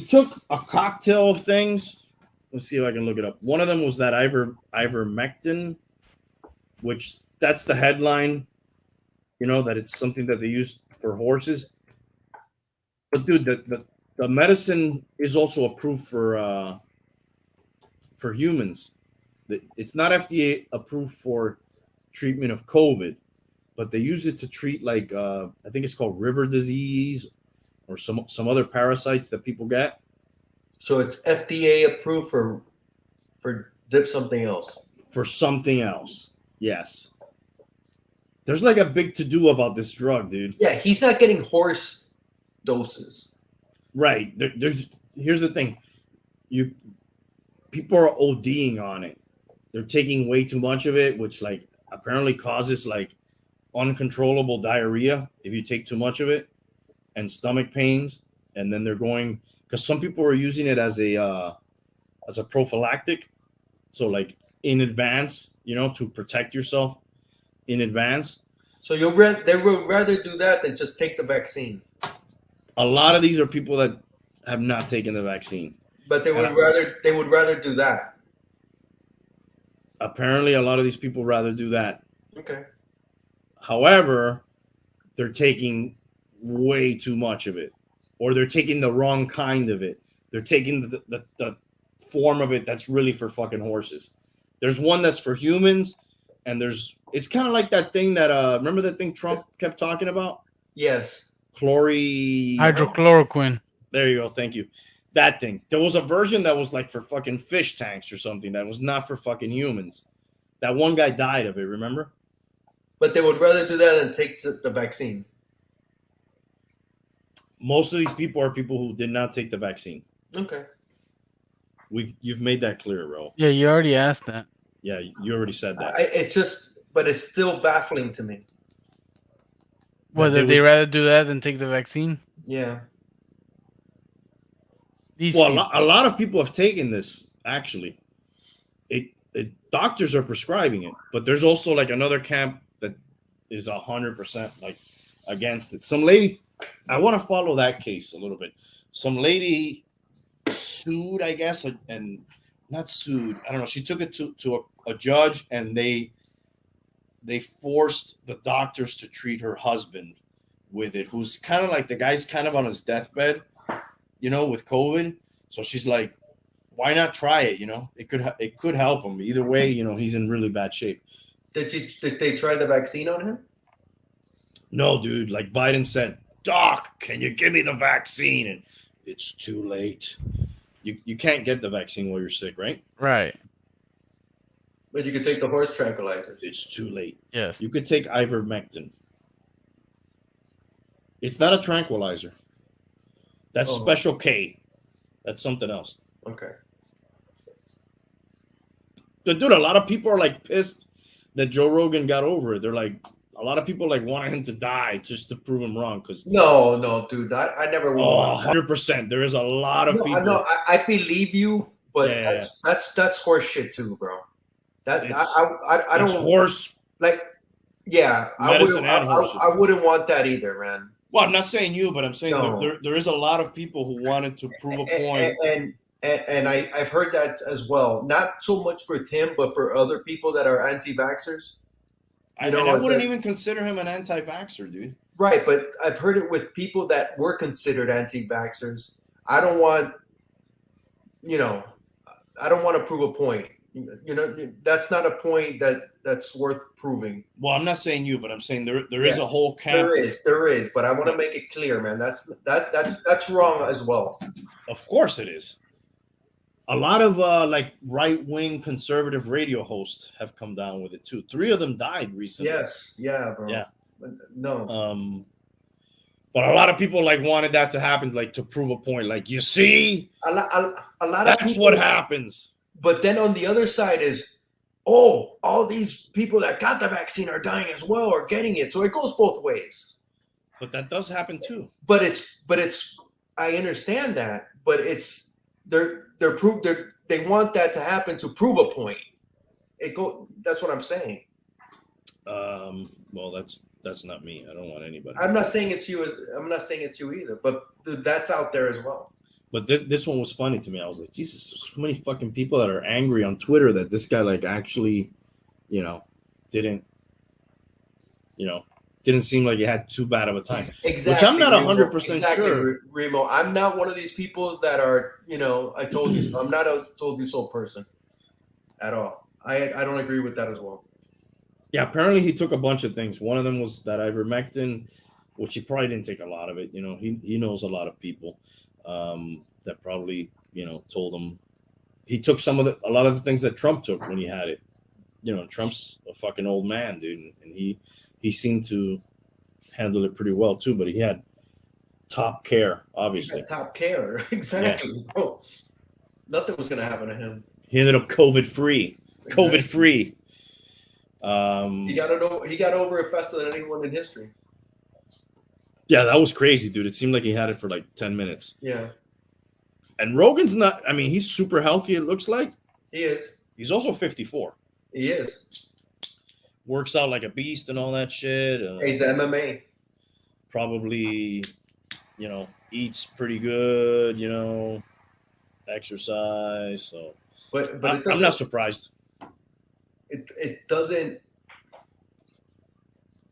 took a cocktail of things. Let's see if I can look it up. One of them was that ivermectin, which that's the headline, that it's something that they use for horses. But dude, the medicine is also approved for humans. It's not FDA approved for treatment of COVID, but they use it to treat like I think it's called river disease or some other parasites that people get. So it's FDA approved for something else. For something else. Yes. There's like a big to do about this drug, dude. Yeah, he's not getting horse doses. Right. Here's the thing. People are ODing on it. They're taking way too much of it, which like apparently causes like uncontrollable diarrhea if you take too much of it, and stomach pains. And then they're going because some people are using it as a prophylactic. So like in advance, to protect yourself in advance. So they would rather do that than just take the vaccine. A lot of these are people that have not taken the vaccine. But they would rather do that. Apparently, a lot of these people rather do that. Okay. However, they're taking way too much of it, or they're taking the wrong kind of it. They're taking the form of it that's really for fucking horses. There's one that's for humans, and it's kind of like that thing that remember that thing Trump kept talking about? Yes. Hydrochloroquine. There you go. Thank you. That thing. There was a version that was like for fucking fish tanks or something that was not for fucking humans. That one guy died of it, remember? But they would rather do that than take the vaccine. Most of these people are people who did not take the vaccine. Okay. You've made that clear, Ro. Yeah, you already asked that. Yeah, you already said that. But it's still baffling to me. Whether they rather do that than take the vaccine? Yeah. A lot of people have taken this, actually. Doctors are prescribing it, but there's also like another camp that is 100% like against it. Some lady, I want to follow that case a little bit. Some lady sued, I guess, and not sued. I don't know. She took it to a judge, and they forced the doctors to treat her husband with it, who's kind of like the guy's kind of on his deathbed, with COVID. So she's like, why not try it? It could help him. Either way, he's in really bad shape. Did they try the vaccine on him? No, dude. Like Biden said, Doc, can you give me the vaccine? And it's too late. You can't get the vaccine while you're sick, right? Right. But you could take the horse tranquilizers. It's too late. Yes. You could take ivermectin. It's not a tranquilizer. That's Special K. That's something else. Okay. But dude, a lot of people are like pissed that Joe Rogan got over it. They're like, a lot of people like wanted him to die just to prove him wrong. Because no, dude, I never would. 100%. There is a lot of people. No, I believe you, but that's horse shit too, bro. I don't horse. Like, yeah, I wouldn't want that either, man. Well, I'm not saying you, but I'm saying there is a lot of people who wanted to prove a point. And I've heard that as well. Not so much for Tim, but for other people that are anti-vaxxers. I wouldn't even consider him an anti-vaxxer, dude. Right, but I've heard it with people that were considered anti-vaxxers. I don't want to prove a point. That's not a point that's worth proving. Well, I'm not saying you, but I'm saying there is a whole camp. There is, but I want to make it clear, man. That's wrong as well. Of course it is. A lot of like right-wing conservative radio hosts have come down with it too. 3 of them died recently. Yes, yeah, bro. Yeah, no. But a lot of people like wanted that to happen, like to prove a point. Like, you see, a lot that's of people, what happens. But then on the other side is, all these people that got the vaccine are dying as well or getting it. So it goes both ways. But that does happen too. But it's I understand that, but it's they want that to happen to prove a point. That's what I'm saying. Well, that's not me. I don't want anybody. I'm not saying it's you. I'm not saying it's you either. But that's out there as well. But this one was funny to me. I was like, Jesus, there's so many fucking people that are angry on Twitter that this guy like actually, didn't seem like he had too bad of a time. Exactly. Which I'm not 100% sure. Remo, I'm not one of these people that are, I told you so. I'm not a told you so person at all. I don't agree with that as well. Yeah, apparently he took a bunch of things. One of them was that ivermectin, which he probably didn't take a lot of it. He knows a lot of people that probably, told him. He took a lot of the things that Trump took when he had it. Trump's a fucking old man, dude, and he seemed to handle it pretty well too, but he had top care, obviously. Top care, exactly. Yeah. Bro, nothing was going to happen to him. He ended up COVID-free. Exactly. COVID-free. He got over it faster than anyone in history. Yeah, that was crazy, dude. It seemed like he had it for like 10 minutes. Yeah. And Rogan's not, he's super healthy, it looks like. He is. He's also 54. He is. Works out like a beast and all that shit. He's the MMA. Probably, eats pretty good, exercise. So, but I'm not surprised. It doesn't.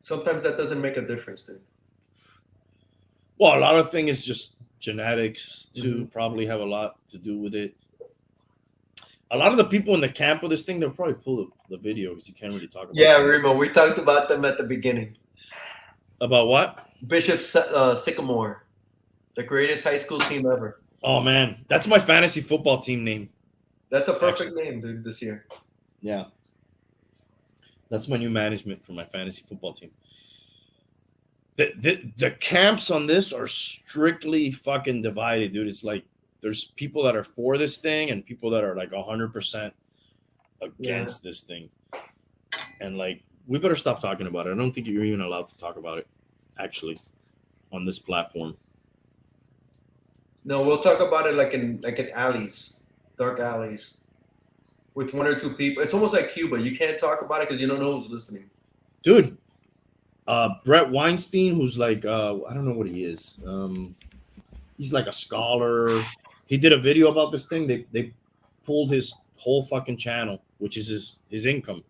Sometimes that doesn't make a difference, dude. Well, a lot of things is just genetics too. Probably have a lot to do with it. A lot of the people in the camp of this thing, they'll probably pull the video because you can't really talk about. Yeah, this. Remo, we talked about them at the beginning. About what? Bishop Sycamore, the greatest high school team ever. Oh man, that's my fantasy football team name. That's a perfect name, dude, this year. Yeah, that's my new management for my fantasy football team. The camps on this are strictly fucking divided, dude. It's like there's people that are for this thing and people that are like 100% against this thing. And like, we better stop talking about it. I don't think you're even allowed to talk about it, actually, on this platform. No, we'll talk about it like in alleys, dark alleys, with one or two people. It's almost like Cuba. You can't talk about it because you don't know who's listening. Dude, Brett Weinstein, who's like, I don't know what he is. He's like a scholar. He did a video about this thing. They pulled his whole fucking channel, which is his income.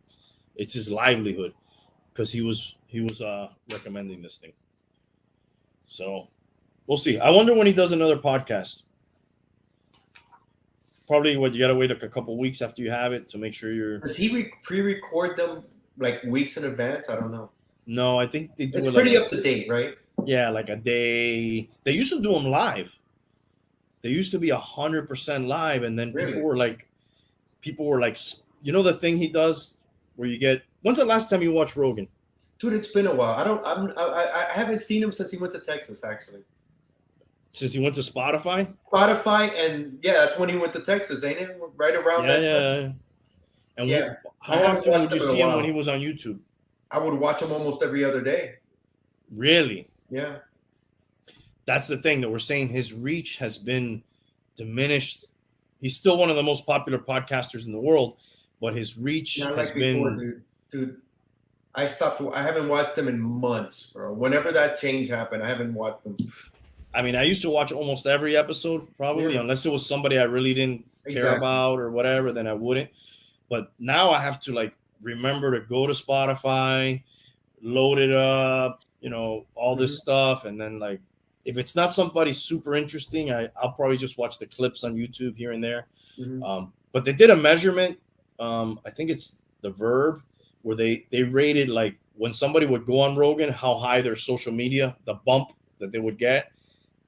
It's his livelihood, because he was recommending this thing. So we'll see. I wonder when he does another podcast. Probably you gotta wait like a couple weeks after you have it to make sure you're. Does he pre-record them like weeks in advance? I don't know. No, I think they do. It's it pretty like, up to date, right? Yeah, like a day. They used to do them live. They used to be 100% live, and then Really? people were like, you know, the thing he does where you get. When's the last time you watched Rogan? Dude, it's been a while. I haven't seen him since he went to Texas, actually. Since he went to Spotify? Spotify, and yeah, that's when he went to Texas, ain't it? Right around that time. And Yeah. how I haven't often would watched you him in a see him while. when he was on YouTube? I would watch him almost every other day. Really? Yeah. That's the thing that we're saying. His reach has been diminished. He's still one of the most popular podcasters in the world, but his reach Not has like before, been. dude. I haven't watched him in months, bro. Whenever that change happened, I haven't watched him. I mean, I used to watch almost every episode, probably, Yeah. unless it was somebody I really didn't care Exactly. about or whatever, then I wouldn't. But now I have to like remember to go to Spotify, load it up, you know, all this stuff, and then like if it's not somebody super interesting, I'll probably just watch the clips on YouTube here and there. Mhm. But they did a measurement. I think it's the Verb, where they rated like when somebody would go on Rogan, how high their social media, the bump that they would get,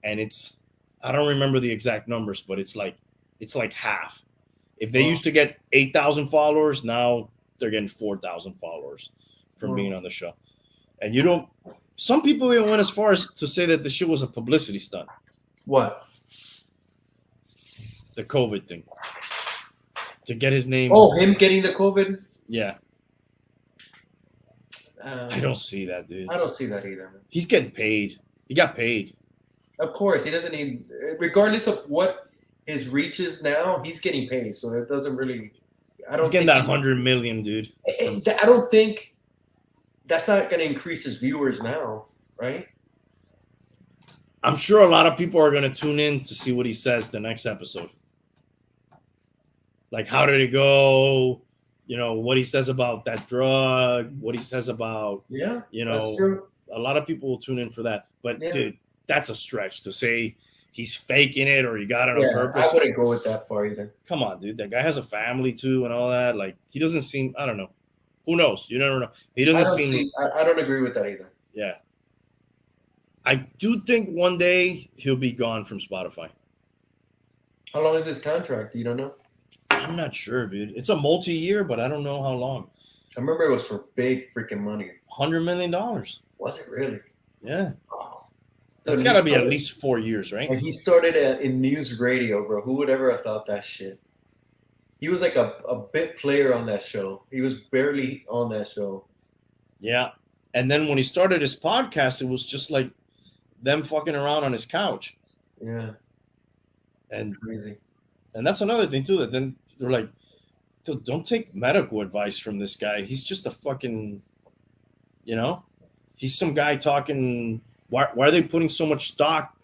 and it's I don't remember the exact numbers, but it's like half. If they used to get 8,000 followers, now they're getting 4,000 followers from being on the show. And you don't. Some people even went as far as to say that the shit was a publicity stunt. What? The COVID thing. To get his name. Oh, him getting the COVID? Yeah. I don't see that, dude. I don't see that either. He's getting paid. He got paid. Of course, he doesn't need. Regardless of what his reach is now, he's getting paid, so it doesn't really. I don't He's getting think that 100 million, dude. I don't think that's not going to increase his viewers now, right? I'm sure a lot of people are going to tune in to see what he says the next episode. Like, how did it go? You know, what he says about that drug, what he says about, Yeah, you know, that's true. a lot of people will tune in for that. But, Yeah. dude, that's a stretch to say he's faking it or he got it on Yeah, purpose. I wouldn't go with that far either. Come on, dude. That guy has a family, too, and all that. Like, he doesn't seem, I don't know. Who knows? You never know. He doesn't seem. I don't agree with that either. Yeah. I do think one day he'll be gone from Spotify. How long is his contract? You don't know? I'm not sure, dude. It's a multi-year, but I don't know how long. I remember it was for big freaking money. $100 million. Was it really? Yeah. Oh. It's got to be at least 4 years, right? And he started in news radio, bro. Who would ever have thought that shit? He was like a bit player on that show. He was barely on that show. Yeah. And then when he started his podcast, it was just like them fucking around on his couch. Yeah. And Crazy. And that's another thing, too, that then they're like, dude, don't take medical advice from this guy. He's just a fucking, you know, he's some guy talking. Why are they putting so much stock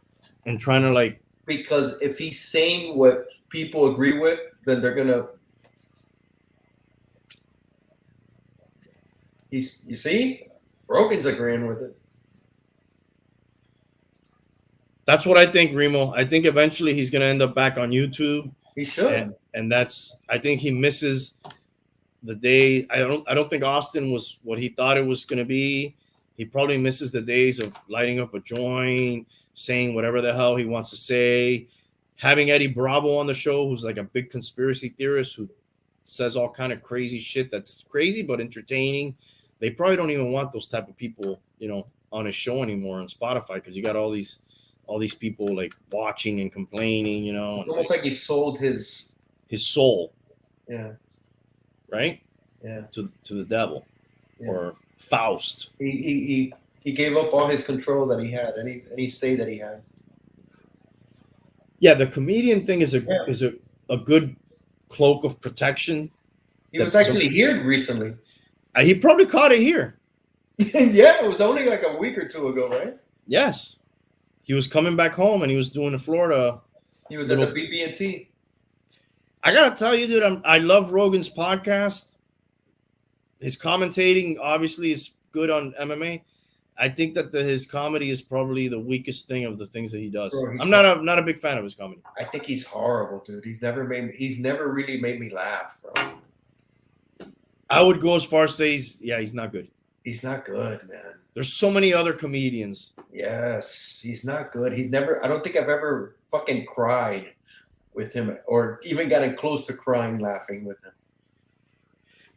and trying to like? Because if he's saying what people agree with, then they're gonna. You see, Rogan's agreeing with it. That's what I think, Remo. I think eventually he's gonna end up back on YouTube, He should. and I think he misses the day. I don't think Austin was what he thought it was gonna be. He probably misses the days of lighting up a joint, saying whatever the hell he wants to say, having Eddie Bravo on the show, who's like a big conspiracy theorist who says all kind of crazy shit that's crazy but entertaining. They probably don't even want those type of people, on his show anymore on Spotify, because you got all these people like watching and complaining, It's almost like he sold his soul, yeah, right? yeah, To the devil, yeah. or Faust. He gave up all his control that he had, any say that he had. Yeah, the comedian thing is Yeah. a good cloak of protection. He was actually here recently. He probably caught it here. Yeah, it was only like a week or two ago, right? Yes, he was coming back home and he was doing the Florida. He was at the BB&T. I gotta tell you, dude, I love Rogan's podcast. His commentating obviously is good on MMA. I think that his comedy is probably the weakest thing of the things that he does. Bro, I'm not a big fan of his comedy. I think he's horrible, dude. He's never really made me laugh, bro. I would go as far as say he's not good. He's not good, man. There's so many other comedians. Yes, he's not good. I don't think I've ever fucking cried with him or even gotten close to crying laughing with him.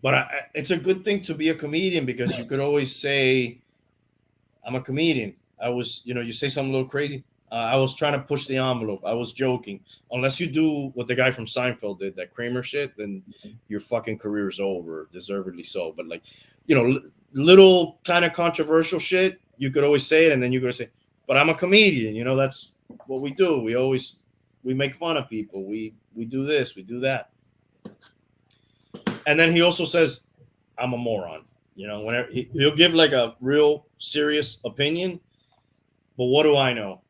But it's a good thing to be a comedian, because you could always say, I'm a comedian. I was, you say something a little crazy. I was trying to push the envelope. I was joking. Unless you do what the guy from Seinfeld did, that Kramer shit, then your fucking career is over, deservedly so. But like, little kind of controversial shit, you could always say it, and then you could say, but I'm a comedian. That's what we do. We make fun of people. We do this, we do that. And then he also says, I'm a moron. Whenever he'll give like a real serious opinion, but what do I know?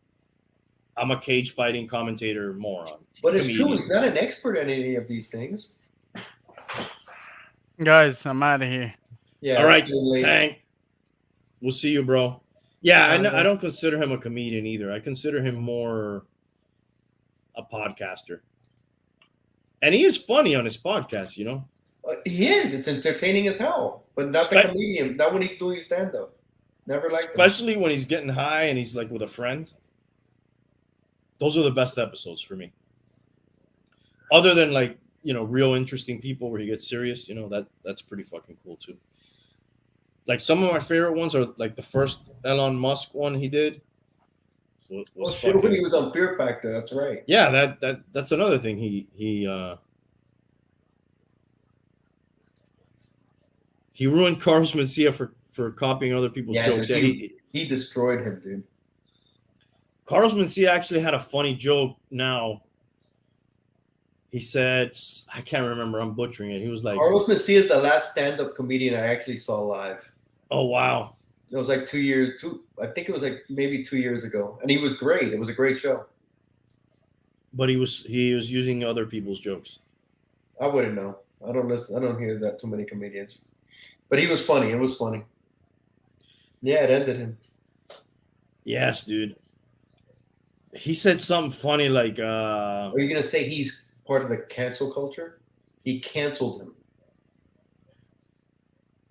I'm a cage fighting commentator moron. But it's true, he's not an expert at any of these things. Guys, I'm out of here. Yeah. All right, Tank. We'll see you, bro. Yeah, I don't consider him a comedian either. I consider him more a podcaster. And he is funny on his podcast, He is. It's entertaining as hell. But not the comedian. Not when he's doing stand-up. Never like especially when he's getting high and he's like with a friend. Those are the best episodes for me. Other than like, real interesting people where he gets serious, that's pretty fucking cool too. Like some of my favorite ones are like the first Elon Musk one he did. When he was on Fear Factor, that's right. Yeah, that's another thing. He ruined Carlos Mencia for copying other people's jokes. Yeah, he destroyed him, dude. Carlos Mencia actually had a funny joke now. He said, I can't remember, I'm butchering it. He was like, Carlos Mencia is the last stand-up comedian I actually saw live. Oh, wow. It was like I think it was like maybe 2 years ago. And he was great. It was a great show. But he was using other people's jokes. I wouldn't know. I don't hear that too many comedians. But he was funny. It was funny. Yeah, it ended him. Yes, dude. He said something funny like Are you gonna say he's part of the cancel culture? He canceled him.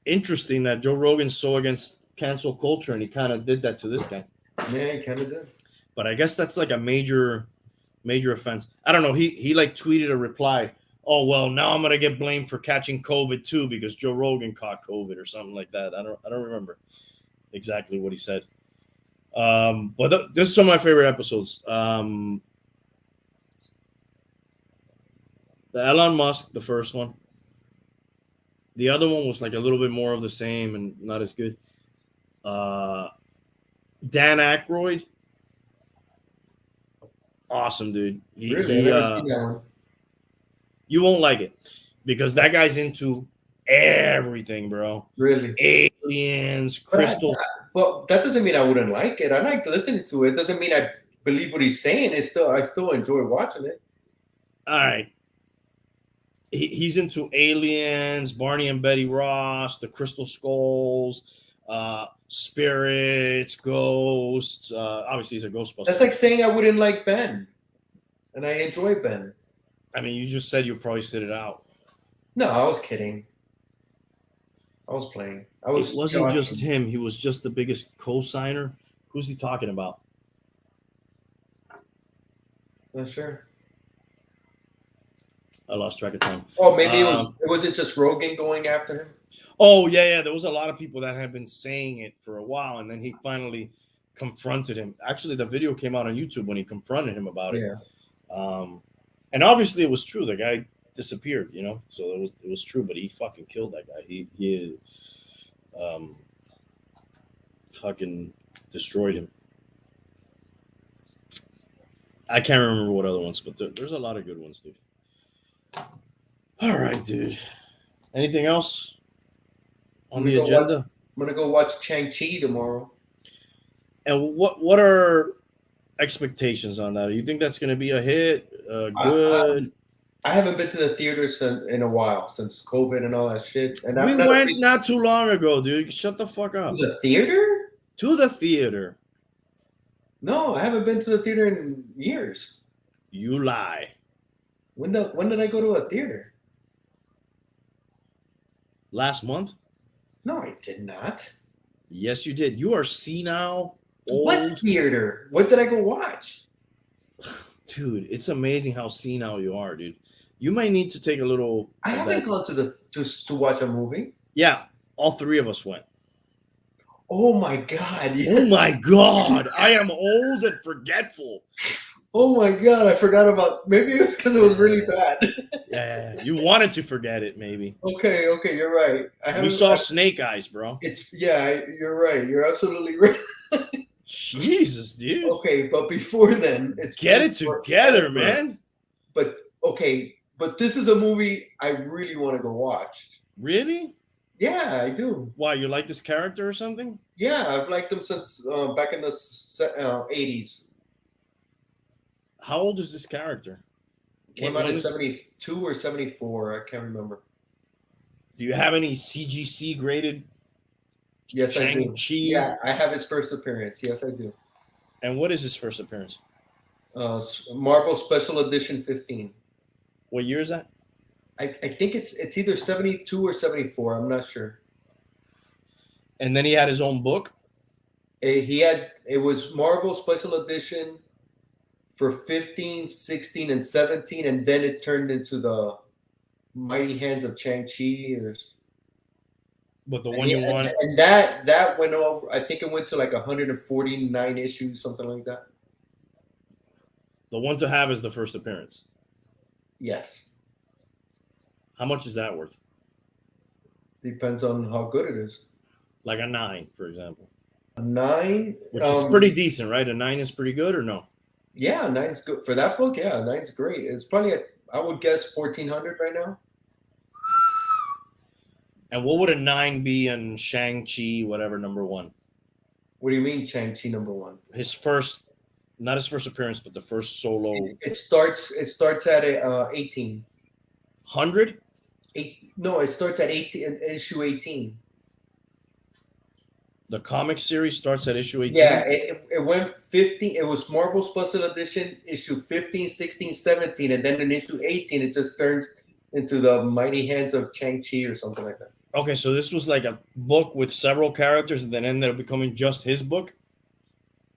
Interesting that Joe Rogan's so against cancel culture, and he kind of did that to this guy. Yeah, he kind of did. But I guess that's like a major offense. I don't know. He like tweeted a reply. Oh, well, now I'm gonna get blamed for catching COVID too because Joe Rogan caught COVID or something like that. I don't remember exactly what he said. But this is some of my favorite episodes. The Elon Musk, the first one. The other one was like a little bit more of the same and not as good. Dan Aykroyd. Awesome, dude. Really? I've never seen that one. You won't like it because that guy's into everything, bro. Really? Aliens, crystals. Well, that doesn't mean I wouldn't like it. I like listening to it. Doesn't mean I believe what he's saying. I still enjoy watching it. All right. He's into aliens, Barney and Betty Ross, the crystal skulls, spirits, ghosts. Obviously, he's a Ghostbuster. That's like saying I wouldn't like Ben, and I enjoy Ben. I mean, you just said you probably sit it out. No, I was kidding. I was playing. I was. It wasn't joking. just him. He was just the biggest co-signer. Who's he talking about? Not sure. I lost track of time. Oh, maybe it wasn't just Rogan going after him. Oh, yeah. There was a lot of people that had been saying it for a while, and then he finally confronted him. Actually, the video came out on YouTube when he confronted him about it. Yeah. And obviously it was true. The guy disappeared, so it was true, but he fucking killed that guy. He fucking destroyed him. I can't remember what other ones, but there's a lot of good ones, dude. All right, dude. Anything else on the agenda? I'm gonna go watch Shang-Chi tomorrow. And what are expectations on that? Do you think that's going to be a hit? Good. I haven't been to the theaters in a while since COVID and all that shit. And We went not too long ago, dude. Shut the fuck up. to the theater. To the theater. No, I haven't been to the theater in years. You lie. When did I go to a theater? Last month? No, I did not. Yes, you did. You are senile. Old. What theater? What did I go watch? Dude, it's amazing how senile you are, dude. You might need to take a little. I haven't gone to watch a movie. Yeah, all three of us went. Oh my god! Yeah. Oh my god! I am old and forgetful. Oh my god! I forgot about. Maybe it was because it was really bad. Yeah, you wanted to forget it, maybe. Okay, you're right. We saw Snake Eyes, bro. You're right. You're absolutely right. Jesus, dude. Okay, but before then, get it together, man. But this is a movie I really want to go watch. Really? Yeah, I do. Why, you like this character or something? Yeah, I've liked him since back in the 80s. How old is this character? Came out in 72 or 74. I can't remember. Do you have any CGC graded? Yes, I do. Shang-Chi? Yeah, I have his first appearance. Yes, I do. And what is his first appearance? Marvel Special Edition 15. What year is that? I think it's either 72 or 74. I'm not sure. And then he had his own book? It was Marvel Special Edition for 15, 16, and 17, and then it turned into the Mighty Hands of Shang-Chi. But the one you want, and that went over. I think it went to like 149 issues, something like that. the one to have is the first appearance. Yes, How much is that worth? depends on how good it is. Like a 9, for example. A 9, Which is pretty decent, right? A 9 is pretty good, or no? Yeah, 9's good for that book. Yeah, 9's great. It's probably I would guess 1,400 right now. And what would a 9 be in Shang-Chi, whatever, number 1? What do you mean, Shang-Chi #1? His first, not his first appearance, but the first solo. It starts at 18. 100? No, it starts at 18, issue 18. The comic series starts at issue 18? Yeah, it went 15. It was Marvel Special Edition, issue 15, 16, 17, and then in issue 18, it just turns into the Mighty Hands of Shang-Chi or something like that. Okay, so this was like a book with several characters and then ended up becoming just his book?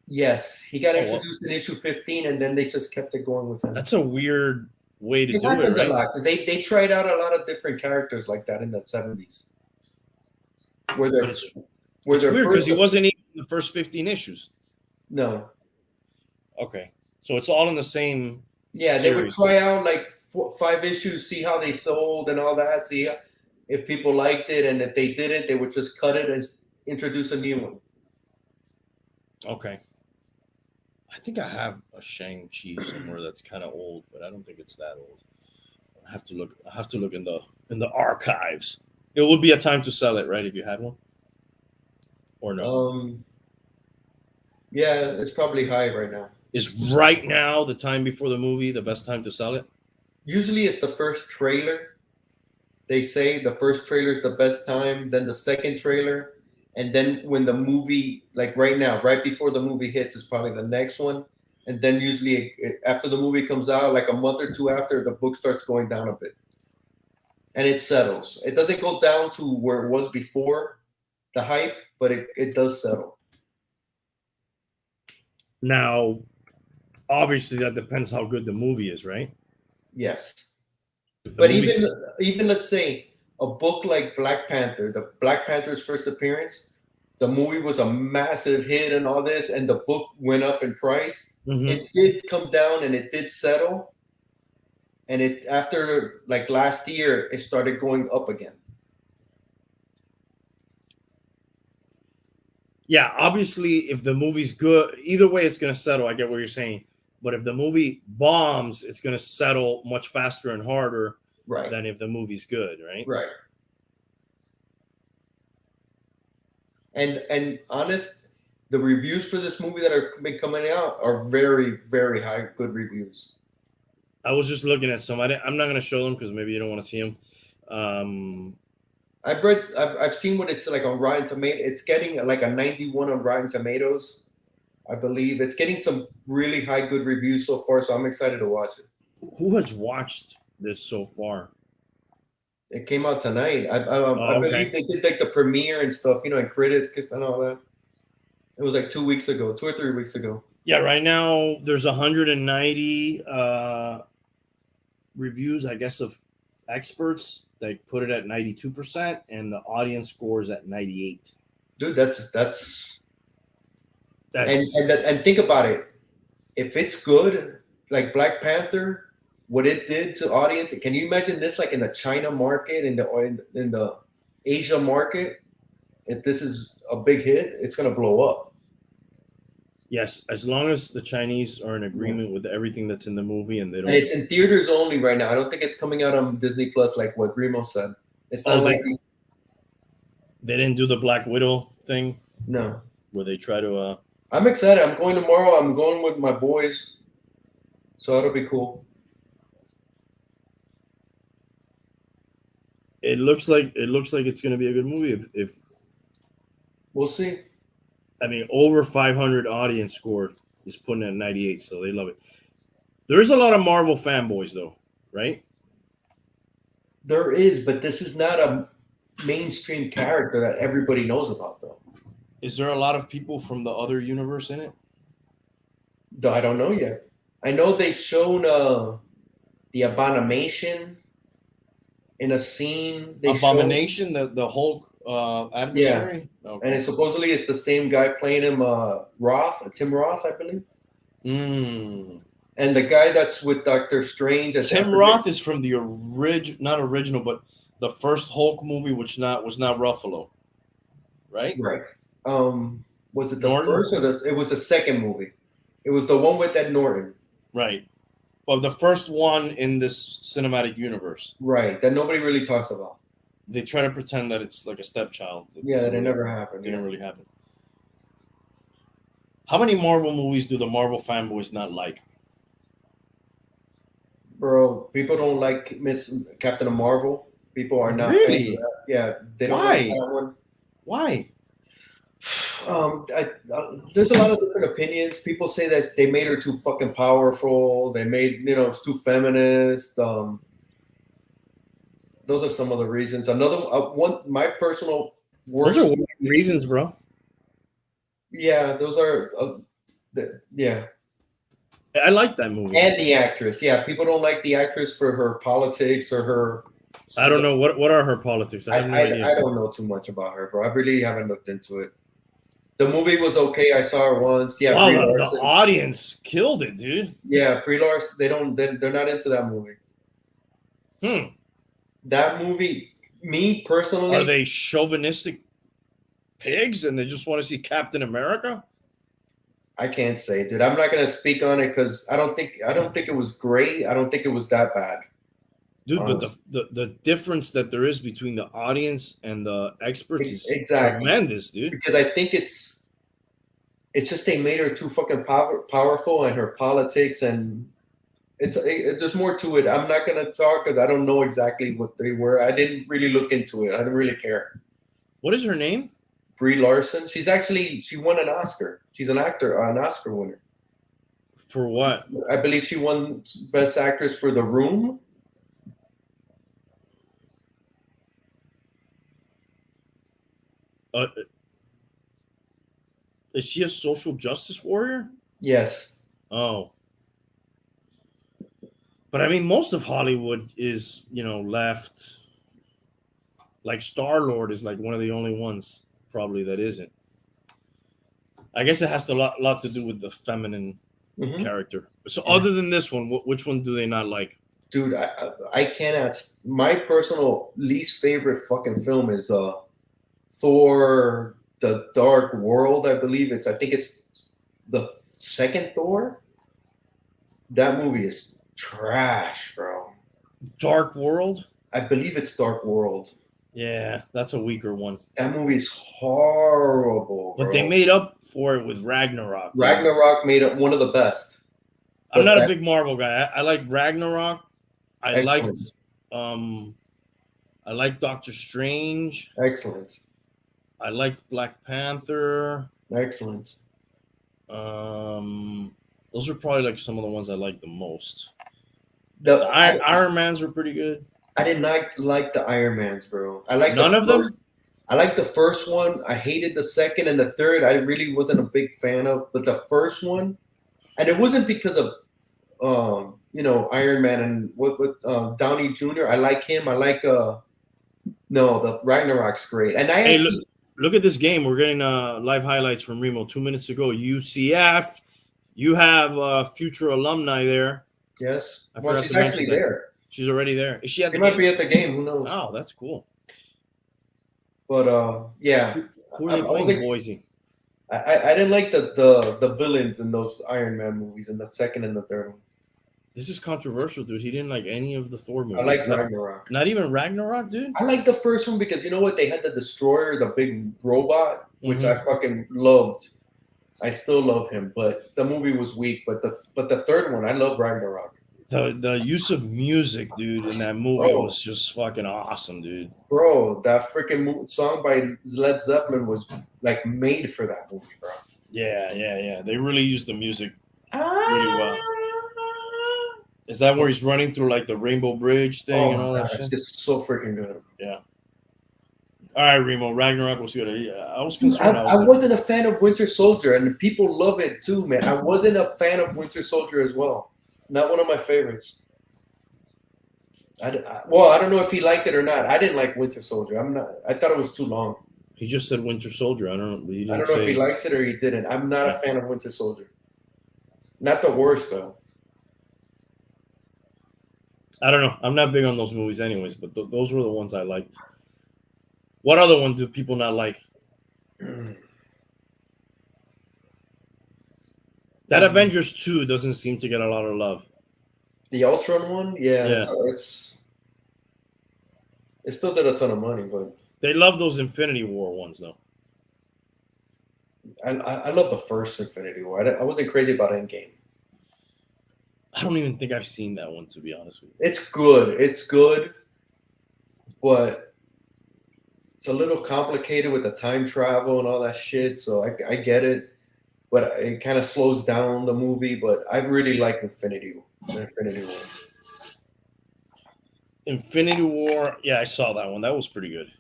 Yes, he got Oh, introduced in issue 15, and then they just kept it going with him. That's a weird way to It do it, happened a right? lot because they tried out a lot of different characters like that in the 70s. Where they're But it's they're weird because first- he wasn't even in the first 15 issues. No. Okay, so it's all in the same Yeah, they would series. try out like 5 issues, see how they sold and all that, see if people liked it, and if they didn't, they would just cut it and introduce a new one. Okay. I think I have a Shang-Chi somewhere that's kind of old, but I don't think it's that old. I have to look in the archives. It would be a time to sell it, right? If you had one, or no? Yeah, it's probably high right now. Is right now the time before the movie the best time to sell it? Usually it's the first trailer. They say the first trailer is the best time, then the second trailer, and then when the movie, like right now, right before the movie hits, is probably the next one, and then usually after the movie comes out, like a month or two after, the book starts going down a bit, and it settles. It doesn't go down to where it was before the hype, but it does settle. Now, obviously, that depends how good the movie is, right? Yes. If the But movie's- even let's say a book like Black Panther, the Black Panther's first appearance, the movie was a massive hit and all this, and the book went up in price. Mhm. It did come down and it did settle, and it after like last year it started going up again. Yeah, obviously, if the movie's good, either way, it's going to settle. I get what you're saying. But if the movie bombs, it's going to settle much faster and harder Right. than if the movie's good, right? Right. And honest, the reviews for this movie that are been coming out are very, very high, good reviews. I was just looking at some. I'm not going to show them because maybe you don't want to see them. I've seen what it's like on Rotten Tomatoes. It's getting like a 91 on Rotten Tomatoes, I believe. It's getting some really high good reviews so far, so I'm excited to watch it. Who has watched this so far? It came out tonight. I okay. believe they did like the premiere and stuff, and critics and all that. It was like 2 weeks ago, 2 or 3 weeks ago. Yeah, right now there's 190 reviews, I guess, of experts. They put it at 92%, and the audience score is at 98. Dude, that's and think about it. If it's good, like Black Panther, what it did to audience, can you imagine this like in the China market, in the Asia market? If this is a big hit, it's gonna blow up. Yes, as long as the Chinese are in agreement with everything that's in the movie, and they don't. And it's in theaters only right now. I don't think it's coming out on Disney Plus like what Remo said. It's not like they didn't do the Black Widow thing. No. Where they try to. I'm excited. I'm going tomorrow. I'm going with my boys, so it'll be cool. It looks like it's going to be a good movie. If we'll see. I mean, over 500 audience score is putting it at 98, so they love it. There's a lot of Marvel fanboys, though, right? There is, but this is not a mainstream character that everybody knows about, though. Is there a lot of people from the other universe in it? I don't know yet. I know they've shown the Abomination in a scene. Abomination, the Hulk adversary? Yeah. Okay. And supposedly it's the same guy playing him, Tim Roth, I believe. And the guy that's with Doctor Strange. Tim Roth is from the not original, but the first Hulk movie, which was not Ruffalo, right? Right. Was it the Norton? first or it was the second movie? It was the one with Ed Norton. Right. Well, the first one in this cinematic universe. Right. That nobody really talks about. They try to pretend that it's like a stepchild. Yeah, that it never happened. It didn't really happen. How many Marvel movies do the Marvel fanboys not like? Bro, people don't like Miss Captain Marvel. People are not. Really? Yeah. They don't Why? like that one. Why? There's a lot of different opinions. People say that they made her too fucking powerful. They made, it's too feminist. Those are some of the reasons. Another one, my personal worst. Those are reasons, bro. Yeah, those are. Yeah. I like that movie. And the actress. Yeah, people don't like the actress for her politics or her. I don't know what are her politics. I have no idea. I don't know too much about her, bro. I really haven't looked into it. The movie was okay. I saw her once. Yeah, wow, the audience killed it, dude. Yeah, Brie Larson. They're not into that movie. That movie, me personally. Are they chauvinistic pigs and they just want to see Captain America? I can't say, dude. I'm not gonna speak on it because I don't think it was great. I don't think it was that bad. Dude, but the difference that there is between the audience and the experts is tremendous, dude. Because I think it's just they made her too fucking powerful and her politics, and there's more to it. I'm not gonna talk because I don't know exactly what they were. I didn't really look into it. I didn't really care. What is her name? Brie Larson. She won an Oscar. She's an Oscar winner. For what? I believe she won Best Actress for The Room. Is she a social justice warrior? Yes. Oh. But I mean, most of Hollywood is, left. Like Star-Lord is like one of the only ones probably that isn't. I guess it has a lot to do with the feminine character. So other than this one, which one do they not like? Dude, I cannot. My personal least favorite fucking film is Thor: The Dark World. I think it's the second Thor. That movie is trash, bro. Dark World? I believe it's Dark World. Yeah, that's a weaker one. That movie is horrible, bro. But they made up for it with Ragnarok. Ragnarok made it one of the best. I'm not a big Marvel guy. I like Ragnarok. I like Doctor Strange. Excellent. I liked Black Panther. Excellent. Those are probably like some of the ones I like the most. The Iron Mans were pretty good. I did not like the Iron Mans, bro. I like none of them. I liked the first one. I hated the second and the third. I really wasn't a big fan of. But the first one, and it wasn't because of Iron Man and what Downey Jr. I like him. I like the Ragnarok's great. And look at this game. We're getting live highlights from Remo 2 minutes ago. UCF, you have future alumni there. Yes. I well, forgot she's to mention actually that. there. She's already there. Is she at the She game? might be at the game. Who knows? Oh, that's cool. But yeah. Who are they playing in Boise? I didn't like the villains in those Iron Man movies in the second and the third one. This is controversial, dude. He didn't like any of the Thor movies. I like Ragnarok. Not even Ragnarok, dude? I like the first one because you know what? They had the Destroyer, the big robot, which I fucking loved. I still love him, but the movie was weak. But the third one, I love Ragnarok. The use of music, dude, in that movie was just fucking awesome, dude. Bro, that freaking song by Led Zeppelin was like made for that movie, bro. Yeah. They really used the music really well. Is that where he's running through like the Rainbow Bridge thing and all that shit? It's so freaking good. Yeah. All right, Remo. Ragnarok was good. I was concerned. I wasn't a fan of Winter Soldier, and people love it too, man. I wasn't a fan of Winter Soldier as well. Not one of my favorites. I don't know if he liked it or not. I didn't like Winter Soldier. I thought it was too long. He just said Winter Soldier. I don't know. I don't know if he likes it or he didn't. I'm not a fan of Winter Soldier. Not the worst though. I don't know. I'm not big on those movies, anyways. But those were the ones I liked. What other one do people not like? That Avengers 2 doesn't seem to get a lot of love. The Ultron one, it still did a ton of money, but they love those Infinity War ones, though. I love the first Infinity War. I wasn't crazy about Endgame. I don't even think I've seen that one, to be honest with you. It's good, but it's a little complicated with the time travel and all that shit. So I get it, but it kind of slows down the movie. But I really like Infinity War. Infinity War, yeah, I saw that one. That was pretty good.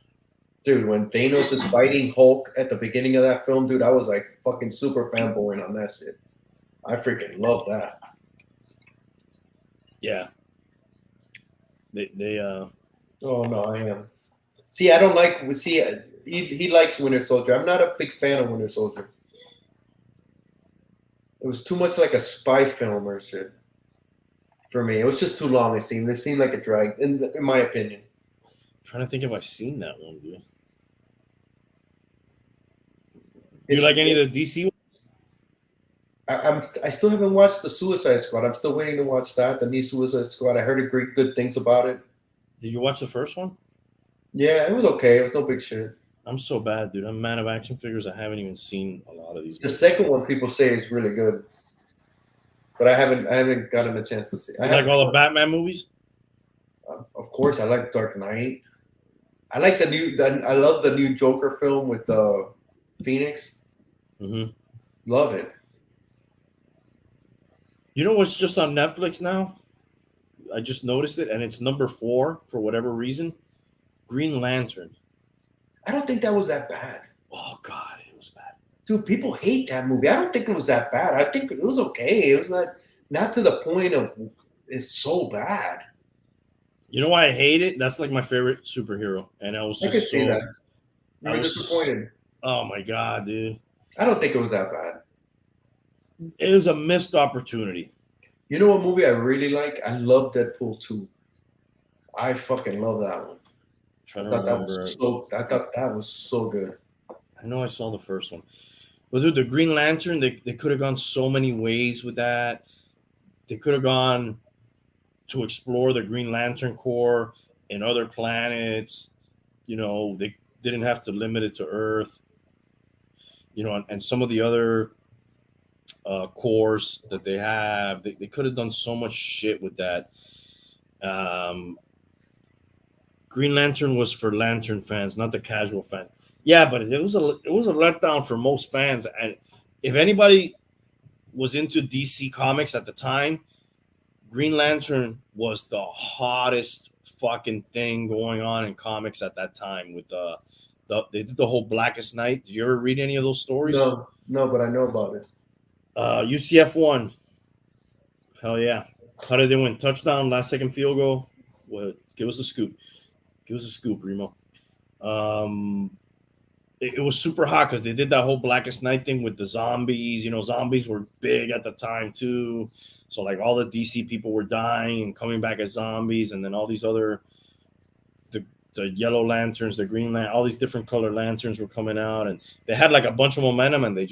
Dude, when Thanos is fighting Hulk at the beginning of that film, dude, I was like fucking super fanboying on that shit. I freaking love that. Yeah. They Oh no, I am. See, I don't like. See, he likes Winter Soldier. I'm not a big fan of Winter Soldier. It was too much like a spy film or shit for me. It was just too long. It seemed like a drag, in my opinion. I'm trying to think if I've seen that one, dude. Do you like any of the DC ones? I still haven't watched the Suicide Squad. I'm still waiting to watch that. The new Suicide Squad. I heard great good things about it. Did you watch the first one? Yeah, it was okay. It was no big shit. I'm so bad, dude. I'm a man of action figures. I haven't even seen a lot of these. The second one people say is really good, but I haven't gotten a chance to see. You like all the Batman movies? Of course, I like Dark Knight. I like I love the new Joker film with Phoenix. Mm-hmm. Love it. You know what's just on Netflix now? I just noticed it, and it's number 4 for whatever reason. Green Lantern. I don't think that was that bad. Oh God, it was bad. Dude, people hate that movie. I don't think it was that bad. I think it was okay. It was not to the point of it's so bad. You know why I hate it? That's like my favorite superhero, and I was I just could see that. You I were was- disappointed. Oh my God, dude! I don't think it was that bad. It was a missed opportunity. You know what movie I really like? I love Deadpool 2. I fucking love that one. Trying I to thought that remember. was so good. I know I saw the first one, but dude, the Green Lantern, they could have gone so many ways with that. They could have gone to explore the Green Lantern Corps in other planets. You know, they didn't have to limit it to Earth. You know, and some of the other cores that they have, they could have done so much shit with that. Green Lantern was for Lantern fans, not the casual fan. Yeah, but it was a letdown for most fans. And if anybody was into DC Comics at the time, Green Lantern was the hottest fucking thing going on in comics at that time. With they did the whole Blackest Night. Did you ever read any of those stories? No, but I know about it. UCF won. Hell yeah! How did they win? Touchdown, last second field goal. What? Give us a scoop. Give us a scoop, Remo. It was super hot because they did that whole Blackest Night thing with the zombies. You know, zombies were big at the time too. So like all the DC people were dying and coming back as zombies, and then all these other the yellow lanterns, the green lantern, all these different color lanterns were coming out, and they had like a bunch of momentum, and they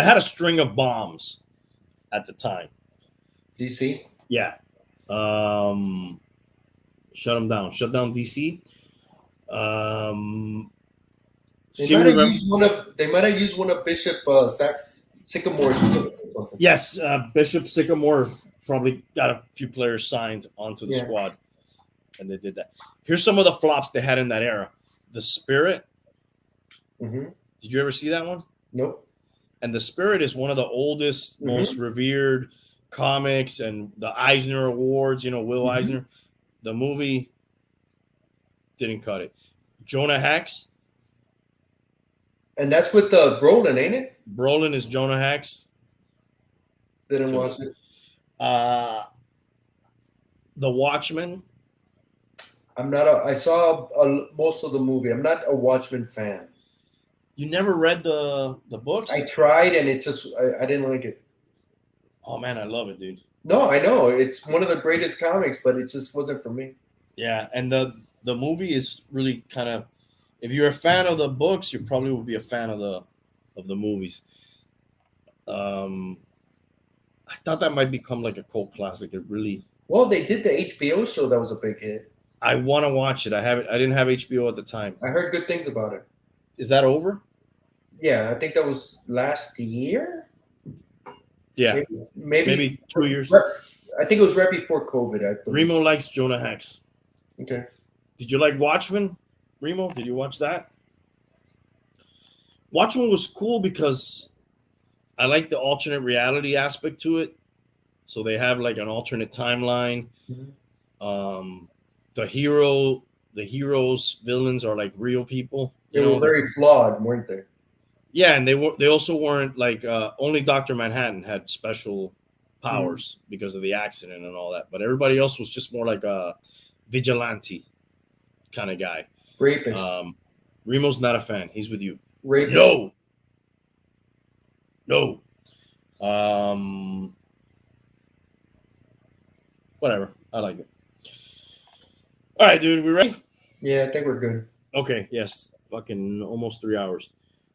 had a string of bombs at the time. DC? Yeah. Shut them down. Shut down DC. They might have used one of Bishop Sycamore's. Yes, Bishop Sycamore probably got a few players signed onto the squad, and they did that. Here's some of the flops they had in that era. The Spirit. Mm-hmm. Did you ever see that one? Nope. And The Spirit is one of the oldest, most revered comics, and the Eisner Awards. You know, Will Eisner. The movie didn't cut it. Jonah Hex. And that's with the Brolin, ain't it? Brolin is Jonah Hex. Didn't watch it. The Watchmen. I saw most of the movie. I'm not a Watchmen fan. You never read the books? I tried, and it just I didn't like it. Oh man, I love it, dude. No, I know it's one of the greatest comics, but it just wasn't for me. Yeah, and the movie is really kind of. If you're a fan of the books, you probably will be a fan of the movies. I thought that might become like a cult classic. It really. Well, they did the HBO show that was a big hit. I want to watch it. I didn't have HBO at the time. I heard good things about it. Is that over? Yeah, I think that was last year. Yeah, maybe 2 years. I think it was right before COVID. Remo likes Jonah Hex. Okay. Did you like Watchmen, Remo? Did you watch that? Watchmen was cool because I like the alternate reality aspect to it. So they have like an alternate timeline. The heroes, villains are like real people. They were very flawed, weren't they? Yeah, and they also weren't like only Dr. Manhattan had special powers because of the accident and all that. But everybody else was just more like a vigilante kind of guy. Rapist. Remo's not a fan. He's with you. Rapist. No. Whatever. I like it. All right, dude. We ready? Yeah, I think we're good. Okay. Yes. Fucking almost 3 hours.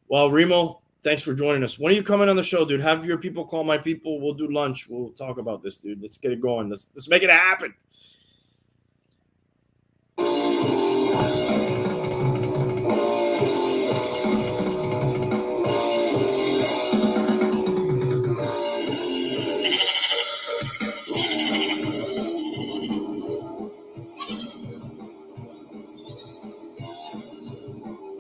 Well, Remo, thanks for joining us. When are you coming on the show, dude? Have your people call my people. We'll do lunch. We'll talk about this, dude. Let's get it going. Let's make it happen.